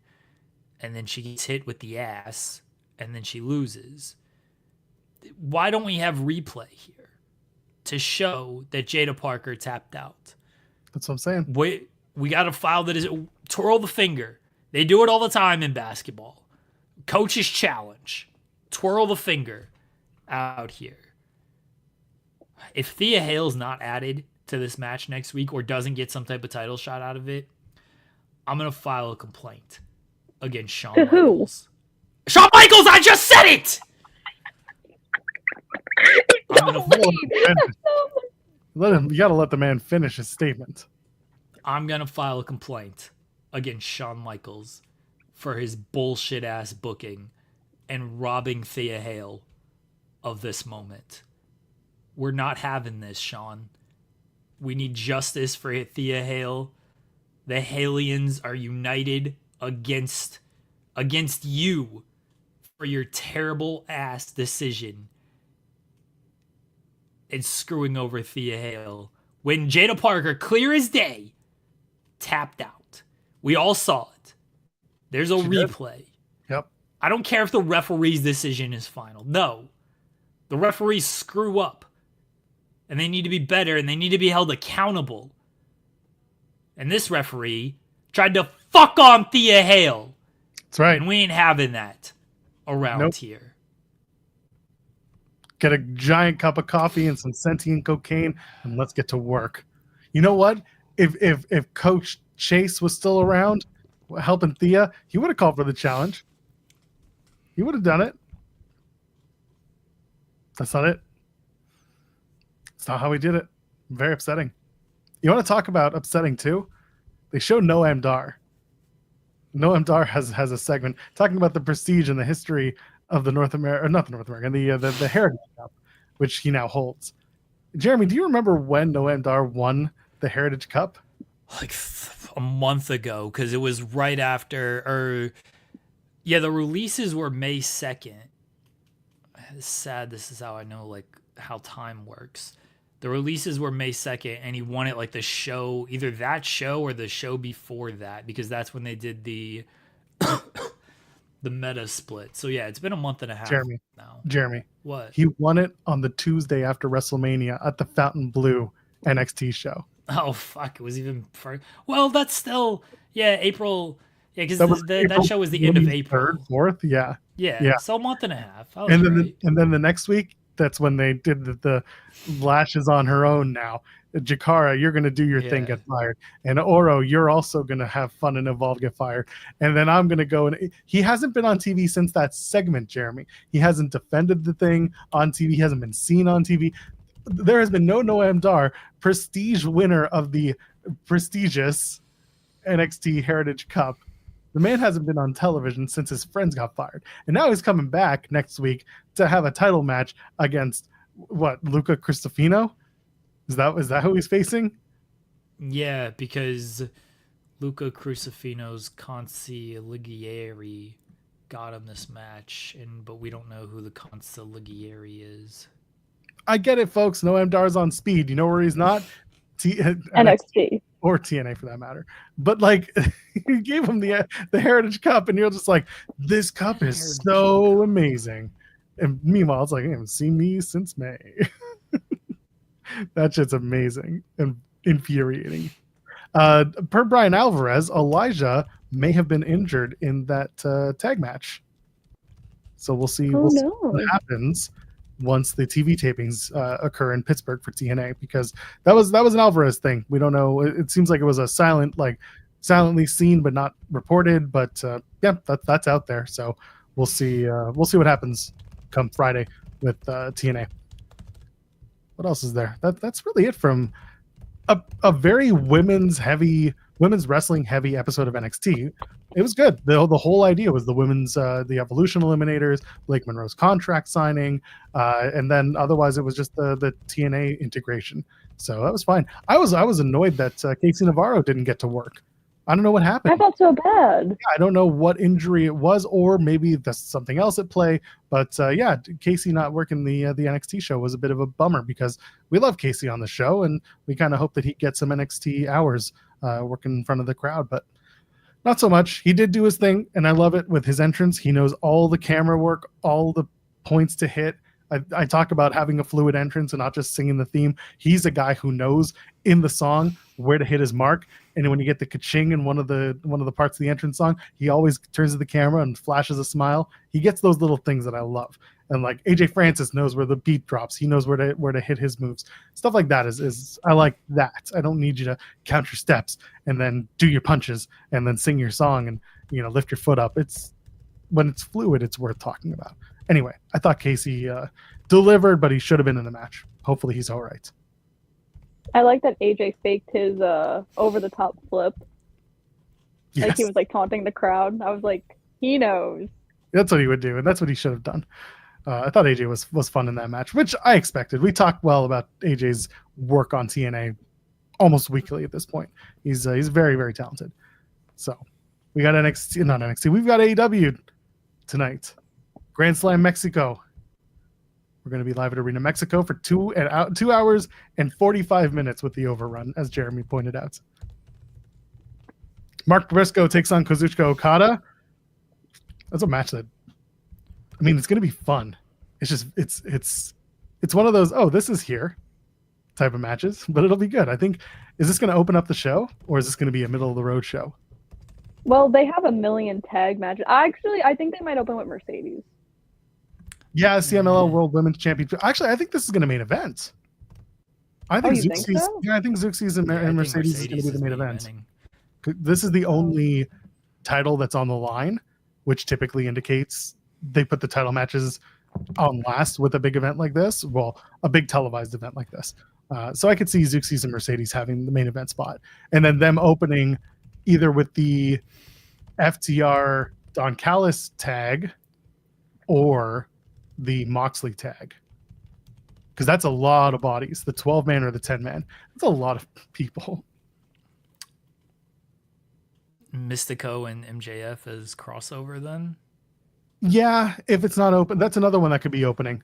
And then she gets hit with the ass, and then she loses. Why don't we have replay here to show that Jada Parker tapped out? That's what I'm saying. We got a file that is twirl the finger. They do it all the time in basketball. Coach's challenge. Twirl the finger out here. If Thea Hale's not added to this match next week or doesn't get some type of title shot out of it, I'm going to file a complaint against Shawn To who? Michaels. Shawn Michaels, I just said it! I'm going to You gotta let the man finish his statement. I'm going to file a complaint against Shawn Michaels for his bullshit ass booking and robbing Thea Hale of this moment. We're not having this, Shawn. We need justice for Thea Hale. The Halians are united against you for your terrible ass decision and screwing over Thea Hale when Jada Parker, clear as day, tapped out. We all saw it. There's a replay. Yep. I don't care if the referee's decision is final. No. The referees screw up. And they need to be better and they need to be held accountable. And this referee tried to fuck on Thea Hale. That's right. And we ain't having that around here. Get a giant cup of coffee and some sentient cocaine and let's get to work. You know what? If Coach Chase was still around helping Thea, he would have called for the challenge. He would have done it. That's not it. It's not how he did it. Very upsetting. You want to talk about upsetting too? They show Noam Dar. Noam Dar has a segment talking about the prestige and the history of the the Heritage Cup, which he now holds. Jeremy, do you remember when Noam Dar won the Heritage Cup? Like a month ago, because it was right after, the releases were May 2nd. It's sad. This is how I know like how time works. The releases were May 2nd, and he won it like the show, either that show or the show before that, because that's when they did the the meta split. So yeah, it's been a month and a half now. Jeremy, what? He won it on the Tuesday after WrestleMania at the Fountain Blue NXT show. Oh fuck! It was even far. Well, that's still April. Yeah, because that show was the end of April. 3rd, 4th, yeah. So a month and a half. And then the next week, that's when they did the lashes on her own now. Jakara, you're going to do your thing, get fired. And Oro, you're also going to have fun and evolve, get fired. And then I'm going to go. And he hasn't been on TV since that segment, Jeremy. He hasn't defended the thing on TV. He hasn't been seen on TV. There has been no Noam Dar, prestige winner of the prestigious NXT Heritage Cup. The man hasn't been on television since his friends got fired. And now he's coming back next week to have a title match against, Luca Cristofino? Is that who he's facing? Yeah, because Luca Cristofino's consigliere got him this match, but we don't know who the consigliere is. I get it, folks. Noam Dar's on speed. You know where he's not? NXT. Or TNA for that matter. But you gave him the Heritage Cup, and you're just like, this cup is so amazing. And meanwhile, it's like, I haven't seen me since May. That shit's amazing and infuriating. Per Brian Alvarez, Elijah may have been injured in that tag match. So we'll see what happens once the TV tapings occur in Pittsburgh for TNA, because that was an Alvarez thing. We don't know. It seems like it was a silently seen but not reported. But that's out there. So we'll see. We'll see what happens come Friday with TNA. What else is there? That's really it from a very women's wrestling heavy episode of NXT. It was good. The whole idea was the women's the Evolution Eliminators, Blake Monroe's contract signing, and then otherwise it was just the TNA integration. So that was fine. I was annoyed that Casey Navarro didn't get to work. I don't know what happened. I felt so bad. I don't know what injury it was, or maybe there's something else at play. But Casey not working the NXT show was a bit of a bummer, because we love Casey on the show, and we kind of hope that he gets some NXT hours working in front of the crowd. But not so much. He did do his thing, and I love it with his entrance. He knows all the camera work, all the points to hit. I talk about having a fluid entrance and not just singing the theme. He's a guy who knows in the song where to hit his mark. And when you get the ka-ching in one of the parts of the entrance song, he always turns to the camera and flashes a smile. He gets those little things that I love. And like AJ Francis knows where the beat drops. He knows where to hit his moves. Stuff like that is I like that. I don't need you to count your steps and then do your punches and then sing your song and lift your foot up. It's when it's fluid, it's worth talking about. Anyway, I thought Casey delivered, but he should have been in the match. Hopefully he's all right. I like that AJ faked his over the top flip. Yes. Like he was like taunting the crowd. I was like, he knows. That's what he would do, and that's what he should have done. I thought AJ was fun in that match, which I expected. We talk well about AJ's work on TNA almost weekly at this point. He's very, very talented. So we got not NXT. We've got AEW tonight. Grand Slam Mexico. We're going to be live at Arena Mexico for 2 hours and 45 minutes with the overrun, as Jeremy pointed out. Mark Briscoe takes on Kazuchika Okada. That's a match that, I mean, it's going to be fun. It's just it's one of those, oh, this is here type of matches, but it'll be good. I think, is this going to open up the show, or is this going to be a middle of the road show? Well, they have a million tag matches. I think they might open with Mercedes. Yeah, CMLL World Women's Championship. Actually, I think this is going to main event. I think you think so? Yeah, I think Zuxis and Mercedes is going to be the main event. This is the only title that's on the line, which typically indicates they put the title matches on last with a big event like this. Well, a big televised event like this. So I could see Zuxis and Mercedes having the main event spot, and then them opening either with the FTR Don Callis tag or the Moxley tag, because that's a lot of bodies. The 12-man or the 10-man, that's a lot of people. Mystico and MJF as crossover then? Yeah, if it's not open, that's another one that could be opening,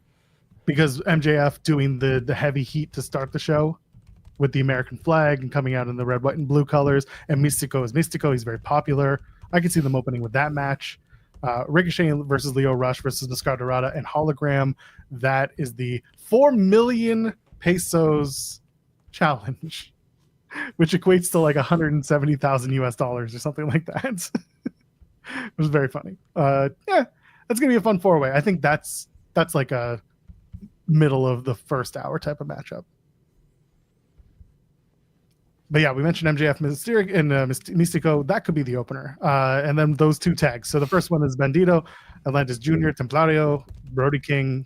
because MJF doing the heavy heat to start the show with the American flag and coming out in the red, white, and blue colors, and Mystico is Mystico. He's very popular. I could see them opening with that match. Ricochet versus Leo Rush versus Mascara Dorada and Hologram. That is the 4 million pesos challenge, which equates to like 170,000 US dollars or something like that. It was very funny. Yeah, that's gonna be a fun 4-way. I think that's like a middle of the first hour type of matchup. But yeah, we mentioned MJF Mysterio and Mystico. That could be the opener. And then those two tags. So the first one is Bandito, Atlantis Jr., Templario, Brody King,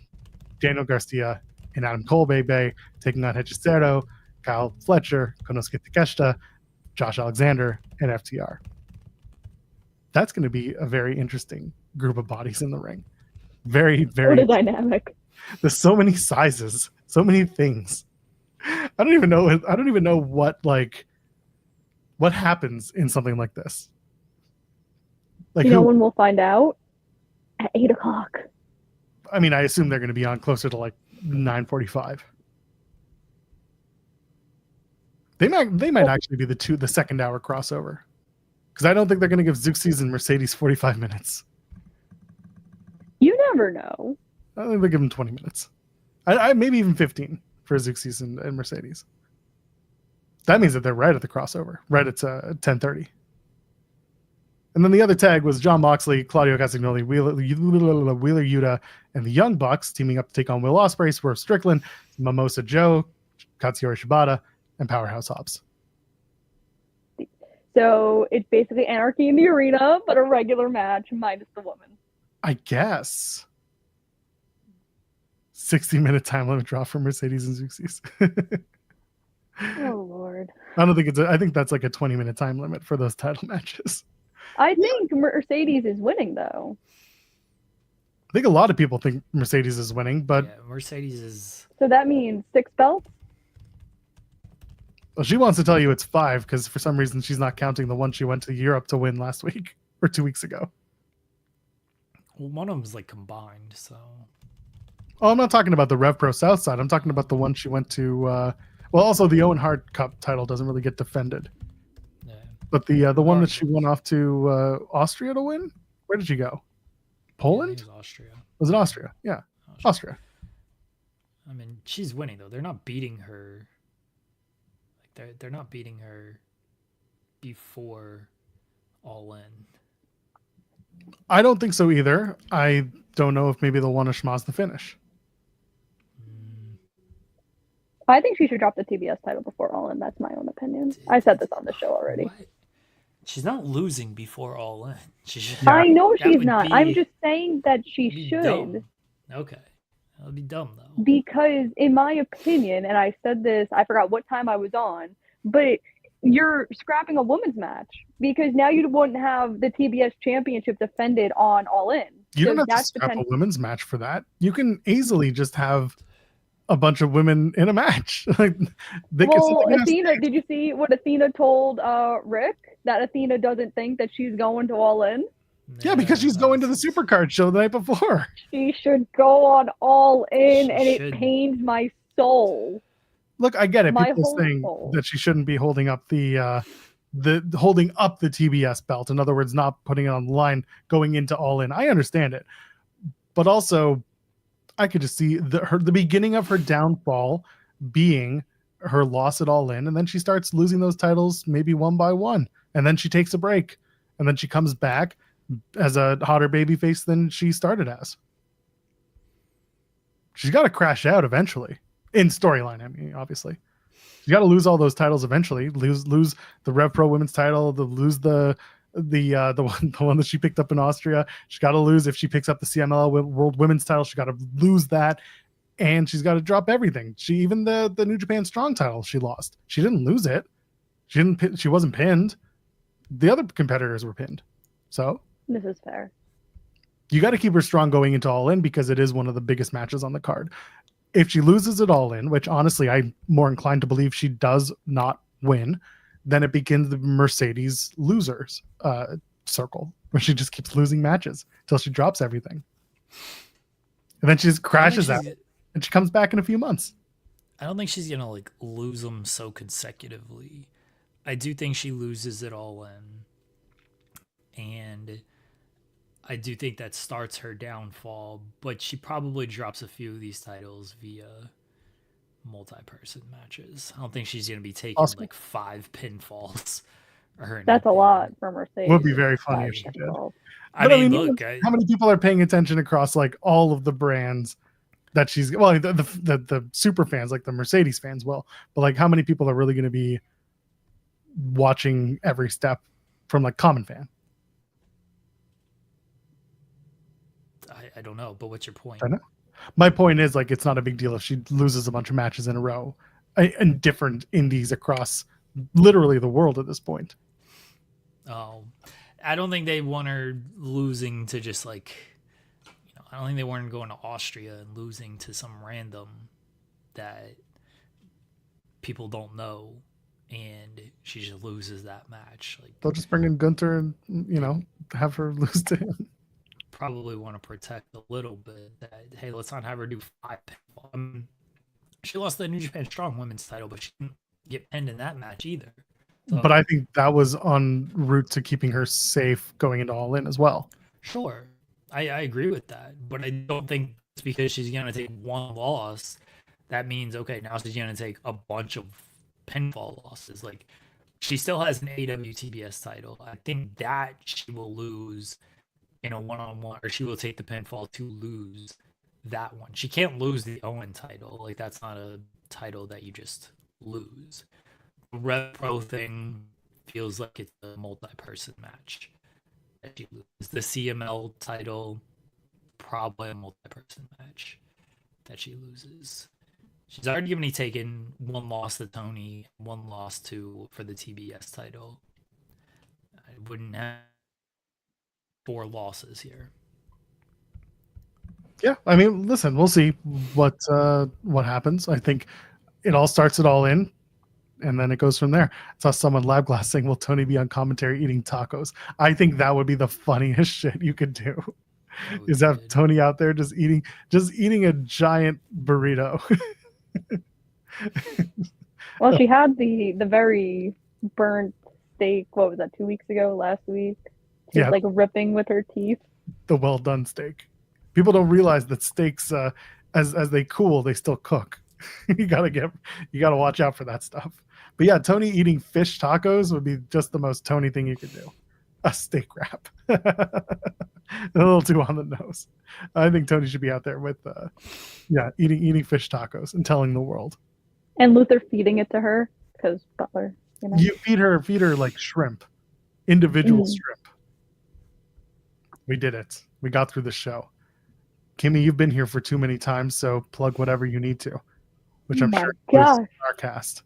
Daniel Garcia, and Adam Cole Bebe taking on Hechicero, Kyle Fletcher, Konosuke Takeshita, Josh Alexander, and FTR. That's going to be a very interesting group of bodies in the ring. Very, very What a dynamic. There's so many sizes, so many things. I don't even know what happens in something like this. Like, when we'll find out? At 8 o'clock. I mean, I assume they're going to be on closer to like 9:45. They might actually be the second hour crossover, because I don't think they're going to give Zuxis and Mercedes 45 minutes. You never know. I think they give them 20 minutes. I maybe even 15 for Zuxis and Mercedes. That means that they're right at the crossover, right at 10:30. And then the other tag was Jon Moxley, Claudio Castagnoli, Wheeler Yuta, and the Young Bucks teaming up to take on Will Ospreay, Swerve Strickland, Mimosa Joe, Katsuyori Shibata, and Powerhouse Hobbs. So it's basically Anarchy in the Arena, but a regular match minus the woman. I guess. 60-minute time limit draw for Mercedes and Zuxis. Oh Lord. I don't think I think that's like a 20-minute time limit for those title matches. I think Mercedes is winning though. I think a lot of people think Mercedes is winning, but yeah, Mercedes is. So that means 6 belts? Well, she wants to tell you it's 5 because for some reason she's not counting the one she went to Europe to win last week or 2 weeks ago. Well, one of them's like combined, so. Oh, I'm not talking about the Rev Pro South side. I'm talking about the one she went to. Well, also the Owen Hart Cup title doesn't really get defended. Yeah. But the one that she went off to Austria to win. Where did she go? Poland? Yeah, Austria. Was it Austria? Yeah, Austria. I mean, she's winning though. They're not beating her. Like they're not beating her before All In. I don't think so either. I don't know if maybe they'll want to schmoz the finish. I think she should drop the TBS title before All In. That's my own opinion. I said this on the show already. What? She's not losing before All In. She should. Yeah. I know That she's would not. be- I'm just saying that she be should. dumb. Okay, that would be dumb though. Because in my opinion, and I said this, I forgot what time I was on, but you're scrapping a women's match because now you wouldn't have the TBS championship defended on All In. You don't So have to that's scrap a poten- women's match for that. You can easily just have a bunch of women in a match. Like they can Well, sit there and Athena, did you see what Athena told Rick? That Athena doesn't think that she's going to All In? yeah, because she's going to the Supercard show the night before. She should go on All In, She and it should. pains my soul. Look, I get it. My People whole saying soul. that she shouldn't be holding up the holding up the TBS belt. In other words, not putting it on the line going into All In. I understand it, but also I could just see the beginning of her downfall being her loss at All In, and then she starts losing those titles maybe one by one, and then she takes a break, and then she comes back as a hotter babyface than she started as. She's got to crash out eventually in storyline. I mean, obviously, you got to lose all those titles eventually. Lose the Rev Pro Women's title. Lose the one that she picked up in Austria. She's got to lose if she picks up the CMLL World Women's title. She got to lose that, and she's got to drop everything. Even the New Japan Strong title she lost. She didn't lose it. She wasn't pinned. The other competitors were pinned. So This is fair. you got to keep her strong going into All In because it is one of the biggest matches on the card. If she loses it All In, which honestly I'm more inclined to believe she does not win, then it begins the Mercedes losers circle where she just keeps losing matches until she drops everything. And then she just crashes out and she comes back in a few months. I don't think she's gonna like lose them so consecutively. I do think she loses it All In, and I do think that starts her downfall. But she probably drops a few of these titles via multi-person matches. I don't think she's gonna be taking Awesome. like 5 pinfalls. Or That's a anything. lot for Mercedes. Would be very funny if she did. I But mean, look, how many people are paying attention across like all of the brands that she's the super fans, like the Mercedes fans will, but like how many people are really going to be watching every step from like common fan? I don't know, but what's your point? I know. My point is like it's not a big deal if she loses a bunch of matches in a row in different indies across literally the world at this point. Oh, I don't think they want her losing to just like, I don't think they want her going to Austria and losing to some random that people don't know, and she just loses that match. Like They'll just bring in Gunther and have her lose to him. probably want to protect a little bit that, hey, let's not have her do 5 pinfall. She lost the New Japan Strong Women's title, but she didn't get pinned in that match either. So, But I think that was en route to keeping her safe going into All In as well. sure, I agree with that, but I don't think it's because she's going to take one loss. That means, okay, now she's going to take a bunch of pinfall losses. Like, she still has an AEW TBS title. I think that she will lose in a one-on-one, or she will take the pinfall to lose that one. She can't lose the Owen title. Like, that's not a title that you just lose. The Rev Pro thing feels like it's a multi-person match that she loses. The CML title, probably a multi-person match that she loses. She's already taken 1 loss to Tony, 1 loss for the TBS title. I wouldn't have 4 losses here. Yeah, I mean, listen, we'll see what happens. I think it all starts at All In, and then it goes from there. I saw someone lab glass saying, "Will Tony be on commentary eating tacos?" I think that would be the funniest shit you could do. Is have Tony out there just eating a giant burrito. Well, she had the very burnt steak. What was that? 2 weeks ago? Last week? She was like ripping with her teeth. The well done steak. People don't realize that steaks as they cool, they still cook. you gotta watch out for that stuff. But yeah, Tony eating fish tacos would be just the most Tony thing you could do. A steak wrap. A little too on the nose. I think Tony should be out there with eating fish tacos and telling the world. And Luther feeding it to her because Butler, You feed her like shrimp. Individual shrimp. We did it. We got through the show. Kimmy, you've been here for too many times, so plug whatever you need to, which I'm sure is Starcast.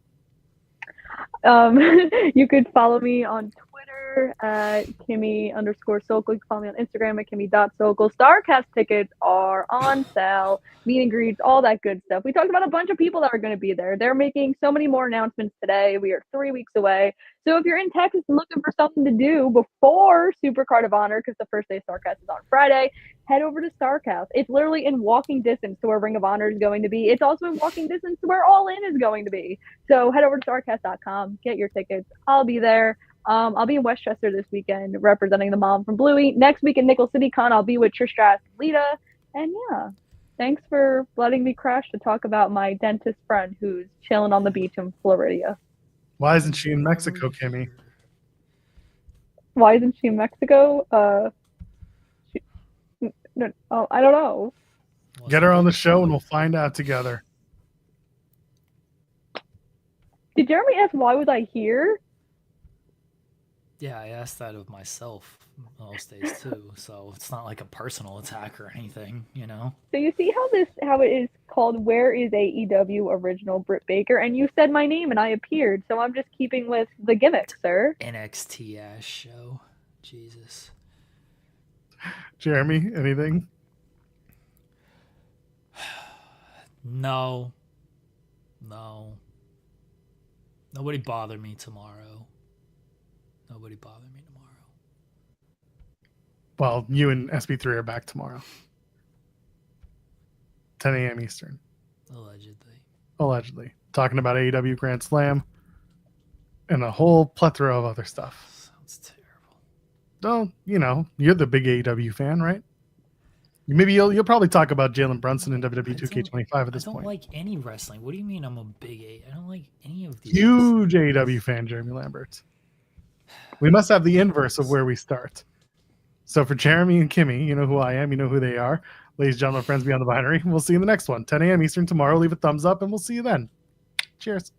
You could follow me on Twitter at Kimmy_Sokol. You can follow me on Instagram at Kimmy.Sokol. Starcast tickets are on sale. Meet and greets, all that good stuff. We talked about a bunch of people that are going to be there. They're making so many more announcements today. We are 3 weeks away. So if you're in Texas and looking for something to do before Supercard of Honor, because the first day of Starcast is on Friday, head over to Starcast. It's literally in walking distance to where Ring of Honor is going to be. It's also in walking distance to where All In is going to be. So head over to Starcast.com, get your tickets. I'll be there. I'll be in Westchester this weekend representing the mom from Bluey. Next week at Nickel City Con, I'll be with Trish Stratus and Lita. And yeah, thanks for letting me crash to talk about my dentist friend who's chilling on the beach in Florida. Why isn't she in Mexico, Kimmy? Why isn't she in Mexico? I don't know. Get her on the show and we'll find out together. Did Jeremy ask why was I here? Yeah, I asked that of myself most days too. So it's not like a personal attack or anything, you know. So you see how it is called Where is AEW original Britt Baker, and you said my name and I appeared. So I'm just keeping with the gimmick, sir. NXT ass show. Jesus. Jeremy, anything? No. Nobody bother me tomorrow. Well, you and SB3 are back tomorrow. 10 a.m. Eastern. Allegedly. Talking about AEW Grand Slam and a whole plethora of other stuff. Sounds terrible. Well, you're the big AEW fan, right? Maybe you'll probably talk about Jalen Brunson and WWE 2K25 at this point. I don't like any wrestling. What do you mean I'm a big A? I don't like any of these. Huge AEW fan, Jeremy Lambert. We must have the inverse of where we start. So for Jeremy and Kimmy, you know who I am, you know who they are. Ladies and gentlemen, friends beyond the binary, we'll see you in the next one. 10 a.m. Eastern tomorrow. Leave a thumbs up and we'll see you then. Cheers.